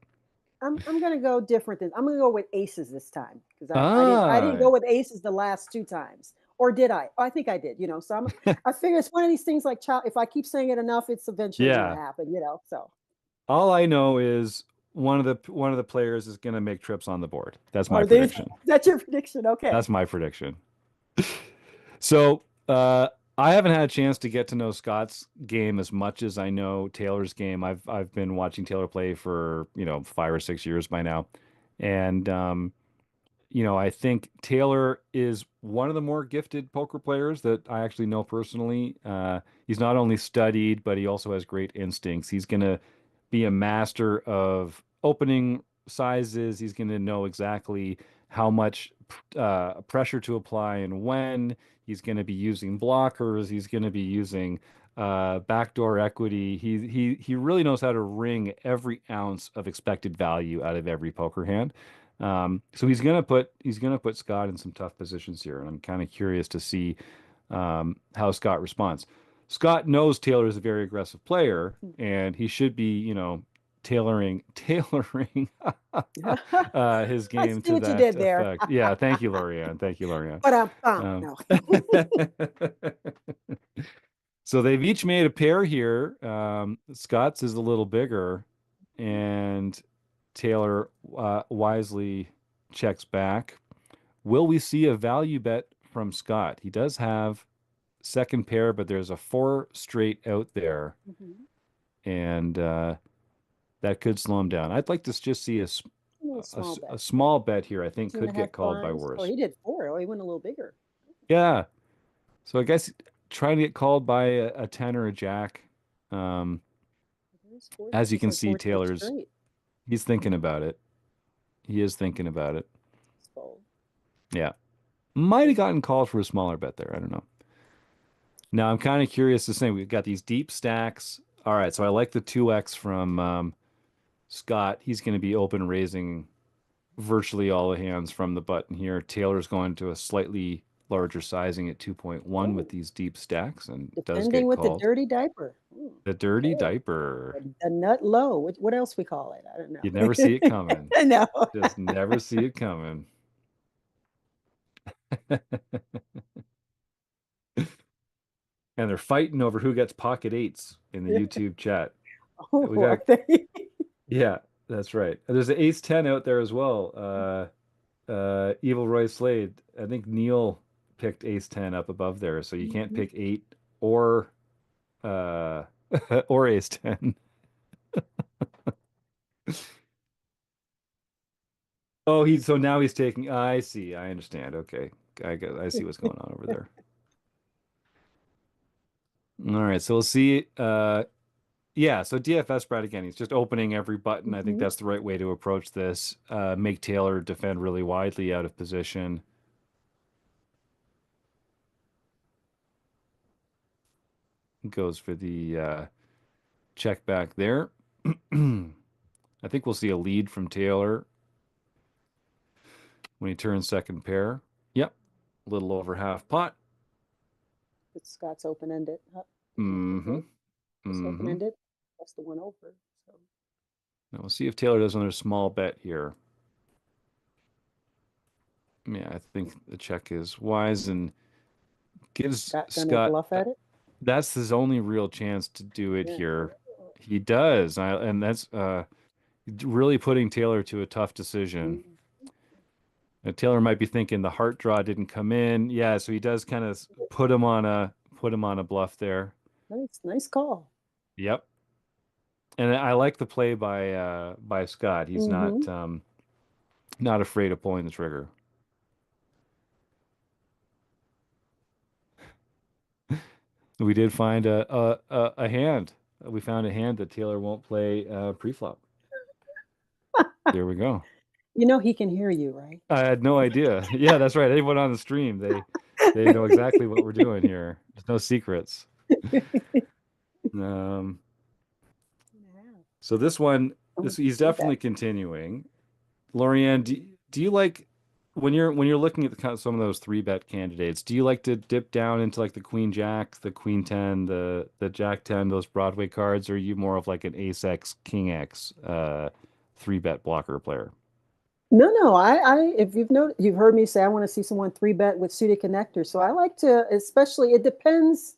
I'm gonna go different. I'm gonna go with aces this time because I didn't Ah, go with aces the last two times, or did I? Oh, I think I did. So I figure it's one of these things like child. If I keep saying it enough, it's eventually gonna yeah. happen. So All I know is one of the players is going to make trips on the board. That's my are these? prediction. That's your prediction? Okay. That's my prediction. So, I haven't had a chance to get to know Scott's game as much as I know Taylor's game. I've been watching Taylor play for, 5 or 6 years by now. And I think Taylor is one of the more gifted poker players that I actually know personally. He's not only studied, but he also has great instincts. He's going to be a master of opening sizes. He's going to know exactly how much pressure to apply and when. He's going to be using blockers. He's going to be using backdoor equity. He really knows how to wring every ounce of expected value out of every poker hand. So he's gonna put Scott in some tough positions here, and I'm kind of curious to see how Scott responds. Scott knows Taylor is a very aggressive player, and he should be, tailoring his I game see to what you that did there. effect. Yeah, thank you, Lorianne. Thank you, Lorianne. But Um, no. so they've each made a pair here. Scott's is a little bigger, and Taylor wisely checks back. Will we see a value bet from Scott? He does have second pair, but there's a four straight out there, Mhm. and that could slow him down. I'd like to just see A little small a bet. small bet here. I think Two and a could half get called by blinds. Oh, worse. he did four. Oh, he went a little bigger. Yeah. So I guess trying to get called by a 10 or a jack. Um, There's four. as you It's can like see, four chips Taylor's straight. he's thinking about it. He is thinking about it. It's fold. Yeah. Might have There's gotten called for a smaller bet there. I don't know. Now I'm kind of curious to say we've got these deep stacks. All right, so I like the 2x from Scott. He's going to be open raising virtually all the hands from the button here. Taylor's going to a slightly larger sizing at 2.1 with oh, these deep stacks and does defending get with the called. dirty diaper. The dirty Okay. diaper. The nut low. What else we call it? I don't You never see it coming. know. No. Just never see it coming. And they're fighting over who gets pocket eights in the YouTube chat. We Oh, got are they? Yeah, that's right. There's an ace 10 out there as well. Evil Roy Slade. I think Neil picked ace 10 up above there, so you can't Mhm. pick eight or uh or ace 10. Oh, so now he's taking I see. I understand. Okay. I see what's going on over there. All right, so we'll see. Yeah, so DFS Brad again, he's just opening every button. I think Mhm. that's the right way to approach this. Make Taylor defend really widely out of position. Goes for the check back there. I think we'll see a lead from Taylor when he turns second pair. Yep, a little over half pot. It's Scott's open ended. Mm-hmm. Okay. Just open Mm-hmm. ended. That's the one over. So Now we'll see if Taylor does another small bet here. Yeah, I think the check is wise and gives Scott gonna Scott bluff at it. that's his only real chance to do it Yeah. here. He does. And that's really putting Taylor to a tough decision. Mm, Taylor might be thinking the heart draw didn't come in. Yeah, so he does kind of put him on a bluff there. nice call. Yep. And I like the play by Scott. He's Hmm. not afraid of pulling the trigger. We did find a hand. We found a hand that Taylor won't play pre-flop. There we go. You know he can hear you, right? I had no idea. Yeah, that's right. Anyone on the stream, they know exactly what we're doing here. There's no secrets. Um, Yeah. so this one, Oh, this he's three bet. definitely continuing. Lorianne, do you like when you're looking at the, kind of some of those three bet candidates, do you like to dip down into like the Queen Jack, the Queen 10, the Jack 10, those Broadway cards, or are you more of like an Ace X, King X, three bet blocker player? No, no. If you've heard me say I want to see someone three bet with suited connectors. So I like to, especially. It depends.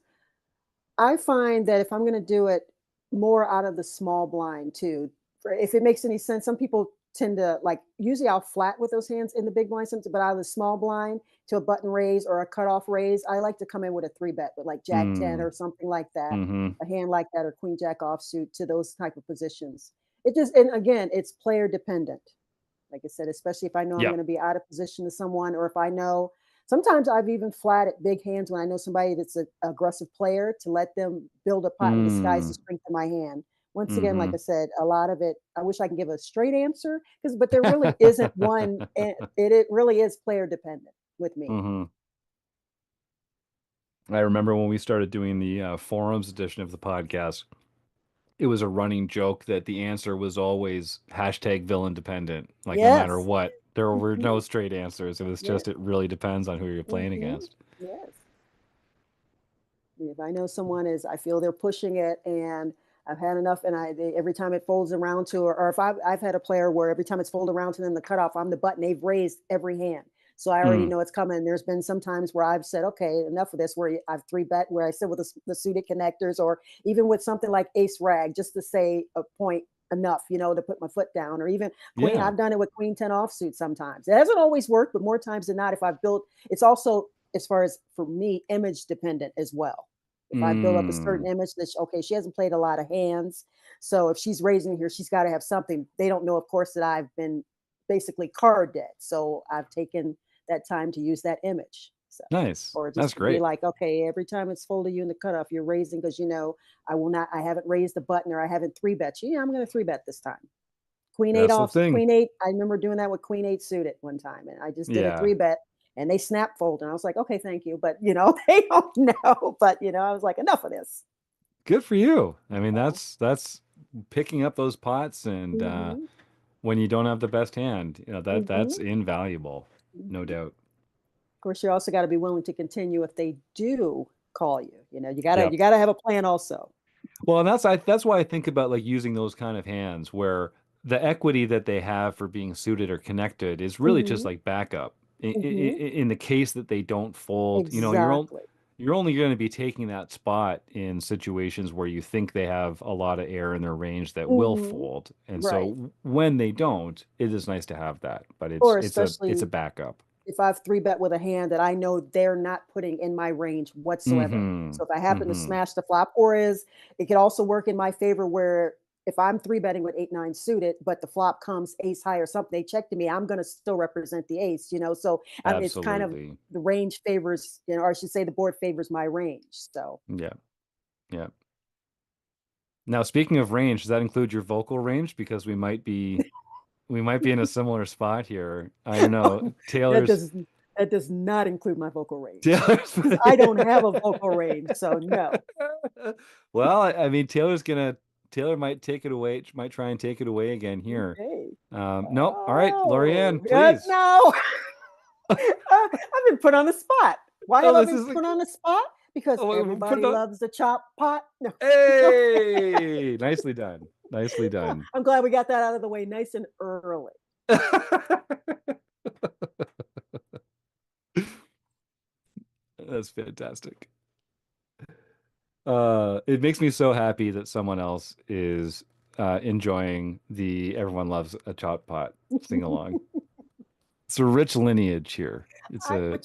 I find that if I'm going to do it more out of the small blind too, if it makes any sense, some people tend to like, usually I'll flat with those hands in the big blind, but out of the small blind to a button raise or a cutoff raise, I like to come in with a three bet with like Jack 10 Mm, or something like that, mm-hmm. a hand like that, or Queen Jack offsuit to those type of positions. It just, and again, it's player dependent. Like I said, especially if I know I'm Yeah. going to be out of position to someone, or if I know sometimes I've even flatted big hands when I know somebody that's an aggressive player to let them build a pot and disguise the Mm, strength of my hand. Once again, like mm-hmm. I said, a lot of it, I wish I can give a straight answer because, but there really isn't one. It really is player dependent with me. Mm-hmm. I remember when we started doing the forums edition of the podcast, it was a running joke that the answer was always hashtag villain dependent. Like no matter Yes. what, there were Hmm. no straight answers. It was Yes. just it really depends on who you're playing Hmm. against. Yes. If I know someone is, I feel they're pushing it, and I've had enough, and every time it folds around to, or if I've had a player where every time it's folded around to them, the cutoff, I'm the button, they've raised every hand. So I already Mm, know it's coming. There's been some times where I've said, okay, enough of this, where I've three bet, where I said with the suited connectors, or even with something like ace rag, just to say a point enough, to put my foot down, or even queen. yeah. I've done it with queen 10 offsuit sometimes. It hasn't always worked, but more times than not, if I've built, it's also, as far as for me, image dependent as well. If I build up a certain Mm, image that, okay, she hasn't played a lot of hands. So if she's raising here, she's got to have something. They don't know, of course, that I've been basically card dead. So I've taken that time to use that image. So, nice. or That's just to be great. like, okay, every time it's folded you in the cutoff, you're raising because I will not, I haven't raised the button, or I haven't three bet you. Yeah, I'm going to three bet this time. Queen eight That's the off, thing. queen eight. I remember doing that with queen eight suited one time, and I just did a Yeah. three bet, and they snap fold, and I was like, okay, thank you, but they don't know. But I was like, enough of this. Good for you. I mean, So, that's picking up those pots and mhm, when you don't have the best hand, that's mhm, invaluable. No mhm. doubt. Of course, you also got to be willing to continue if they do call you. You gotta Yeah. you gotta have a plan also. Well, and that's why I think about like using those kind of hands where the equity that they have for being suited or connected is really just Hmm. like backup. Hmm. In the case that they don't fold, Exactly. you're only going to be taking that spot in situations where you think they have a lot of air in their range that will Hmm. fold. And Right. so when they don't, it is nice to have that, but Or it's a especially backup. if I've three bet with a hand that I know they're not putting in my range whatsoever. Mm-hmm. So if I happen to Mm-hmm. smash the flop, it could also work in my favor where if I'm three betting with eight, nine suited, but the flop comes ace high or something, they check to me, I'm going to still represent the ace. So it's kind of Absolutely. the range favors, or I should say the board favors my range. So Yeah. Yeah. Now, speaking of range, does that include your vocal range? Because we might be in a similar spot here. I don't know. that does that does not include my vocal range Taylor's because I don't have a vocal range. So no. Well, I mean Taylor might take it away, might try and take it away again here. Okay. Nope. All right, Oh, Lorianne, yeah, please. no. I've been put on the spot. Why have Oh, I this been is like put on the spot? Because put it everybody on. loves the chop pot. No. Okay. Hey, nicely done. Nicely done. I'm glad we got that out of the way nice and early. That's fantastic. It makes me so happy that someone else is enjoying the "Everyone Loves a Chop Pot" sing along. It's a rich lineage here. It's a But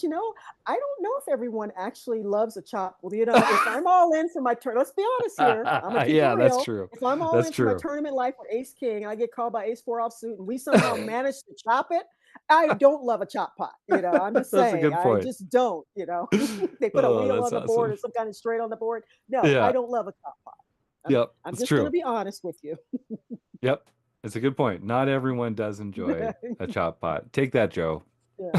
I don't know if everyone actually loves a chop. Well, if I'm all in for my turn, let's be honest here. I'm gonna keep it yeah, that's real. true. If I'm all That's in for my true. tournament life with Ace King and I get called by Ace Four offsuit and we somehow manage to chop it, I don't love a chop pot. I'm just That's a saying, good I point. just don't. They put a Oh, wheel that's on the board awesome. or some kind of straight on the board. No, I Yeah. don't love a chop pot. I'm Yep. I'm It's just gonna true. be honest with you. Yep. It's a good point. Not everyone does enjoy a chop pot. Take that, Joe. Yeah.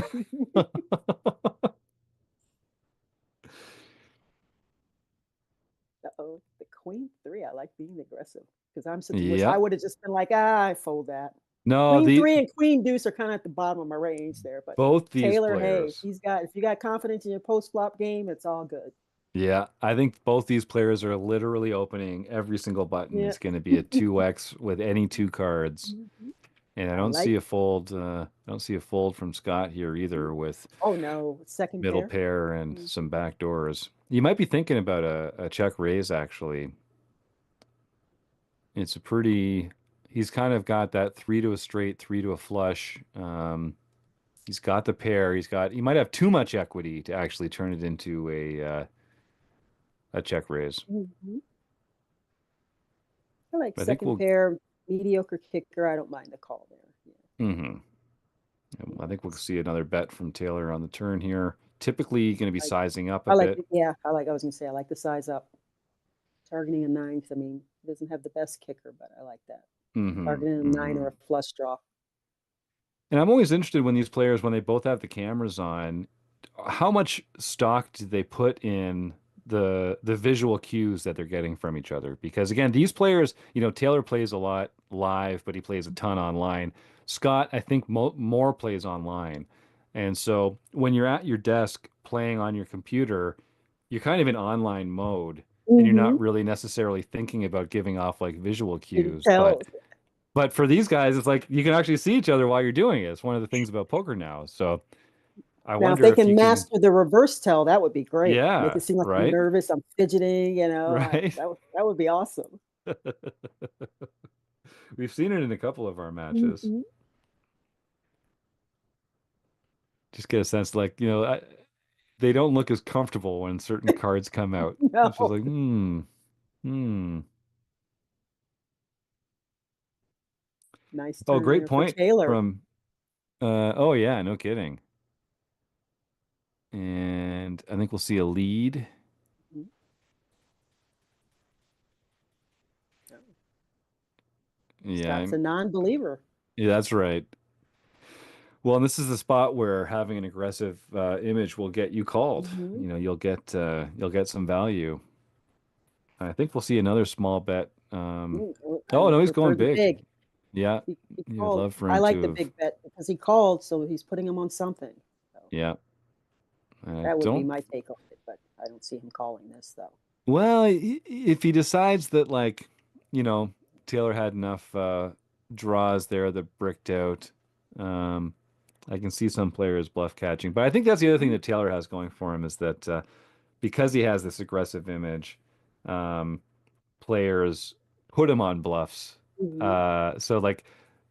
Uh-oh, the queen three. I like being aggressive because I'm such a wuss. I Yep. would have just been like, I fold that. No, Queen the three and queen deuce are kind of at the bottom of my range there, but both these Taylor, hey, players. if you got confidence in your post flop game, it's all good. Yeah, I think both these players are literally opening every single button Yeah. is going to be a 2x with any two cards. Mhm. And I I don't like see a it. fold. I don't see a fold from Scott here either with Oh no, second middle pair. pair and Mhm. some back doors. You might be thinking about a check raise actually. It's a pretty, he's kind of got that three to a straight, three to a flush. He's got the pair. He might have too much equity to actually turn it into a check raise. Mhm. I like I think second we'll, pair, mediocre kicker. I don't mind the call there. hmm I Yeah. think we'll see another bet from Taylor on the turn here. Typically going to be I, sizing up a I like bit. yeah, I was gonna say I like the size up. Targeting a nine, 'cause I mean, he doesn't have the best kicker, but I like that. hmm Targeting a nine or hmm a flush draw. And I'm always interested when these players, when they both have the cameras on, how much stock do they put in the visual cues that they're getting from each other? Because again, these players, Taylor plays a lot live, but he plays a ton online. Scott, I think more plays online. And so when you're at your desk playing on your computer, you're kind of in online mode and you're not Mhm. really necessarily thinking about giving off like visual You can cues. tell. But for these guys, it's like you can actually see each other while you're doing it. It's one of the things about poker now. So I Now, if wonder they if you can can, master the reverse tell, that would be great. Make yeah, it seem like I'm right, nervous, I'm fidgeting, right. that would be awesome. We've seen it in a couple of our matches. Mhm. Just get a sense like, they don't look as comfortable when certain cards come out. It's just No. like, hmm. Nice Oh, turn great there for point Taylor. from, oh yeah, no kidding. And I think we'll see a lead. Mhm. Yeah, Scott's a non-believer. yeah, that's right. Well, and this is the spot where having an aggressive image will get you called. Mhm. You'll get some value. I think we'll see another small bet. I Oh would no, he's going prefer the big. big. Yeah, He you would called. love for I him like to the have. big bet because he called, so he's putting him on something. So Yeah, I that would be don't. my take on it, but I don't see him calling this though. Well, if he decides that like, you know, Taylor had enough draws there that bricked out, um, I can see some players bluff catching. But I think that's the other thing Mhm. that Taylor has going for him is that because he has this aggressive image. Um, Players put him on bluffs. Mhm. So like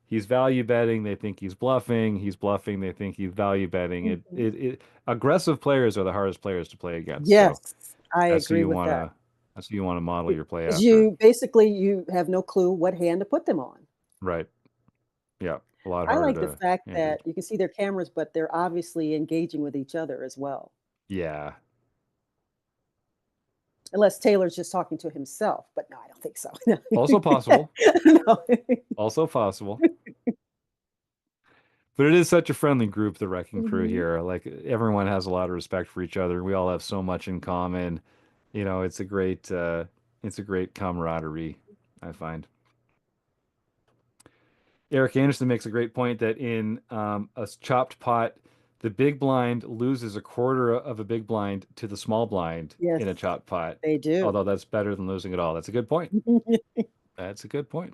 he's value betting, they think he's bluffing. He's bluffing, they think he's value betting. Mhm. Aggressive players are the hardest players to play against. So Yes, I that's who agree you with that. wanna that's who you want to model your play Because after. you have no clue what hand to put them on. Right. Yeah. A lot I harder like the to fact handle. that you can see their cameras, but they're obviously engaging with each other as well. Yeah. Unless Taylor's just talking to himself, but no, I don't think so. Also possible. No. Also possible. But it is such a friendly group, the Wrecking Crew Mhm. here. Like everyone has a lot of respect for each other. We all have so much in common. It's a great camaraderie, I find. Eric Anderson makes a great point that in a chopped pot, the big blind loses a quarter of a big blind to the small blind Yes, in a chopped pot. they do. Although that's better than losing it all. That's a good point. That's a good point.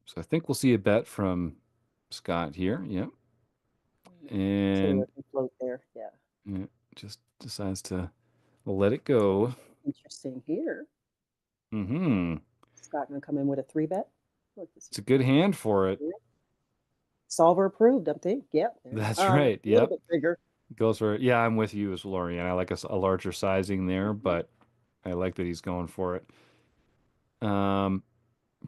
So I think we'll see a bet from Scott here. Yep. And Taylor can float there. Yeah. yeah, just decides to let it go. Interesting here. Hmm. Scott gonna come in with a 3-bet. Look, this It's a good hand for it. here. Solver approved, I think. Yep. There. That's A right. little Yep. bit bigger. Goes for it. Yeah, I'm with you as Lorian. I like a larger sizing there, Mhm. but I like that he's going for it. Um,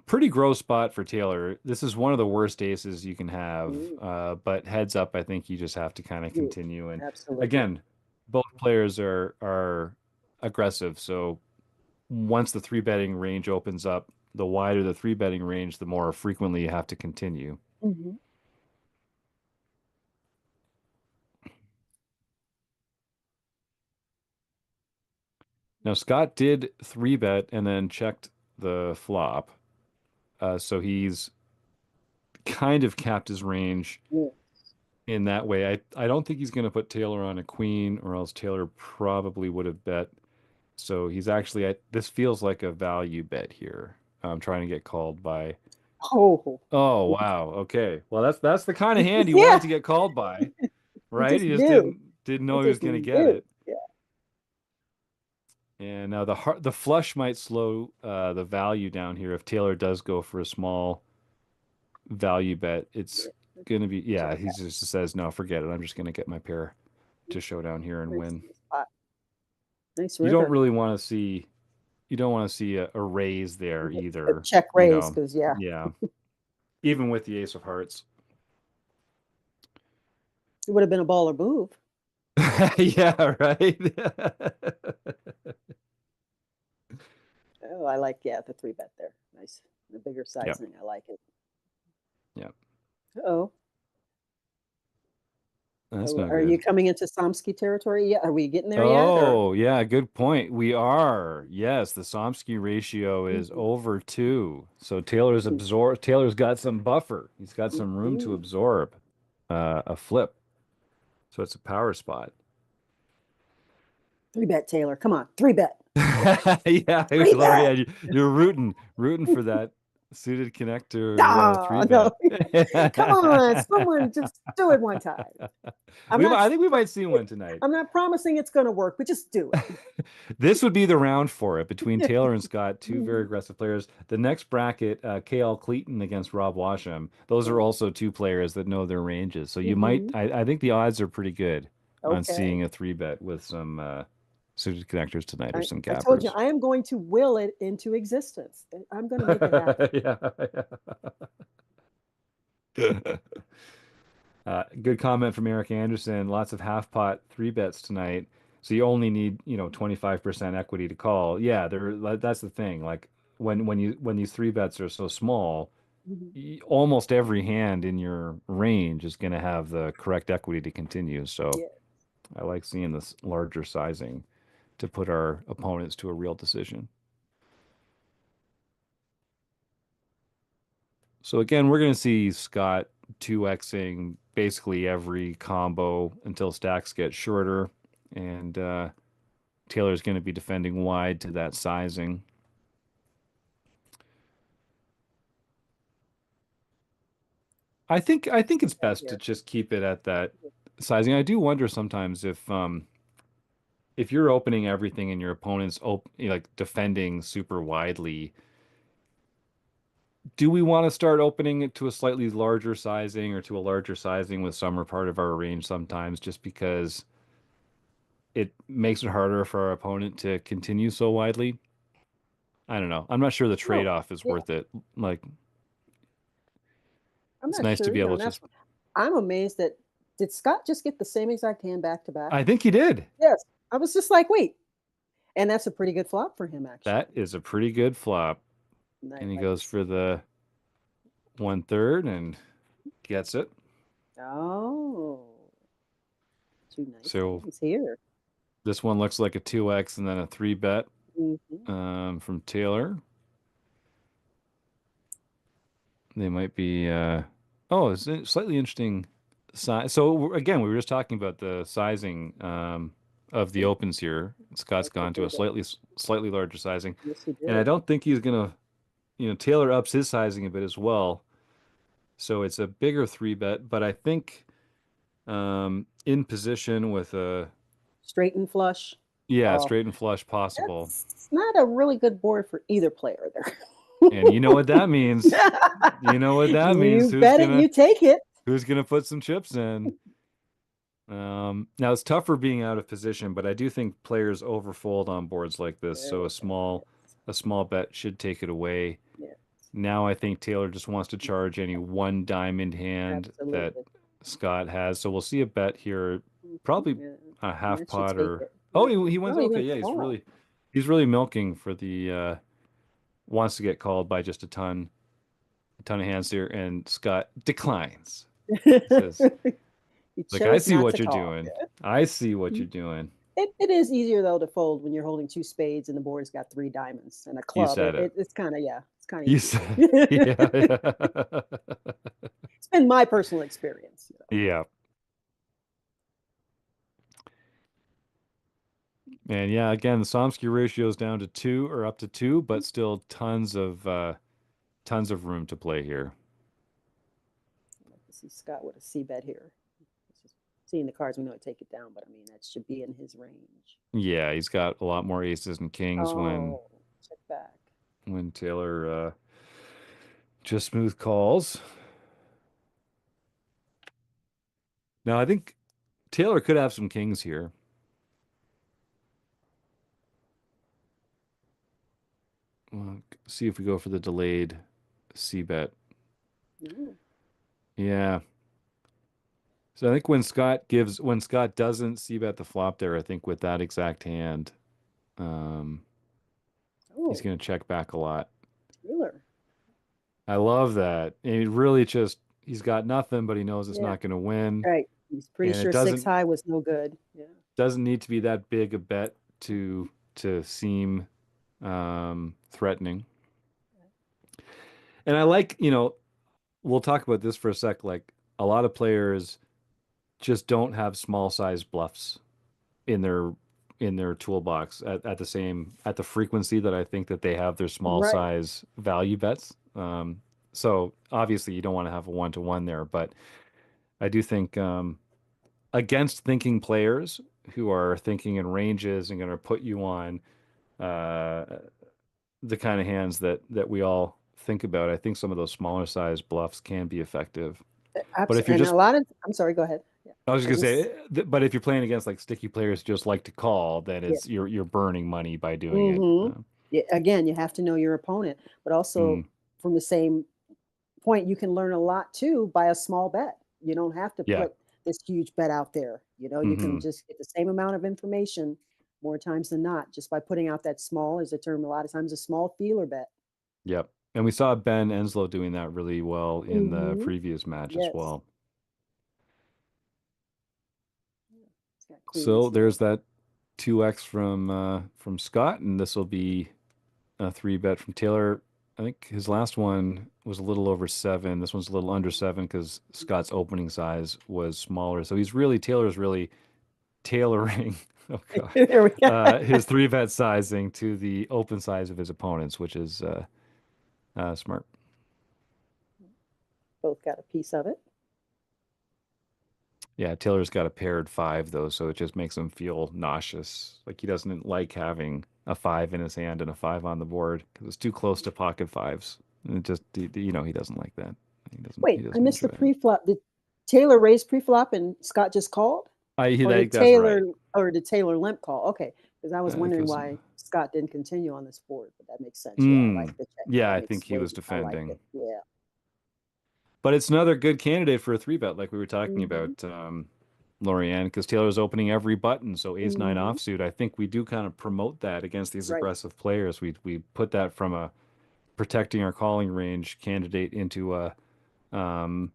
Pretty gross spot for Taylor. This is one of the worst aces you can have. Mm, But heads up, I think you just have to kind of yeah, continue. And absolutely. again, both players are aggressive. So once the three betting range opens up, the wider the three betting range, the more frequently you have to continue. Hmm. Now Scott did three bet and then checked the flop. So he's kind of capped his range Yeah. in that way. I don't think he's going to put Taylor on a queen, or else Taylor probably would have bet. So he's actually, this feels like a value bet here. I'm trying to get called by. Oh, Oh, wow. Okay. Well, that's the kind of you hand just, he yeah, wanted to get called by, you right? just He just knew. didn't You know he was just going to get knew. it. Yeah. And now the flush might slow the value down here if Taylor does go for a small value bet. It's Yeah. gonna be, yeah, Check he out. just says no, forget it. I'm just gonna get my pair to show down here and Nice win. spot. Nice You don't river. really want to see you don't want to see a raise there A either, check you raise know. because yeah, Yeah. Even with the ace of hearts. it would have been a baller move. Yeah, right. Oh, I like, yeah, the 3-bet there. Nice. The bigger Yeah. sizing. I like it. Yeah. Oh, That's not are you good. coming into Somsky territory yet? Are we getting there yet? Or Oh, yeah, good point. We are. Yes, the Somsky ratio is mhm, over two. So mhm, Taylor's got some buffer. He's got some room to mhm. absorb a flip. So it's a power spot. 3-bet Taylor. Come on, 3-bet. Yeah, 3-bet. Gloria, you're rooting for that suited connector three Ah, no. bet. Come on, someone just do it one time. I'm not. I think we might see one tonight. I'm not promising it's going to work, but just do it. This would be the round for it between Taylor and Scott, two very aggressive players. The next bracket, KL Cleaton against Rob Washam. Those are also two players that know their ranges. So you might, Mm-hmm. I think the odds are pretty good on Okay. seeing a three bet with some suited connectors tonight or some I told you gappers. I am going to will it into existence. I'm going to make it happen. Yeah, yeah. Good comment from Eric Anderson. Lots of half pot three bets tonight. So you only need, 25% equity to call. Yeah, that's the thing. Like when these three bets are so small, Mhm. almost every hand in your range is going to have the correct equity to continue. So Yeah. I like seeing this larger sizing to put our opponents to a real decision. So again, we're going to see Scott 2xing basically every combo until stacks get shorter, and Taylor's going to be defending wide to that sizing. I think it's Right best to here. just keep it at that sizing. I do wonder sometimes if you're opening everything and your opponent's like defending super widely, do we want to start opening it to a slightly larger sizing or to a larger sizing with some or part of our range sometimes just because it makes it harder for our opponent to continue so widely? I don't know. I'm not sure the No. trade-off is Yeah. worth it. Like, I'm it's not nice to sure be either. able And to just, I'm amazed that did Scott just get the same exact hand back to back? I think he did. Yes. I was just like, wait. And that's a pretty good flop for him, That actually. is a pretty good flop. And I And he like goes this. for the 1/3 and gets it. Oh, two nice So hands here. this one looks like a 2x and then a three bet Hmm. from Taylor. They might be, oh, it's a slightly interesting size. So again, we were just talking about the sizing of the opens here. Scott's Like the gone to a 3-bet. slightly larger sizing, Yes, he and I did. don't think he's gonna, Taylor ups his sizing a bit as well. So it's a bigger three bet, but I think in position with a, Straight and flush. yeah, Oh, straight and flush possible. that's not a really good board for either player there. And you know what that means. You know what that means. You bet it, you take it. Who's gonna put some chips in? Now it's tougher being out of position, but I do think players overfold on boards like this, so a small bet should take it away. Yeah, Now I think Taylor just wants to charge any one diamond hand that absolutely. Scott has. So we'll see a bet here, probably Yeah, a half that should pot take or it. oh Yeah. he went No, he okay, went yeah, call. he's really milking for the wants to get called by just a ton of hands here, and Scott declines. He says, You like, I chose see not what to you're call. doing. I see what you're doing. It is easier though to fold when you're holding two spades and the board's got three diamonds and a You club. said it. It's kind of, yeah, it's kind of You easier. said, yeah, It's yeah. been my personal experience. Yeah. And yeah, again, the Somsky ratio is down to two or up to two, but still tons of room to play here. I'd like to see Scott with a C bet here. Just seeing the cards, we know to take it down, but I mean that should be in his range. Yeah, he's got a lot more aces and kings Oh, check back. when Taylor just smooth calls. Now I think Taylor could have some kings here. See if we go for the delayed C bet. Ooh. Yeah. So I think when Scott doesn't C bet the flop there, I think with that exact hand, um, he's Oh, going to check back a lot. Taylor. I love that. And he really just he's got nothing, but he knows it's Yeah, not going to win, right. He's pretty and it sure six high was no good. Yeah. doesn't need to be that big a bet to seem threatening. And I like, we'll talk about this for a sec. Like a lot of players just don't have small size bluffs in their toolbox at the frequency that I think that they have their small Right. size value bets. So obviously you don't want to have a one to one there, but I do think against thinking players who are thinking in ranges and going to put you on uh, the kind of hands that we all think about, I think some of those smaller size bluffs can be effective. But if you're And a just lot of, I'm sorry, go ahead. Yeah. I was I was just gonna just, say, but if you're playing against like sticky players who just like to call, then yeah. it's you're burning money by doing it. Hmm. Yeah, again, you have to know your opponent, but also Mm, from the same point, you can learn a lot too by a small bet. You don't have to yeah. put this huge bet out there. You can Hmm. just get the same amount of information more times than not just by putting out that small, is a term a lot of times, a small feeler bet. Yep. And we saw Ben Enslow doing that really well in the Hmm. previous match as Yes. well. Yeah. It's got queens So here. there's that 2x from Scott, and this will be a three bet from Taylor. I think his last one was a little over seven. This one's a little under seven because Scott's opening size was smaller. So Taylor's really tailoring, oh God, There we go. his three bet sizing to the open size of his opponents, which is smart. Both got a piece of it. Yeah, Taylor's got a paired five though, so it just makes him feel nauseous. Like he doesn't like having a five in his hand and a five on the board because it's too close to pocket fives. And it just, he doesn't like that. He Wait, I doesn't missed the enjoy it. pre-flop. Did Taylor raise pre-flop and Scott just called? I Or think did that's right. Taylor limp call? Okay, because I was I think it wondering was. why Scott didn't continue on this board, but that makes sense. Yeah, I like Mm, the check. yeah, That I think makes he way. was I like defending. it. Yeah. But it's another good candidate for a three bet, like we were talking Hmm. about, Lorianne, because Taylor's opening every button. So ace nine Hmm. offsuit. I think we do kind of promote that against these Right. aggressive players. We put that from a protecting our calling range candidate into a um,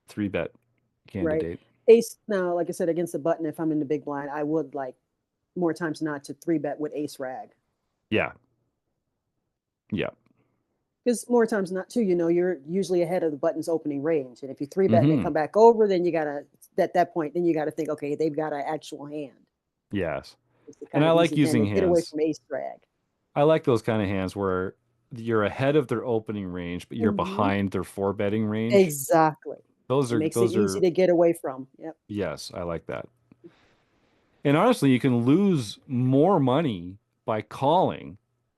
three bet Right. candidate. Ace. Now, like I said, against the button, if I'm in the big blind, I would like more times not to three bet with ace rag. Yeah, yeah. Because more times not too, you're usually ahead of the button's opening range. And if you three bet and they Hmm. come back over, then you gotta at that point, then you gotta think, okay, they've got an actual hand. Yes. It's the And kind I of like easy then using to get away hands. from ace drag. I like those kind of hands where you're ahead of their opening range, but you're Hmm. behind their four betting range. Exactly. It makes it those easy are to get away from. Yep. yes, I like that. And honestly, you can lose more money by calling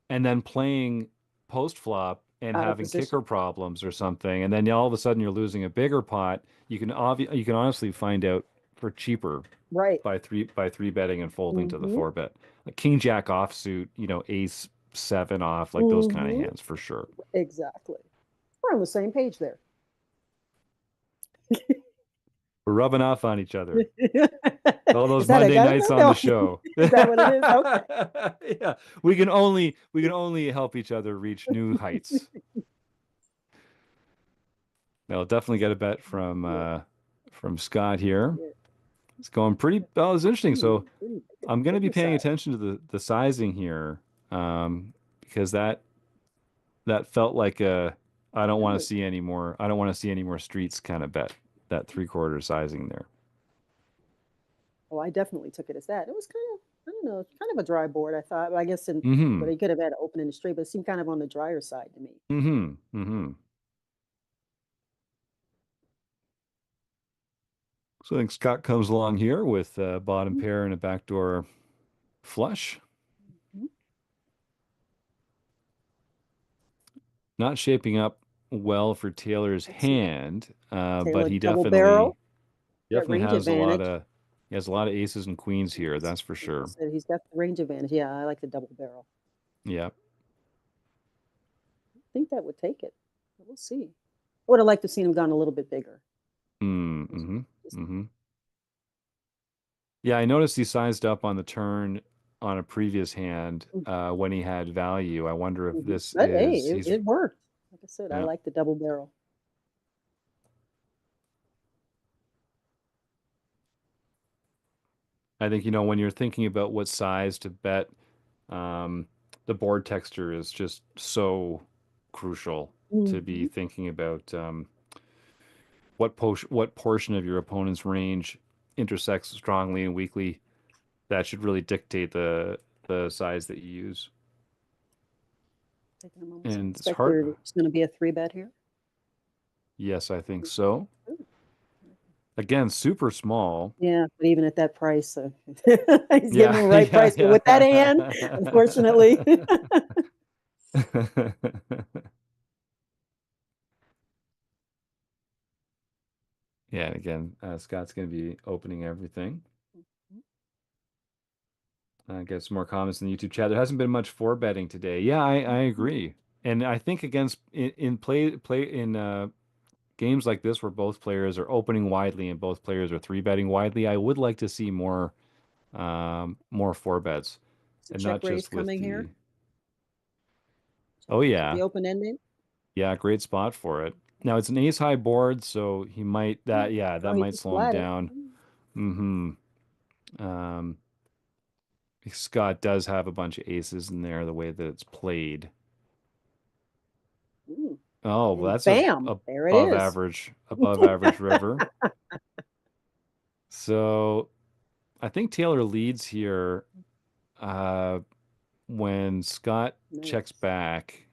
and then playing post flop and Out of having kicker position. problems or something, and then all of a sudden you're losing a bigger pot. You can honestly find out for cheaper Right. by three betting and folding to the Mm-hmm. four bet. Like King Jack offsuit, ace seven off, like those kind of Mm-hmm. hands for sure. Exactly. We're on the same page there. We're rubbing off on each other. All those Is that a Monday guy? nights on No. the show. Is that what it is? Okay. Yeah, we can only help each other reach new heights. I'll definitely get a bet from Scott here. Yeah. It's going pretty well, it's interesting. Ooh, So pretty I'm going to be bigger paying size. attention to the sizing here, because that felt like a Really? I don't want to see any more streets kind of bet, that three-quarter sizing there. Oh, I definitely took it as that. It was kind of, I don't know, kind of a dry board, I thought. But I guess but Mm-hmm. he could have had it open in the straight, but it seemed kind of on the drier side to me. Mm-hmm. Mm-hmm. So I think Scott comes along here with bottom Mhm. pair and a backdoor flush. Not shaping up well for Taylor's Let's see. hand, but Taylor double barrel. Got definitely range has a lot advantage. of he has a lot of aces and queens here, Yes. that's for Like I sure. said, he's got the range advantage. Yeah, I like the double barrel. Yeah. I think that would take it. But we'll see. I would have liked to see him gone a little bit bigger. Mm-hmm. Just- Mm-hmm. Yeah, I noticed he sized up on the turn on a previous hand when he had value. I wonder if Mhm. this But hey, is he's it worked. Like I said, I yeah. like the double barrel. I think, when you're thinking about what size to bet, um, the board texture is just so crucial to be Mhm. thinking about what portion of your opponent's range intersects strongly and weakly. That should really dictate the size that you use. Taking a moment. And it's Expect hard. there's going to be a three bet here. Yes, I think so. Ooh. Again, super small. Yeah, but even at that price, he's giving Yeah, him the right yeah, price. But with that hand, unfortunately, yeah. Yeah, and again, Scott's going to be opening everything. Get some more comments in the YouTube chat. There hasn't been much for betting today. Yeah, I agree. And I think against in play in games like this where both players are opening widely and both players are three betting widely, I would like to see more four bets it's a and check not raise just with coming here. the Check oh raise at the yeah. open ending. Yeah, great spot for it. Now it's an ace high board, so he might Mm. that yeah, Oh, that he might just slow him flatted. down. Mm-hmm. Um, Scott does have a bunch of aces in there, the way that it's played. Mm. Oh, well, And that's a bam, there it is. above average river. So I think Taylor leads here uh, when Scott checks Nice. back.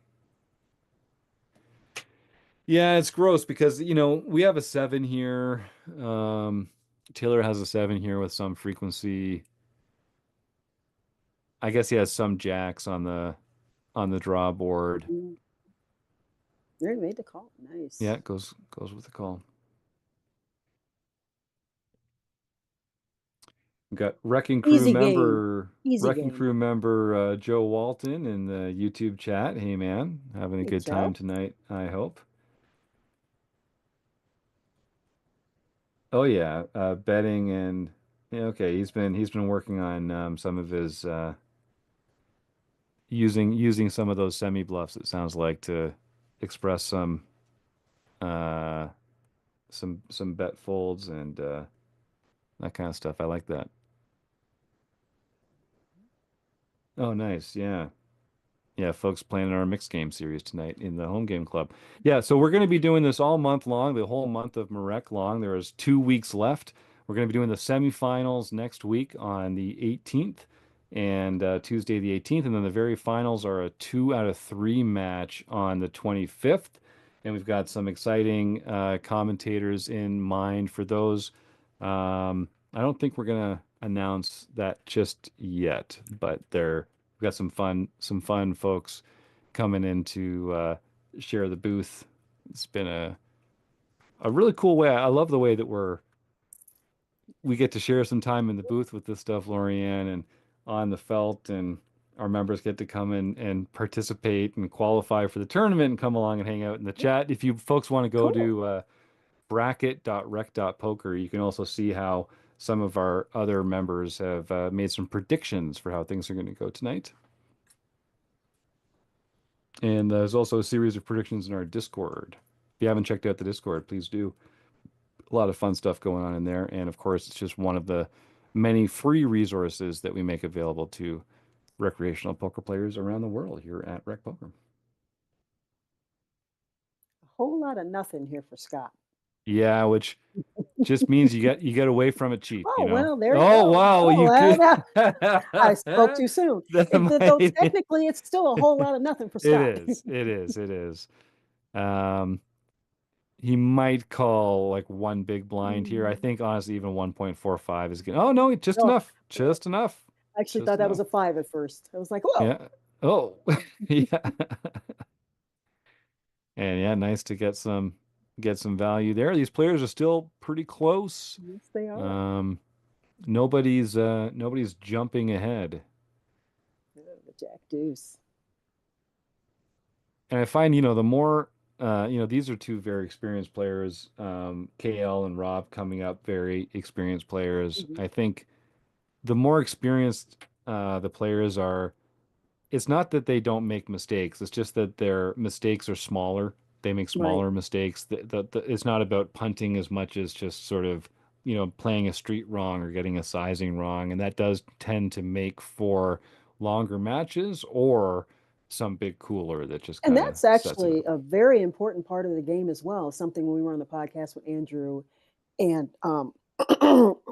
Yeah, it's gross because, we have a seven here. Um, Taylor has a seven here with some frequency. I guess he has some jacks on the draw board. Mm. There, he made the call. Yeah, Nice. it goes with the call. We've got Easy game. Easy Wrecking game. Crew member Joe Walton in the YouTube chat. Hey man, having a Hey, good time Joe. tonight, I hope. Oh yeah, betting and yeah, okay, he's been working on some of his using some of those semi bluffs, it sounds like, to express uh some bet folds and that kind of stuff. I like that. Oh, nice. Yeah. Yeah, folks playing our mixed game series tonight in the home game club. Yeah, so we're going to be doing this all month long, the whole month of MaREC long. There is 2 weeks left. We're going to be doing the semifinals next week on the 18th and Tuesday the 18th, and then the very finals are a 2 out of 3 match on the 25th. and we've got some exciting commentators in mind for those. I don't think we're gonna announce that just yet, but we've got some fun folks coming in to share the booth. It's been a really cool way. I love the way that we get to share some time in the booth with this stuff, Lorianne, and on the felt, and our members get to come in and participate and qualify for the tournament and come along and hang out in the chat. If you folks want to go Cool. to bracket.rec.poker, you can also see how some of our other members have made some predictions for how things are going to go tonight. And there's also a series of predictions in our Discord. If you haven't checked out the Discord, please do. A lot of fun stuff going on in there. And of course, it's just one of the many free resources that we make available to recreational poker players around the world here at Rec Poker. A whole lot of nothing here for Scott. Yeah, which just means you get away from it cheap, you Oh, know. well, there you Oh, go. wow, Oh, you could. I spoke too soon. Though technically, it's still a whole lot of nothing for It Scott. is. It is. It is. Um, he might call like one big blind here. I Mhm. think honestly, even 1.45 is good. Oh no, just Oh, enough. Just enough. I actually Just thought that was enough. a 5 at first. I was like, whoa. Yeah. Oh, yeah. And yeah, nice to get some value there. These players are still pretty close. Yes, they are. Um, nobody's jumping ahead. Oh, the Jack Deuce. And I find, the more these are two very experienced players, KL and Rob coming up, very experienced players. Mhm. I think the more experienced the players are, it's not that they don't make mistakes. It's just that their mistakes are smaller. They make Right. smaller mistakes. It's not about punting as much as just sort of, playing a street wrong or getting a sizing wrong. And that does tend to make for longer matches or some big cooler that just And kind of that's sets it actually up. a very important part of the game as well. Something when we were on the podcast with Andrew and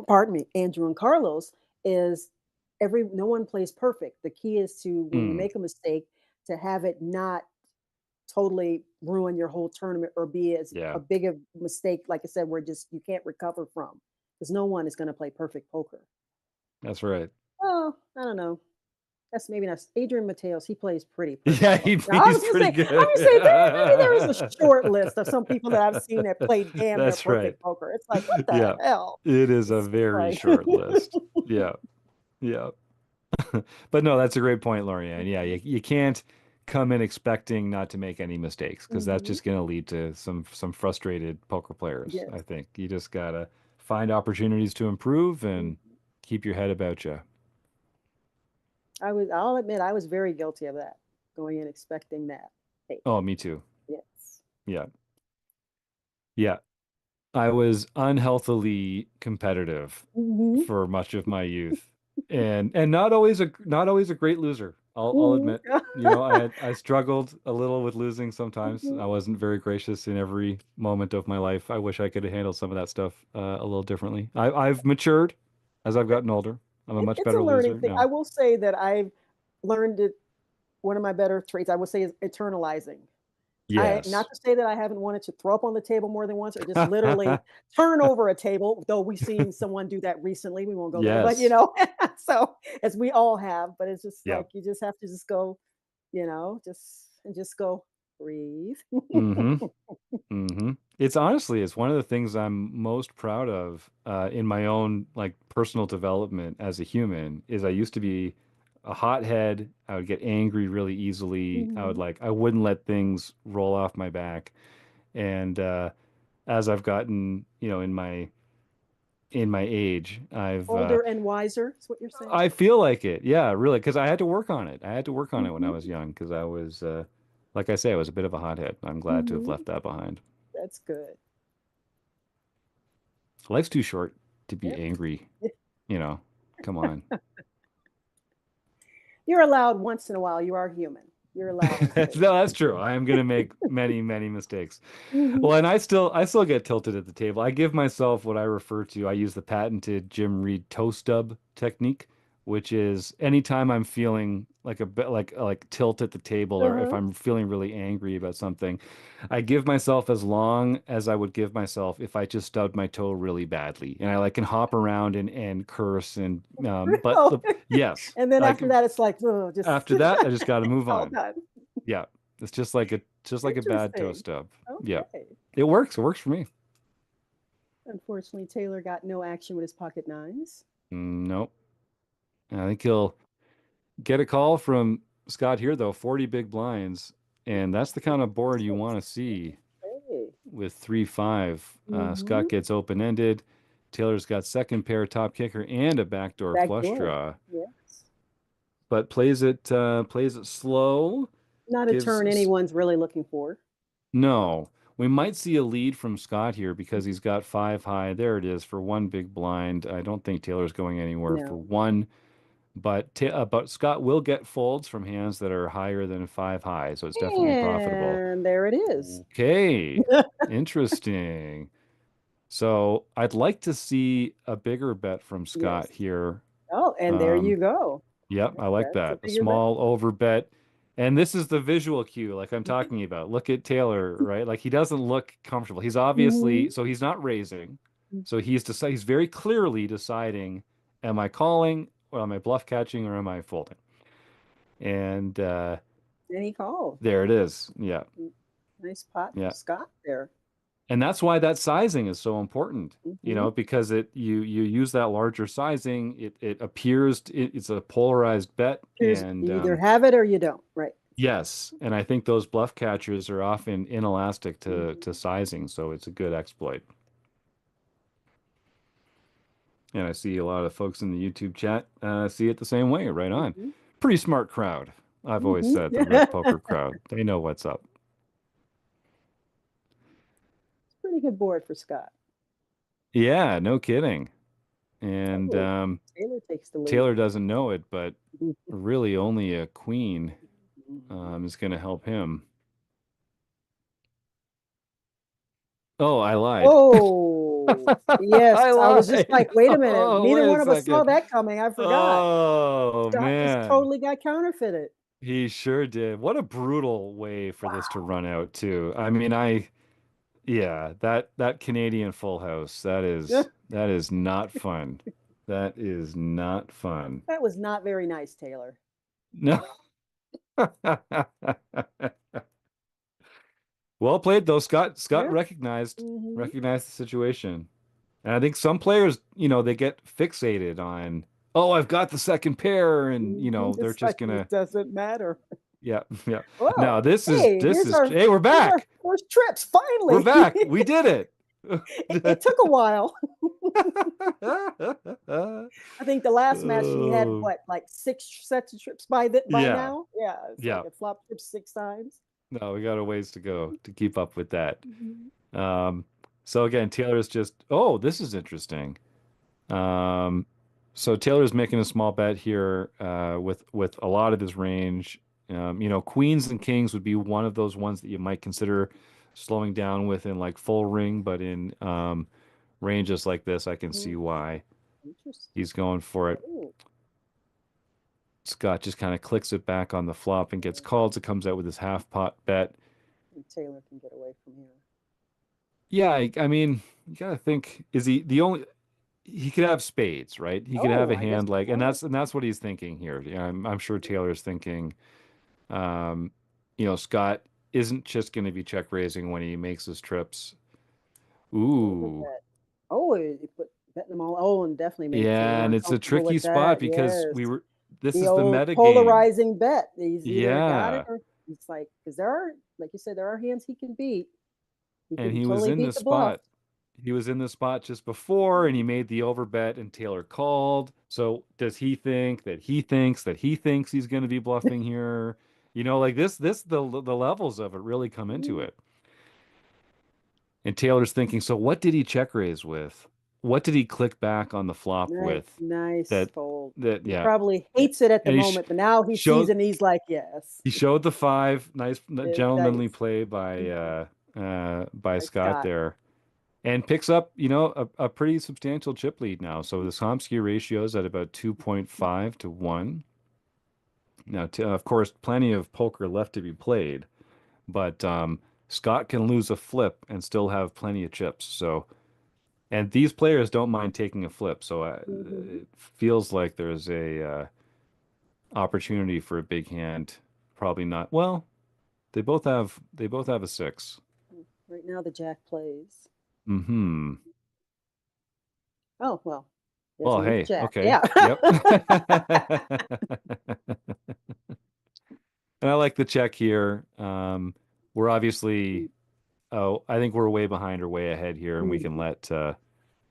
pardon me, Andrew and Carlos is every no one plays perfect. The key is to when you Mm, make a mistake to have it not totally ruin your whole tournament or be as yeah, a big of mistake, like I said, where just you can't recover from. Because no one is going to play perfect poker. that's right. Oh, I don't know. That's maybe not Adrian Mateos. He plays pretty Yeah, perfect poker. Now, he's pretty I good. was say maybe there is a short list of some people that I've seen that play damn near That's right. perfect poker. It's like, what the Yeah, hell? it is a It's very like, short list. Yeah, yeah. But no, that's a great point, Lorianne. Yeah, you can't come in expecting not to make any mistakes because that's Mhm. just going to lead to some frustrated poker players. I Yes. think you just gotta find opportunities to improve and Mhm. keep your head about you. I'll admit, I was very guilty of that, going in expecting that. Hey, Oh, me too. yes. Yeah, yeah. I was unhealthily competitive Mhm. for much of my youth, and not always a great loser. I'll Mhm. admit, I struggled a little with losing sometimes. I Mhm. wasn't very gracious in every moment of my life. I wish I could have handled some of that stuff a little differently. I've matured as I've gotten older. I'm a much It's a better learning loser thing. I now. will say that I've learned it. One of my better traits, I would say, is eternalizing. I not Yes. to say that I haven't wanted to throw up on the table more than once or just literally turn over a table, though we've seen someone do that recently. We won't go there, but Yes. so as we all have, but it's just Yeah. like you just have to just go, just go breathe. Mm-hmm. It's honestly, it's one of the things I'm most proud of in my own like personal development as a human is I used to be a hothead. I would get angry really easily. Mhm. I wouldn't let things roll off my back. And as I've gotten, in my age, Older and wiser is what you're saying. I feel like it. Yeah, really, because I had to work on it. I had to work on it when I was Mhm. young because I was, like I say, I was a bit of a hothead. I'm glad to have Mhm. left that behind. That's good. Life's too short to be Yep. angry. You know, come on. You're allowed once in a while. You are human. You're allowed No, mistakes. that's true. I am gonna make many, many mistakes. Well, Mhm. and I still get tilted at the table. I give myself what I refer to, I use the patented Jim Reed toe stub technique, which is anytime I'm feeling like a bit like tilt at the table, or if Uh-huh. I'm feeling really angry about something, I give myself as long as I would give myself if I just stubbed my toe really badly, and I like can hop around and curse and but Real. yes, And then like after that, it's like, oh, just after that, I just got to move all on. done. Yeah, it's just like a bad toe Interesting. stub. Yeah, Okay. it works. It works for me. Unfortunately, Taylor got no action with his pocket nines. Nope. I think he'll get a call from Scott here, though, 40 big blinds. And that's the kind of board you want to see Okay. with 3-5. Mm-hmm. Scott gets open-ended. Taylor's got second pair top kicker and a backdoor Back flush door. draw, Yes. but plays it slow. Not a turn Gives anyone's really looking for. no. We might see a lead from Scott here because he's got five high. There it is for one big blind. I don't think Taylor's going anywhere for No. one. But Scott will get folds from hands that are higher than five high, so it's definitely profitable. And there it is. Okay, interesting. So I'd like to see a bigger bet from Scott Yes. here. Oh, and there Um, you go. yep, I like That's a that. A bigger bet. small over bet. And this is the visual cue, like I'm talking about. Look at Taylor, right? Like he doesn't look comfortable. He's obviously, Mhm. so he's not raising. So he's very clearly deciding, am I calling or am I bluff catching or am I folding? And And he called. there it is. Yeah. Nice pot for Yeah. Scott there. And that's why that sizing is so important, Hmm. because you use that larger sizing, it appears it's a polarized bet. Here's And you either have it or you don't. Right. yes, and I think those bluff catchers are often inelastic to Hmm. sizing, so it's a good exploit. And I see a lot of folks in the YouTube chat see it the same way. Right on. Hmm. Pretty smart crowd. I've always Hmm. said the Rick Poker crowd. They know what's up. Pretty good board for Scott. Yeah, no kidding. And Oh, Taylor takes the lead. Taylor doesn't know it, but Mhm. really only a queen is going to help him. Oh, I lied. Oh, yes. I I was just lied. like, wait a minute. Oh, Neither wait a one of us saw second. that coming. I forgot. Oh, Scott just man. totally got counterfeited. He sure did. What a brutal way for this to Wow. run out, too. I mean, yeah, that Canadian Full House, that is not fun. That is not fun. That was not very nice, Taylor. No. Well played though. Scott Yeah. recognized Hmm. recognized the situation. And I think some players, they get fixated on, oh, I've got the second pair, and they're It's just like it gonna, doesn't matter. yeah, yeah. Well, No, hey, hey, we're here's our back. first trips. We're Finally, back. We did it. it took a while. I think the last match we had Oh, what, like six sets of trips by yeah, now. Yeah, it's like yeah. a flop trip six times. No, we got a ways to go to keep up with that. Mhm. Um, so again, Taylor's just, oh, this is interesting. Um, so Taylor's making a small bet here with a lot of his range. Queens and kings would be one of those ones that you might consider slowing down with in like full ring, but in ranges like this, I can see Mm, why interesting. he's going for it. Oh, Scott just kind of clicks it back on the flop and gets called. So comes out with his half pot bet. and Taylor can get away from here. Yeah, I mean, you gotta think, is he the only? He could have spades, right? He could have Oh, a I guess hand like, and so. that's what he's thinking here. Yeah, I'm sure Taylor's thinking, um, Scott isn't just going to be check raising when he makes his trips. Ooh, Overbet. Oh, he put betting them all. Oh, and definitely made Taylor yeah, and it's a uncomfortable tricky with spot that. because Yes. this The is the old meta game. polarizing bet. He's either got it Yeah, or it's like, because there are, like you said, there are hands he can beat. He and can he was totally in beat this the bluff. spot. He was in this spot just before, and he made the overbet, and Taylor called. So does he think that he thinks he's going to be bluffing here? Like the levels of it really come into Mm, it. And Taylor's thinking, so what did he check raise with? What did he click back on the flop nice, with? nice That fold. He yeah. probably hates it at the And moment, but now he sees showed it and he's like, yes, he showed the five. Nice it's gentlemanly nice. play Mhm. by By Scott Scott. there. and picks up, a pretty substantial chip lead now. So the Somsky ratio is at about 2.5 to 1. Now, of course, plenty of poker left to be played, but Scott can lose a flip and still have plenty of chips. So, and these players don't mind taking a flip. So Mhm. it feels like there's a opportunity for a big hand. Probably not. Well, they both have a six. Right now, the jack plays. Hmm. Oh, well, there's a Well, loose hey, jack. okay. Yeah. Yep. And I like the check here. We're obviously, oh, I think we're way behind or way ahead here, and Mhm.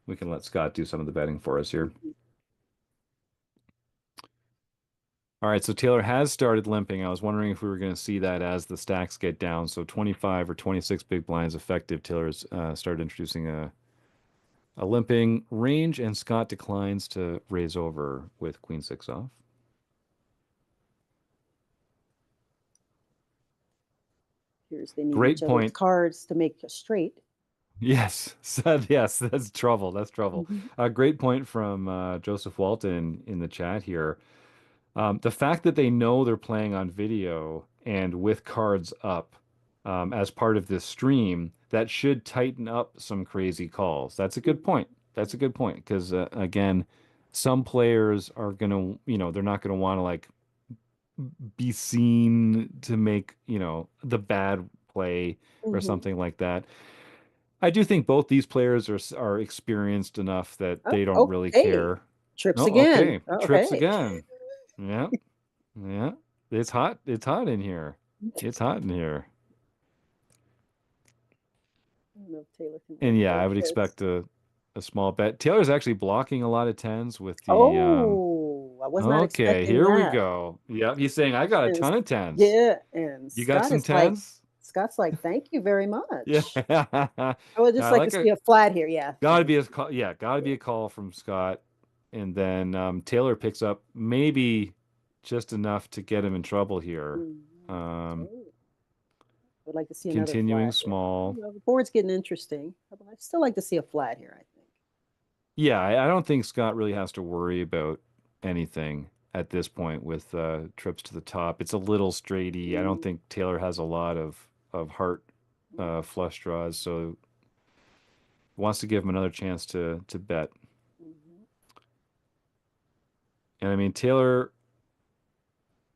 we can let Scott do some of the betting for us here. Mhm. All right, so Taylor has started limping. I was wondering if we were going to see that as the stacks get down. So 25 or 26 big blinds effective. Taylor's started introducing a limping range, and Scott declines to raise over with Queen six off. Here's they need each Great other's point. cards to make a straight. Yes, so, yes, that's trouble. That's trouble. Mhm. Great point from Joseph Walton in the chat here. The fact that they know they're playing on video and with cards up as part of this stream, that should tighten up some crazy calls. That's a good Mhm. point. That's a good point because again, some players are gonna, they're not gonna want to like be seen to make, the bad play or Mhm. something like that. I do think both these players are experienced enough that Oh, they don't really okay. care. Trips Oh, again. okay. Oh, Trips hey. again. Yeah. Yeah. It's hot. It's hot in here. It's hot in here. I don't know if Taylor can And yeah, I afford would this. expect a small bet. Taylor's actually blocking a lot of tens with the Oh, I was not okay, expecting here we that. go. Yep, he's saying I got a And ton of tens. yeah, and You got Scott some is like, tens? "Thank you very Yeah. much." I would just I like to like see a a flat here. Yeah, gotta flat. be a call. Yeah, gotta be a call from Scott. And then Taylor picks up maybe just enough to get him in trouble here. Mhm. Um, Oh, I would like to see another Continuing flat here. small. Well, the board's getting interesting. I'd still like to see a flat here, I think. Yeah, I don't think Scott really has to worry about anything at this point with trips to the top. It's a little straighty. I don't Mm, think Taylor has a lot of heart mm, flush draws, so wants to give him another chance to bet. mhm. And I mean, Taylor,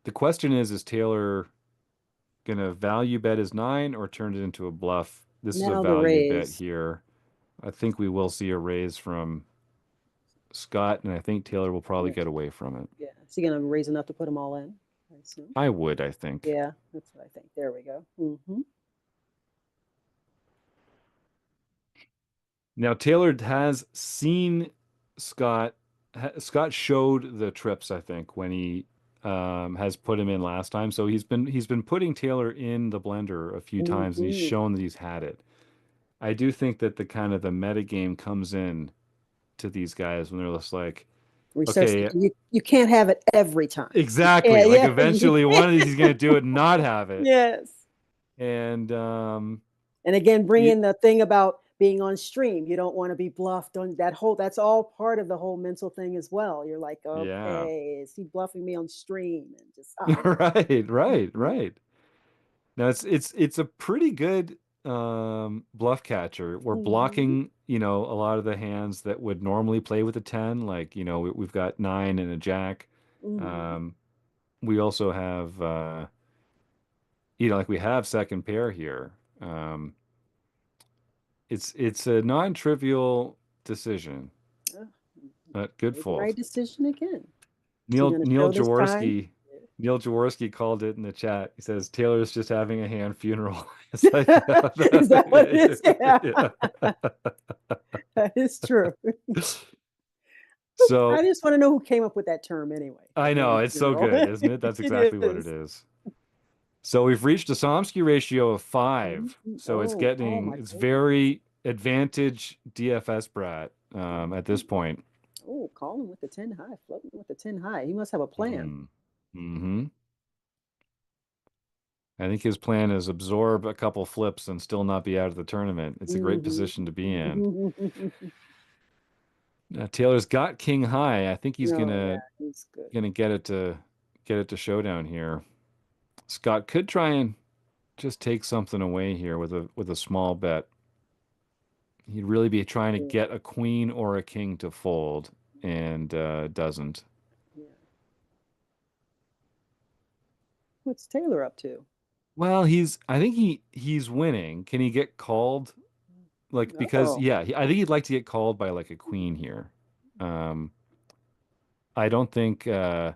the question is Taylor gonna value bet his nine or turn it into a bluff? This is a Now the value bet raise. here. I think we will see a raise from Scott, and I think Taylor will probably Yeah, get away from it. yeah. Is he gonna raise enough to put them all in? I assume. I would, I think. Yeah, that's what I think. There we go. Now Taylor has seen Scott. Scott showed the trips, I think, when he has put him in last time. So he's been putting Taylor in the blender a few times, and he's Mm-hmm. shown that he's had it. I do think that the kind of the meta game comes in to these guys when they're just like, We start okay, thinking you can't have it every time. You exactly. can't. Like Yeah. You eventually one of these he's gonna do it and not have it. yes. And And again, bring you, in the thing about being on stream. You don't want to be bluffed on that whole. That's all part of the whole mental thing as well. You're like, yeah. okay, is he bluffing me on stream? And just Right, right, Mhm. right. Now it's a pretty good bluff catcher. We're Mhm. blocking, a lot of the hands that would normally play with a 10, like, we've got nine and a jack. Mhm. Um, we also have like we have second pair here. Um, it's a non-trivial decision, Ah, but good made the right fold. decision again. Is he Neil going to Neil show this time? Jaworski Neil Jaworski called it in the chat. He says Taylor's just having a hand funeral. It's like, Is that what it is? Yeah, yeah. that is true. I So just want to know who came up with that term anyway. A I know hand it's so funeral. good, isn't it? That's It exactly what it is. is. So we've reached a Somsky ratio of 5. Mhm. So Oh my it's goodness. very advantage DFS brat at this Mhm. point. Oh, calling with the 10 high, floating with the 10 high. He must have a plan. Mm-hmm. Mm-hmm. I think his plan is absorb a couple flips and still not be out of the tournament. It's a great Hmm. position to be in. Taylor's got king high. I think he's Oh yeah, he's good. gonna get it to showdown here. Scott could try and just take something away here with a small bet. He'd really be trying to Yeah, get a queen or a king to fold, and doesn't. yeah. What's Taylor up to? Well, I think he's winning. Can he get called? Like because Oh, yeah, I think he'd like to get called by like a queen here. Um, I don't think a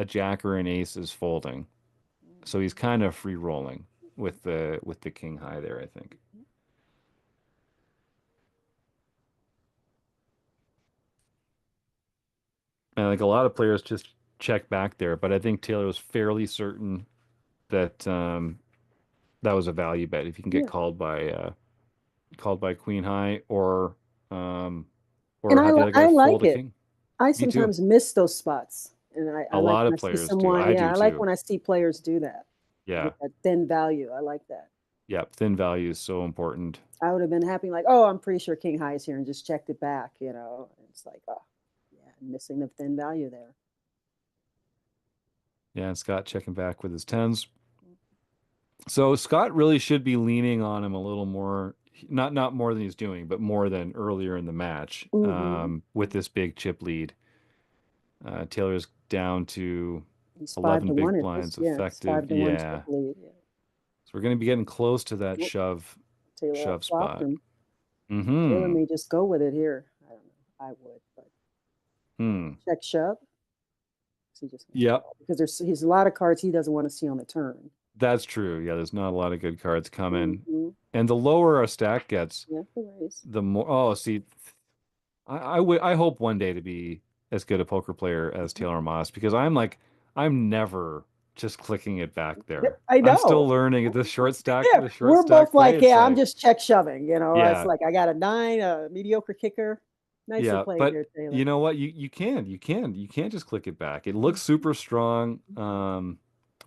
jack or an ace is folding, so he's kind of free rolling with the king high there, I think. And like a lot of players just check back there, but I think Taylor was fairly certain that that was a value bet if you can get yeah. called by queen high um And or have the other guy I fold like a it. king. I Me too. sometimes miss those spots, and I A like lot when of I see players do. someone. I Yeah, do I like too. when I see players do that Yeah. with that thin value. I like that. Yeah. Thin value is so important. I would have been happy, like, oh, I'm pretty sure King High is here, and just checked it back. It's like, oh, yeah, missing the thin value there. Yeah, and Scott checking back with his tens. So Scott really should be leaning on him a little more, not more than he's doing, but more than earlier in the match, Mm-hmm. with this big chip lead. Taylor's down to It's 11 5 to 1 big at this. blinds Yeah, it's effective. 5 to 1 chip Yeah. lead. Yeah. So we're going to be getting close to that Nope, Taylor shove outflopped spot. him. Taylor Mm-hmm. may just go with it here. I don't know. I would, but Hmm. check shove. Is he just going to Yep. call? Because he's a lot of cards he doesn't want to see on the turn. That's true. Yeah, there's not a lot of good cards coming. Mm-hmm. And the lower our stack gets, Yeah, the raise. the more, oh, see, I hope one day to be as good a poker player as Taylor Moss because I'm never just clicking it back there. I I'm still know. learning Yeah, the short we're stack both play. like, It's yeah, I'm like, just check shoving. It's yeah, like I got a 9, a mediocre kicker. Nicely yeah. played But here, Taylor. you know what? You can't just click it back. It looks super strong.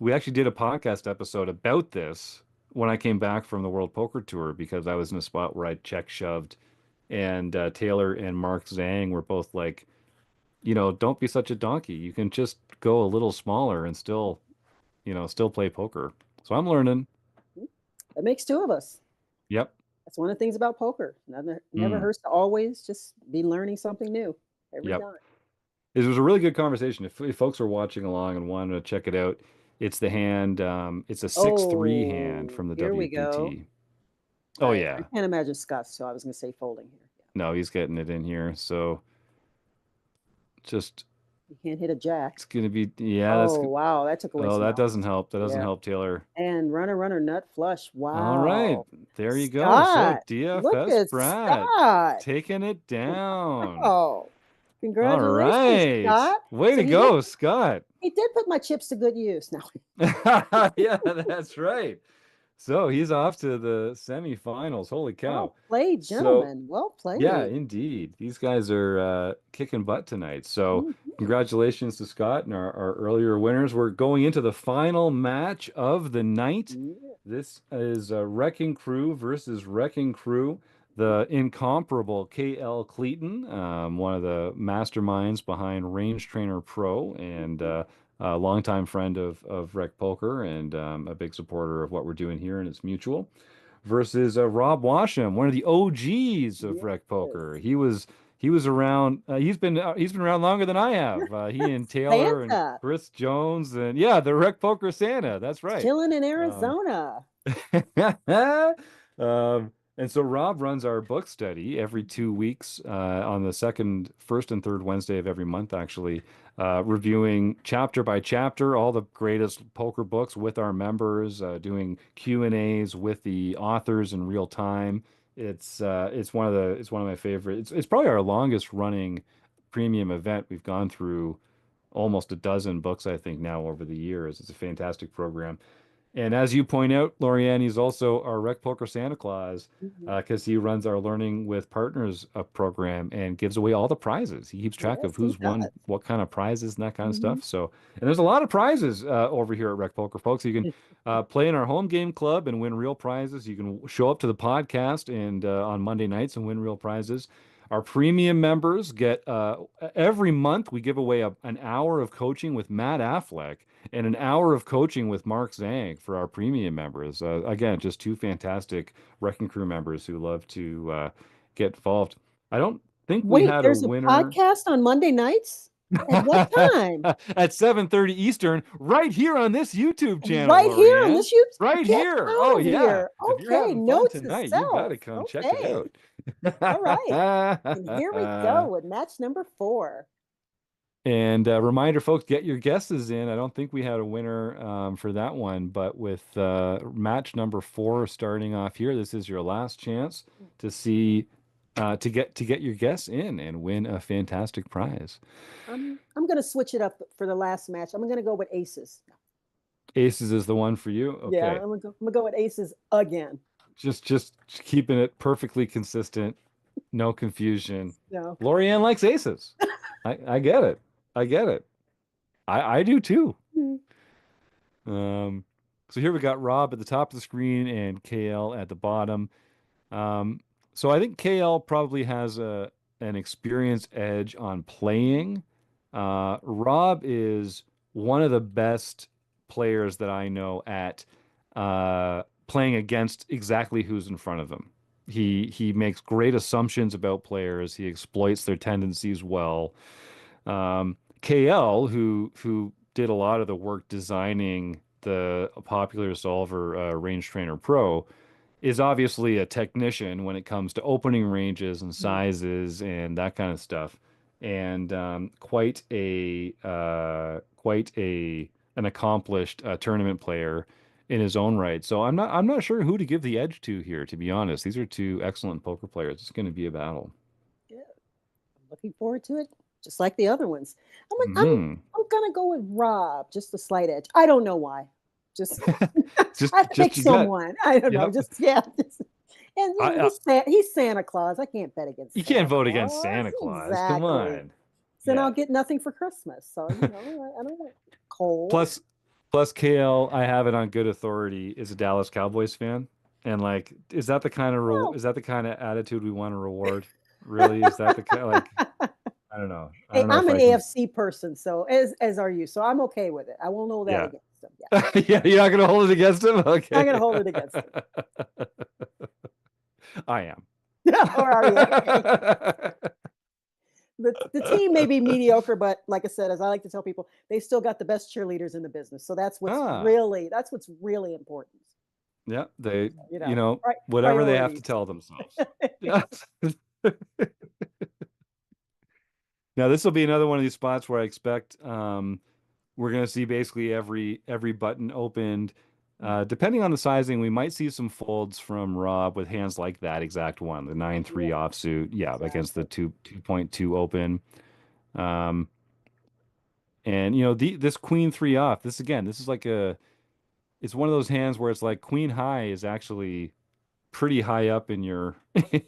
We actually did a podcast episode about this when I came back from the World Poker Tour because I was in a spot where I check shoved, and Taylor and Mark Zhang were both like, don't be such a donkey. You can just go a little smaller and still, still play poker. So I'm learning. That makes two of us. Yep. That's one of the things about poker. Never Mm, hurts to always just be learning something new every yep. time. It was a really good conversation. If folks are watching along and wanting to check it out, it's the hand. It's a 6-3 hand Oh, from the here we go. WPT. Oh I yeah. can't imagine Scott, so I was going to say folding here. Yeah. No, he's getting it in here. So just You can't hit a jack. it's gonna be yeah. Oh, wow. That took away Oh, some that doesn't balance. help. That doesn't Yeah. help Taylor. And runner, nut flush. All right, Wow. there you go. So Scott. Look DFS at Brad Scott. taking it down. Oh, All congratulations, right. Scott. Way So to go, Scott. he did put my chips to good use. Now, Yeah, that's right. So he's off to the semifinals. Holy cow. well played, So, gentlemen. Well yeah, played. indeed. These guys are kicking butt tonight. So, Mhm. congratulations to Scott and our earlier winners. We're going into the final match of the night. Yeah. This is Wrecking Crew versus Wrecking Crew, the incomparable KL Cleaton, one of the masterminds behind Range Trainer Pro and a longtime friend of Rec Poker and a big supporter of what we're doing here, and it's mutual. Versus Rob Washam, one of the OGs of Rec Poker. Yes. He was around. He's been around longer than I have. He and Taylor and Santa Chris Jones and yeah, the Rec Poker Santa. That's right. chilling in Um, Arizona. and so Rob runs our book study every 2 weeks on the first and third Wednesday of every month, actually, reviewing chapter by chapter all the greatest poker books with our members, doing Q&As with the authors in real time. It's one of my favorite. It's probably our longest running premium event. We've gone through almost a dozen books, I think, now over the years. It's a fantastic program. And as you point out, Lorianne, he's also our Rec Poker Santa Claus Mhm. because he runs our Learning with Partners program and gives away all the prizes. He keeps track of Yes, he who's won does. what kind of prizes and that kind of Mhm. stuff. So, and there's a lot of prizes over here at Rec Poker, folks. You can play in our home game club and win real prizes. You can show up to the podcast and on Monday nights and win real prizes. Our premium members get every month we give away an hour of coaching with Matt Affleck and an hour of coaching with Mark Zang for our premium members. Again, just two fantastic Wrecking Crew members who love to get involved. I don't think we Wait, had a there's a winner podcast on Monday nights? At what time? at 7:30 Eastern, right here on this YouTube channel, Right here on Lorianne. this YouTube? Right Get here. out Oh of yeah. here. If you're Okay, having fun note to tonight, you got to self. come check it Okay. All right. And here we out. go with match number 4. And reminder, folks, get your guesses in. I don't think we had a winner for that one, but with match number 4 starting off here, this is your last chance to see to get your guess in and win a fantastic prize. I'm gonna switch it up for the last match. I'm gonna go with aces. Aces is the one for you. Yeah, Okay, I'm gonna go with aces again. just keeping it perfectly consistent, no confusion. No. Lorianne likes aces. I get it. I get it. I do too. Hmm. Um, so here we got Rob at the top of the screen and KL at the bottom. Um, so I think KL probably has an experience edge on playing. Rob is one of the best players that I know at playing against exactly who's in front of him. He makes great assumptions about players. He exploits their tendencies well. KL, who did a lot of the work designing the popular solver Range Trainer Pro, is obviously a technician when it comes to opening ranges and sizes and that kind of stuff, and quite a an accomplished tournament player in his own right. So I'm not sure who to give the edge to here, to be honest. These are two excellent poker players. It's going to be a battle. Yeah, I'm looking forward to it, just like the other ones. I'm like, Hmm. I'm gonna go with Rob, just a slight edge. I don't know why. Just Just I pick just your gut. someone. I don't know. Yep. Just yeah. Just, and I, I he's Santa Claus. I can't bet You against can't Santa vote against Claus. Santa Claus. Come Exactly. on. Then Yeah. I'll get nothing for Christmas. So I don't want coal. Plus, plus KL, I have it on good authority, is a Dallas Cowboys fan. And like, No. is that the kind of attitude we want to reward? Really? Is that the kind like I don't know. I Hey, don't know I'm if an I can AFC person, so as are you. So I'm okay with it. I won't hold that yeah. against them. Yeah, Yeah, you're not gonna hold it against him? I'm Okay. gonna hold it against them. I am. Or are you? Okay. The team may be mediocre, but like I said, as I like to tell people, they still got the best cheerleaders in the business. So Ah, that's what's really important. yeah, they, You know, whatever they have to priorities. tell themselves. Yeah. Now this will be another one of these spots where I expect we're going to see basically every button opened. Depending on the sizing, we might see some folds from Rob with hands like that exact one, the 9-3 Yeah, offsuit, yeah, against the exactly. 2.2 open. Um, and this Queen 3 off. This again, this is like it's one of those hands where it's like Queen high is actually pretty high up in your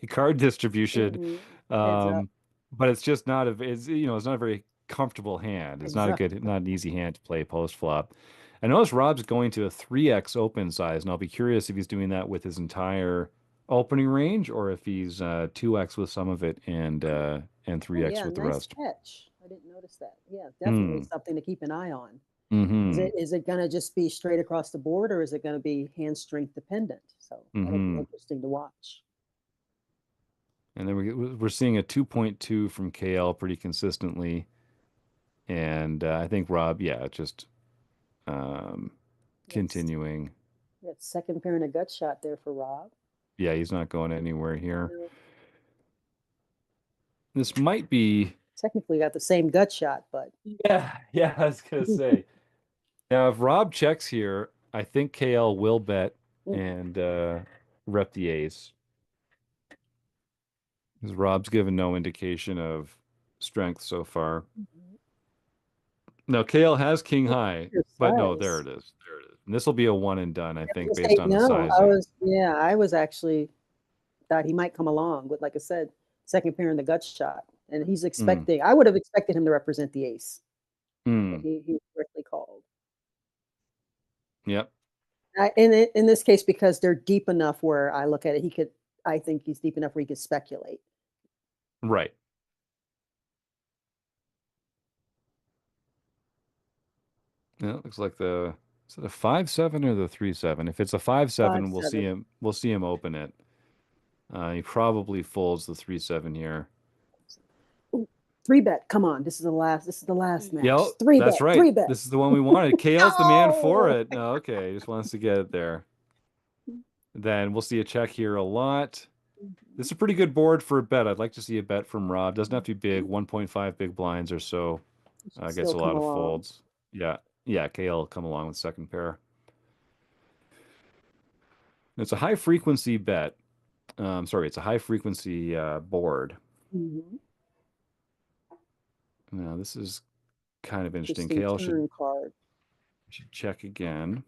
card distribution. Hmm. Heads up. Um, but it's just not it's not a very comfortable hand. It's Exactly. not an easy hand to play post flop. I notice Rob's going to a 3x open size, and I'll be curious if he's doing that with his entire opening range or if he's 2x with some of it and Oh 3x yeah, with the nice rest. catch. I didn't notice that. Yeah, definitely Hmm. something to keep an eye on. Mm-hmm. Is it gonna just be straight across the board or is it gonna be hand strength dependent? So that'll be Mm-hmm. interesting to watch. And then we're seeing a 2.2 from KL pretty consistently. And I think Rob, yeah, just um, That's continuing. that second pair in a gut shot there for Rob. Yeah, he's not going anywhere here. No, This might be. technically got the same gut shot, but Yeah, yeah, I was gonna say. Now, if Rob checks here, I think KL will bet and rep the ace. Because Rob's given no indication of strength so far. Mhm. Now, KL has king high, Your but no, there size. it is. There it is. And this will be a one and done, I think, based Mistake. on the No, sizing. yeah, I was actually thought he might come along with, like I said, second pair in the gut shot. And he's Mm, expecting, I would have expected him to represent the ace, but mm, he was correctly called. yep, In this case, because they're deep enough where I look at it, I think he's deep enough where he could speculate. right. Yeah, it looks like is it a 5-7 or the 3-7? If it's a 5-7, 5-7. we'll see him open it. He probably folds the 3-7 here. Ooh, three bet. Come on. This is the last match. Yep, Three that's bet. right. Three bet. This is the one we wanted. KL's the man for No. it. No, okay, he just wants to get it there. Then we'll see a check here a lot. This is a pretty good board for a bet. I'd like to see a bet from Rob. Doesn't have to be big, 1.5 big blinds or so. Should Gets still a come lot of along. folds. Yeah, yeah, KL will come along with second pair. It's a high frequency bet. Sorry, it's a high frequency board. Mhm. Now, this is kind of interesting. Interesting KL turn card. should check again.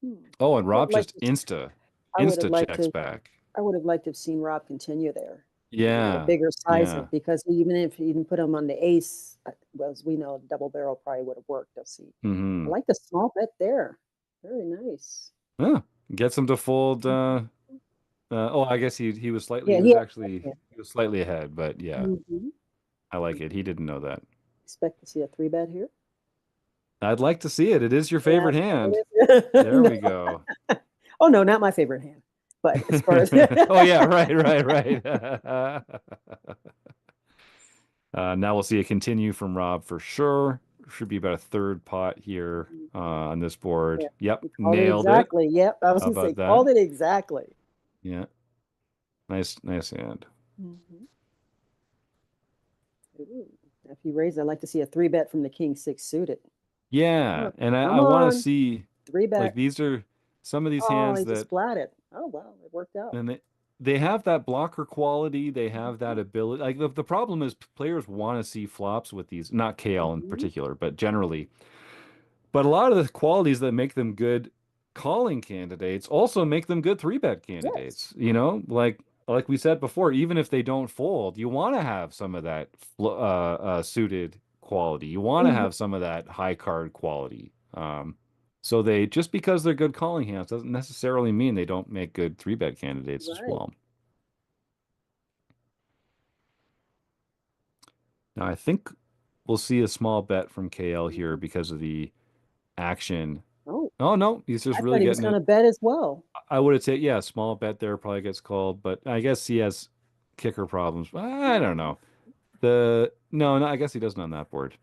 Hmm. Oh, and I would Rob like just to. I would have insta liked checks to. back. I would have liked to have seen Rob continue there with a Yeah, bigger sizing yeah. because even if he didn't put him on the ace, well, as we know, double barrel probably would have worked. Let's see. I Hmm. like the small bet there. Very nice. Yeah. Gets him to fold. Oh, I guess Yeah, he he was had actually yeah. he was slightly ahead, but yeah, Mhm. I like it. He didn't know that. Expect to see a three bet here. I'd like to see it. It is your Yeah. favorite hand. It is. There No. we go. Oh no, not my favorite hand. But as far as Oh yeah, right, right, right. Now we'll see a continue from Rob for sure. Should be about a third pot here on this board. yeah, Yep, you called it nailed it. exactly. Yep, I was How gonna say about that? called it exactly. Yeah, nice, nice hand. Mhm. Ooh. If you raise, I'd like to see a three bet from the king six suited. Yeah, Oh, and come I want to on, see three like bet. these are some of these Oh, hands he just that flatted. Oh well, it worked out. and they have that blocker quality. They have that Mhm. ability. Like the problem is players want to see flops with these, not KL in Mhm. particular, but generally. But a lot of the qualities that make them good calling candidates also make them good three bet Yes. candidates. You know, like we said before, even if they don't fold, you want to have some of that suited quality. You want to Mhm. have some of that high card quality. So they just because they're good calling hands doesn't necessarily mean they don't make good three bet candidates as Right. well. Now I think we'll see a small bet from KL here Mhm. because of the action. Oh, Oh no, he's just I really thought he was getting gonna it. bet as well. I would have said, yeah, small bet there probably gets called, but I guess he has kicker problems. I don't Mhm. know. No, I guess he doesn't on that board.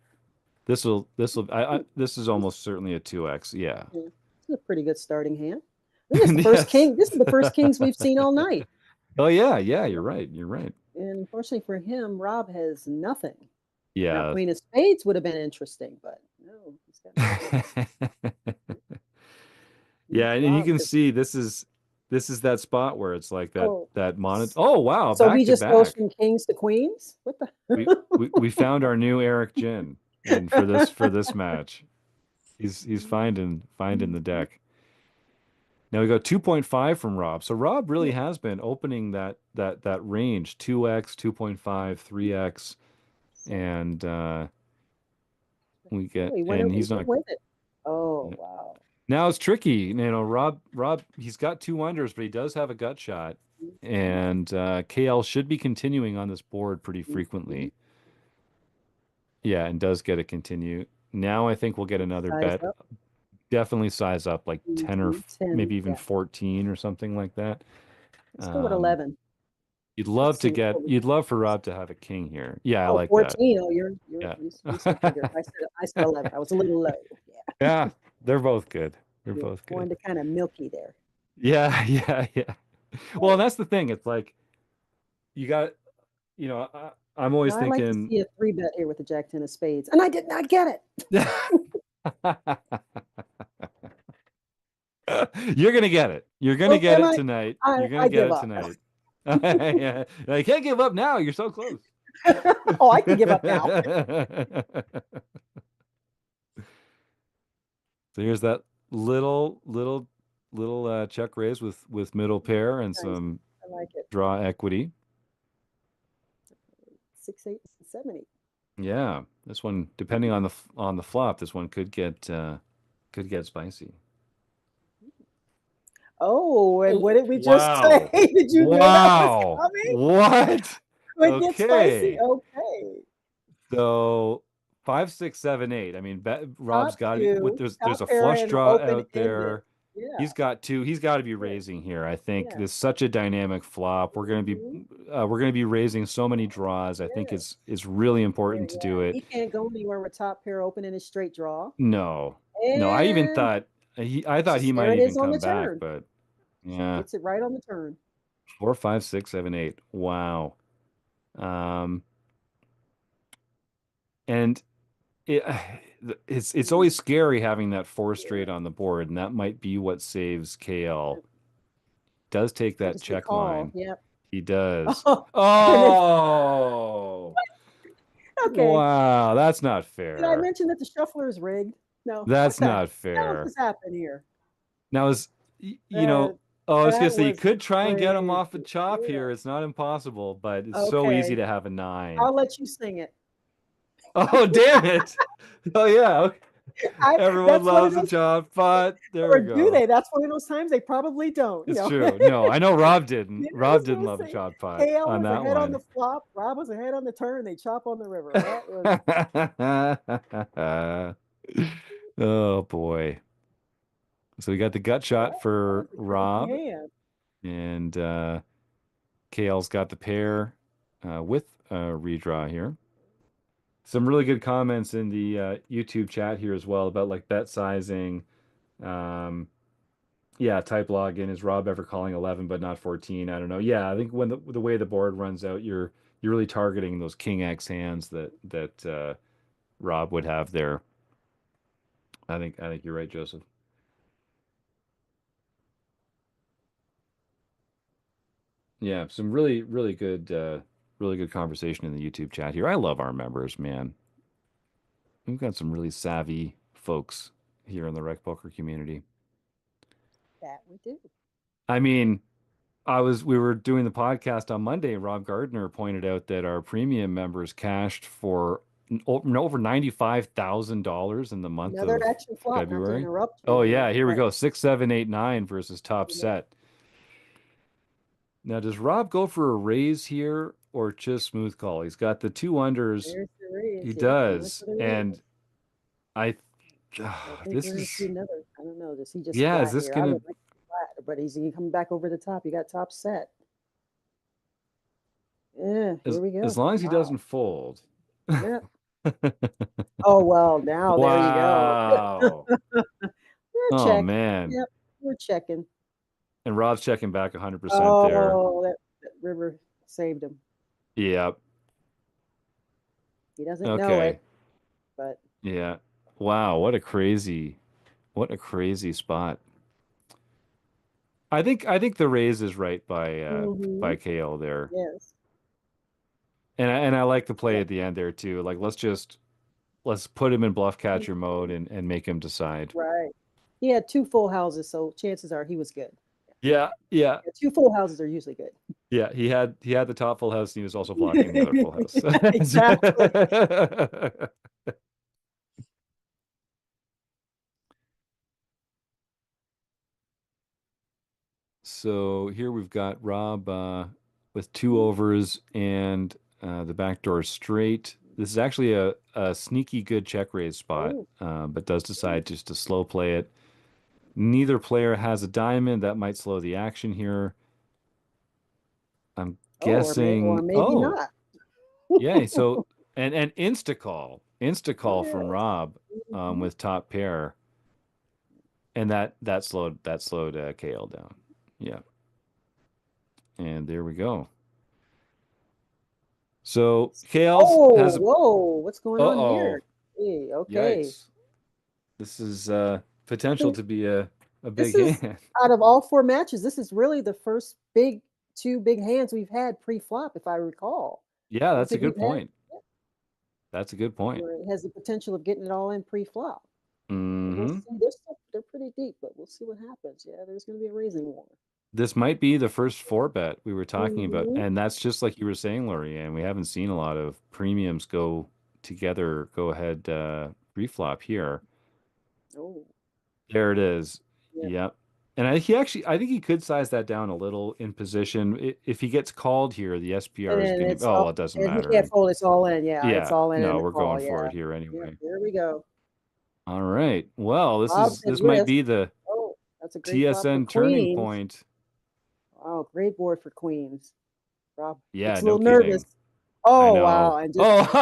This is almost certainly a 2x. Yeah. Yeah, it's a pretty good starting hand. This is the first Yes. king. This is the first kings we've seen all night. Oh yeah, yeah, you're right. You're right. And unfortunately for him, Rob has nothing. Now, Yeah. Queen of Spades would have been interesting, but no, he's got nothing. Yeah, and you Rob can just see this is that spot where it's like oh, that mono. Oh wow, so he back to just goes back. from kings to queens. What We the? we found our new Eric Jin in for this match. He's finding the Mhm. deck. Now we got 2.5 from Rob. So Rob really has been opening that range, 2x, 2.5, 3x, So, and oh, he he's went not. with it. Oh Yeah. wow. Now it's tricky. You know, Rob he's got two unders, but he does have a gut shot. Mhm. And KL should be continuing on this board pretty Mhm. frequently. Yeah, and does get a continue. Now I think we'll get another Size bet. up. Definitely size up like 10 or 10. maybe even Yeah. 14 or something like that. Let's go with Um, 11. Let's see what we You'd love for Rob to have a king here. Yeah, I oh, like that. 14. Oh, Yeah. you said bigger. I said 11. I was a little low. Yeah. Yeah, they're both good. They're Yeah. both good. Going to kind of milky there. Yeah, yeah, yeah. Well, and that's the thing. It's like you got, I'm always Now I like to thinking see a three bet here with the Jack 10 of spades. And I did not get it. You're gonna get it. You're gonna Okay, get it tonight. You're gonna I get give it up. tonight. Yeah. I can't give up now. You're so close. Oh, I can give up now. So here's that little check raise with middle pair and Nice. some I like it. draw equity. 6, 8, 7, 8. Yeah, this one, depending on the flop, this one could get spicy. Oh, and what Oh, did we just say? wow. Did you know that was Wow. coming? What? Would get spicy. Okay. Okay. So 5, 6, 7, 8. I mean, Rob's Top got to be with two, there's top a pair flush and draw open out ended. there. Yeah. He's got to be Yeah. raising here. I think Yeah. there's such a dynamic flop. Mhm. We're gonna be raising so many draws. I think Yes. it's really Yeah, important to do yeah. it. He can't go anywhere with top pair open in his straight draw. No. No, I even And thought I thought he there might it even is on the come back, turn. but yeah. Gets it right on the turn. 4, 5, 6, 7, 8. Wow. Um, and it it's Mhm. always scary having that four straight on the board, and that might be what saves KL. Does take What that does he check call? line. Yep. He does. Oh, and then Oh, okay. wow. That's not Did I fair. mention that the shuffler is rigged? No. What That's the not hell fair. just happened here? Now Uh, I was gonna that say you was could try and get him crazy. off a chop Yeah. here. It's not impossible, but it's so easy Okay. to have a nine. I'll let you sing it. Oh, damn it. Oh yeah. Okay. I Everyone that's one of loves a those, chop, but there or we do go. they? That's one of those times they probably don't, you It's know. true. No, I know Rob didn't. Yeah, I Rob was didn't gonna love a say, chop pot KL on was that ahead on the one. flop, Rob was ahead on the turn, they chop on the river. That was Oh boy. So we got the gut that shot was for a crazy Rob, hand. and KL's got the pair with a redraw here. Some really good comments in the YouTube chat here as well about like bet sizing. Um, yeah, type login. Is Rob ever calling 11 but not 14? I don't know. Yeah, I think when the way the board runs out, you're really targeting those King X hands that Rob would have there. I think you're right, Joseph. Yeah, some really good conversation in the YouTube chat here. I love our members, man. We've got some really savvy folks here in the rec poker community. That we do. I mean, we were doing the podcast on Monday. Rob Gardner pointed out that our premium members cashed for over $95,000 in the month Another of action flop, not to February. interrupt Oh you, yeah, here we but go. 6, 7, 8, 9 versus top you know, set. Now, does Rob go for a raise here or just smooth call? He's got the two unders. there's the raise. He Yep, he went does. for the raise. And I, I think this we're gonna see is, another. I don't know. Does he just yeah, is flat this here? I gonna, would like flat, but is he coming back over the top? You got top set. Yeah, here we as go. long as he Wow. doesn't fold. Yeah. Oh well, now there you go. Wow. Yeah, Oh check. man. Yep, we're checking. And Rob's checking back 100% there. Oh, that river saved him. Yep. He doesn't know Okay. it, but Yeah. Wow, what a crazy spot. I think the raise is right by hmm, KO there. yes. And I like the play Yep. at the end there too. Like let's put him in bluff catcher mode and make him decide. Right. He had two full houses, so chances are he was good. Yeah, yeah, Yeah, two full houses are usually good. yeah. He had the top full house and he was also blocking the other full house. Exactly. So here we've got Rob with two overs and the backdoor straight. This is actually a sneaky good check raise spot, Oh, but does decide just to slow play it. Neither player has a diamond. That might slow the action here. I'm oh, or guessing. maybe Oh, not. yeah. So and insta call from Yes. Rob Mhm. with top pair, and that slowed KL down. Yeah, and there we go. So KL's Oh, has a whoa, what's going on uh-oh. here? Hey, okay. Yikes. This is potential Think to be a this big is hand. out of all four matches, this is really the first big two big hands we've had pre-flop, if I recall. Yeah, I don't that's a think good we've had point. That's a good point. where it has the potential of getting it all in pre-flop. We'll Hmm. see. They're pretty deep, but we'll see what happens. Yeah, there's going to be a raising war. This might be the first four bet we were talking about, Hmm. and that's just like you were saying, Lori, and we haven't seen a lot of premiums go together, go ahead pre-flop here. Oh, There it is. yeah. Yep. And I think he could size that down a little in position. If he gets called here, the SPR And is then going to, it's oh, all, well, it doesn't and he matter. can't And fold. It's all in. Yeah, it's yeah, all in no, the we're going call. for Yeah. it here Yep. anyway. Here we go. All right. Well, Rob's at this might risk. be the Oh, that's a great flop for TSN turning queens. point. Oh, great board for queens. Rob Yeah, looks a no little nervous. kidding. I Oh, wow. know. And Oh, just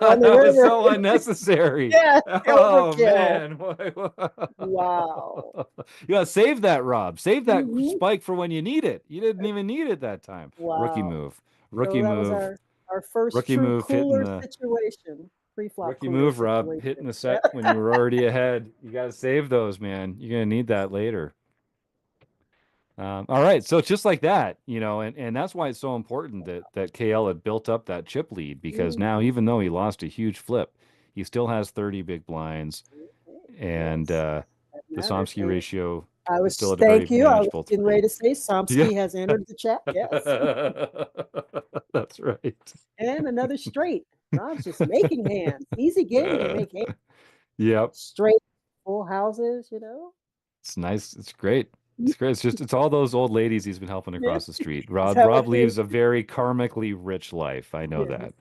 on the that was river. so unnecessary. Yeah, Oh overkill. man. Wow. You gotta save that, Rob. Save that Hmm. spike for when you need it. You didn't even need it that time. Rookie Wow. move. So Rookie that was move. our first Rookie true move hitting cooler the situation, pre-flop rookie cooler move, Rob. situation. Hitting the Yeah. set when you were already ahead. You gotta save those, man. You're gonna need that later. All right, so just like that, and that's why it's so important that KL had built up that chip lead because now Mhm. even though he lost a huge flip, he still has 30 big blinds, Okay. and Yes, that the matters. Somsky And ratio I is still was, at a very thank you. I was manageable getting ready three. to say Yeah, Somsky has entered the chat. Yes. that's right. And another straight. Rob's just making hands. Easy game to make hands. Yep, Straight, full houses. it's nice. It's great. It's great. It's all those old ladies he's been helping Yeah, across the street. that's Rob how it Rob is. leaves a very karmically rich life. I know Yeah. that.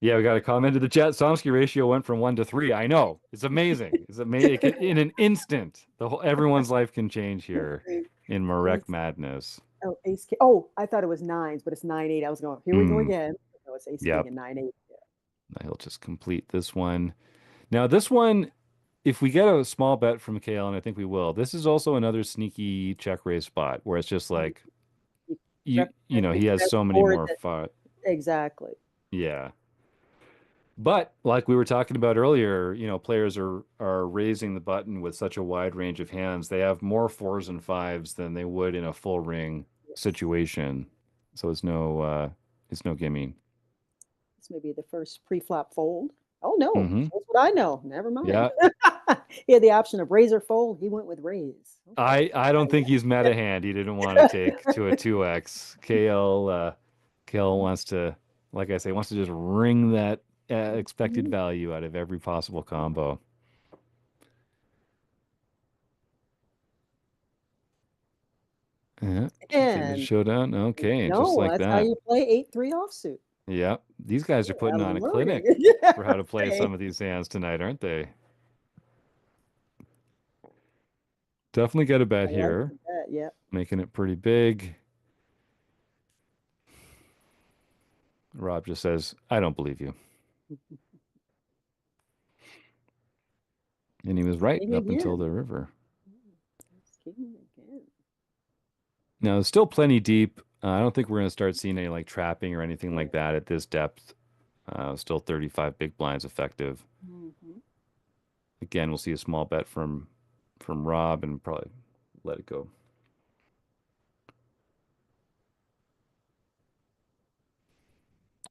Yeah, we got a comment to the chat. Somsky ratio went from 1 to 3. I know. It's amazing. It's amazing. In an instant, everyone's life can change here in MaREC Ace, Madness. oh, ace king. Oh, I thought it was nines, but it's 9-8. I was going, here we go Mm, again. No, it's ace king yep. and 9-8. He'll just complete this one. Now, this one, if we get a small bet from KL, and I think we will, this is also another sneaky check raise spot where it's just Yeah. like You represent he has the so many board more that fun. exactly. Yeah. But like we were talking about earlier, players are raising the button with such a wide range of hands. They have more fours and fives than they would in a full ring Yes. situation. So it's no gimme. This may be the first pre-flop fold. Oh no, Hmm. that's what I know. Never mind. Yeah. He had the option of raise or fold. He went with raise. Okay. I don't think he's met a hand he didn't want to take to a 2x. KL wants to, like I say, wants to just wring that expected Mhm. value out of every possible combo. Yeah, getting the And showdown. Okay, just no, like that's how that. you play 8-3 offsuit. Yeah, these guys are Yeah, putting on I'm a learning. clinic Yeah. for how to play Hey. some of these hands tonight, aren't they? Definitely get a bet I like here, that. Yeah. making it pretty big. Rob just says, I don't believe you. And he was right King up until again. the river. It's king again. Now, it's still plenty deep. I don't think we're going to start seeing any like trapping or anything Yeah. like that at this depth. Still 35 big blinds effective. Hmm. Again, we'll see a small bet from Rob and probably let it go.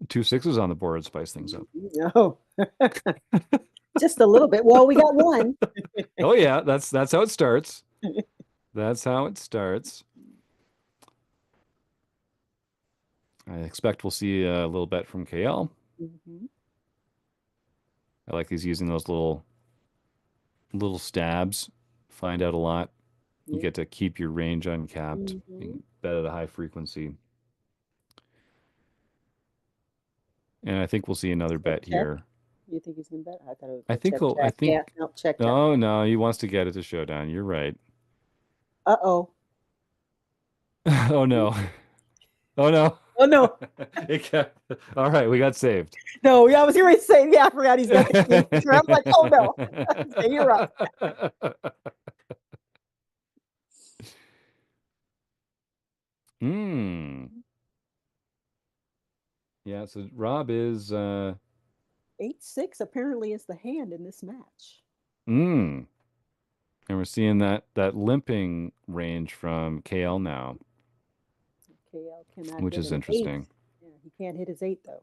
Two sixes on the board spice things up. No, just a little bit. Well, we got one. Oh yeah, that's how it starts. That's how it starts. I expect we'll see a little bet from KL. Hmm. I like he's using those little stabs. Find out a lot. You Yeah. get to keep your range uncapped. You Hmm. can bet at a high frequency. And I think we'll see another Check, bet check. here. You think he's gonna bet? I thought it would I go think check, he'll I check. Yeah, think no, check, check. oh no, he wants to get it to showdown. You're right. Uh-oh. Oh no. Oh no. Oh no, All right, we got saved. no. Yeah, I was going to say. Yeah, I forgot he's got the king. I'm like, oh no. Okay, you're up. Hmm. Yeah, so Rob is 8-6 apparently is the hand in this match. mm. And we're seeing that limping range from KL now, KL cannot which get is an eight. interesting. Yeah, he can't hit his eight though.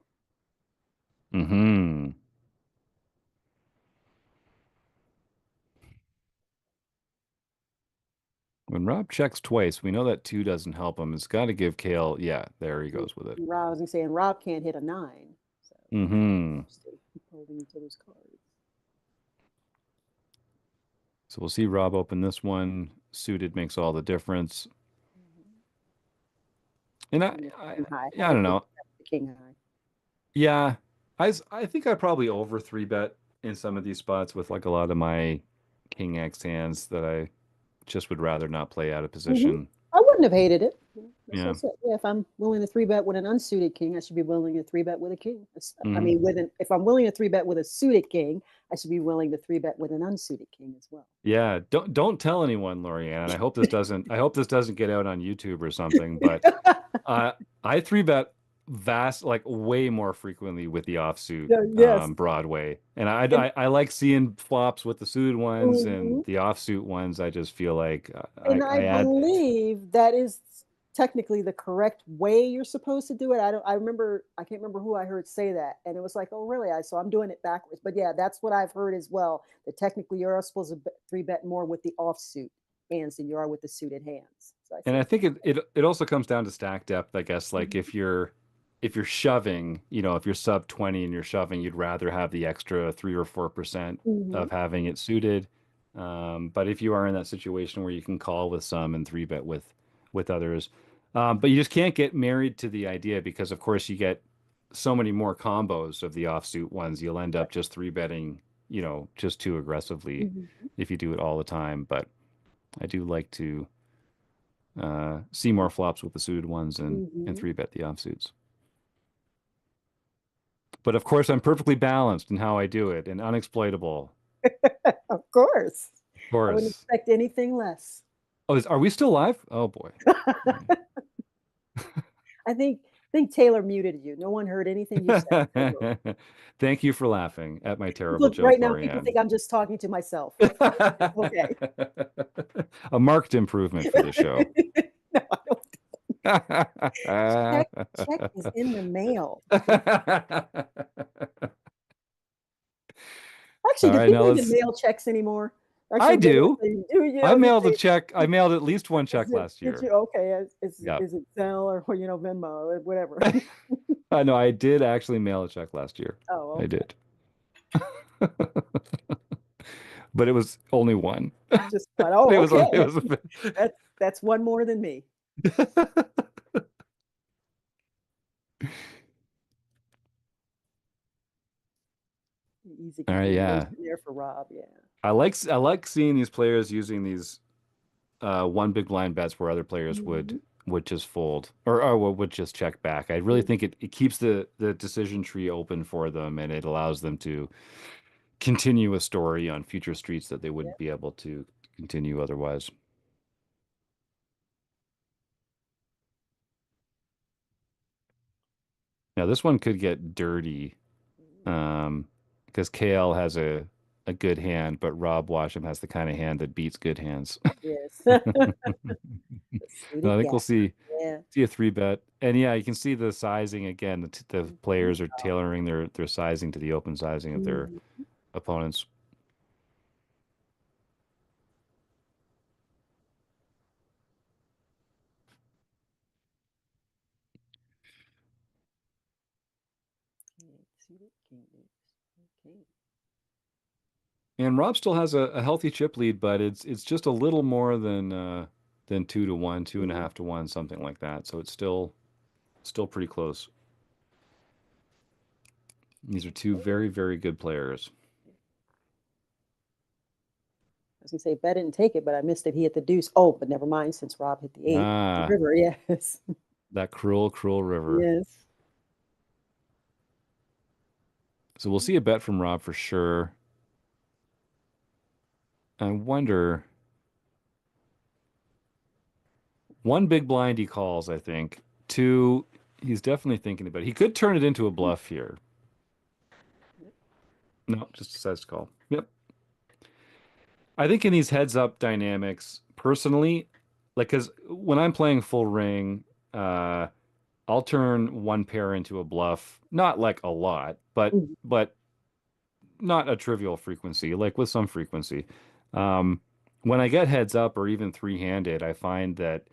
Hmm. When Rob checks twice, we know that two doesn't help him. It's got to give Kale. Yeah, there he And goes with it. Rob, I was gonna say, and Rob can't hit a nine. So Hmm. interesting. Keep holding each other's cards. So we'll see Rob open this one. Suited makes all the difference. Mhm. And And the I, king high. yeah, I don't know. The king high. Yeah, I think I probably over three bet in some of these spots with like a lot of my King X hands that I just would rather not play out of Mhm. position. I wouldn't have hated it. That's what Yeah. I said. Yeah, if I'm willing to three bet with an unsuited king, I should be willing to three bet with a king. I Hmm. mean, if I'm willing to three bet with a suited king, I should be willing to three bet with an unsuited king as well. Yeah. Don't tell anyone, Lorianne. I hope this doesn't get out on YouTube or something, but uh I three bet like way more frequently with the offsuit Yeah, yes. Broadway. And And, I like seeing flops with the suited ones and mhm. the offsuit ones. I just feel like And I I add. believe that is technically the correct way you're supposed to do it. I can't remember who I heard say that. And it was like, oh really? So I'm doing it backwards. But yeah, that's what I've heard as well. That technically you're supposed to three bet more with the offsuit hands than you are with the suited hands. So I And said, I think it also comes down to stack depth, I guess. Like mhm, if you're shoving, if you're sub 20 and you're shoving, you'd rather have the extra 3 or 4% mhm, of having it suited. But if you are in that situation where you can call with some and three bet with others, but you just can't get married to the idea because of course you get so many more combos of the offsuit ones. You'll end up just three betting, just too aggressively mhm, if you do it all the time. But I do like to see more flops with the suited ones and mhm. three bet the offsuits. But of course, I'm perfectly balanced in how I do it and unexploitable. Of course. Of I wouldn't course. expect anything less. Oh, are we still live? Oh boy. I think Taylor muted you. No one heard anything you said. So good. Thank you for laughing at my terrible People joke, right now, people Lorianne. think I'm just talking to myself. It's okay. A marked improvement for the show. No, I don't. Check is in the mail. Actually, All do right, now people even let's. mail checks anymore? I Actually, I'm gonna do. say, do you? I I was gonna mailed a say, check. I mailed at least one check last did year. you? Okay, Yeah. is it Zelle or Venmo or whatever? I know I did actually mail a check last year. Oh, I okay. did. But it was only one. Just fine. Oh, okay. It was That's one more than me. Easy all right, continuation yeah. there for Rob. Yeah. I like seeing these players using these one big blind bets where other players Mhm. would just fold or would just check back. I really think it keeps the decision tree open for them and it allows them to continue a story on future streets that they Yeah. wouldn't be able to continue otherwise. Now this one could get dirty. Um, because KL has a good hand, but Rob Washam has the kind of hand that beats good hands. Yes. The No, suited I think we'll gap. Yeah. see a three bet, and yeah, you can see the sizing again. The Mhm. players are tailoring their sizing to the open sizing of their Mhm. opponents. Okay, suited king deuce. Okay. And Rob still has a healthy chip lead, but it's just a little more than 2 to 1, two and a Mhm. half to one, something like that. So it's still pretty close. These are two very, very good players. I was gonna say bet it and take it, but I missed it. He hit the deuce. Oh, but never mind since Rob hit the eight. The Ah, river, yes. that cruel, cruel river. Yes. So we'll see a bet from Rob for sure. I wonder. One big blind he calls, I think. Two, he's definitely thinking about it. He could turn it into a bluff here. No, just decides to call. Yep. I think in these heads up dynamics, personally, like, because when I'm playing full ring, uh, I'll turn one pair into a bluff. Not like a lot, Mhm. but not a trivial frequency, like with some frequency. Um, when I get heads up or even three-handed, I find that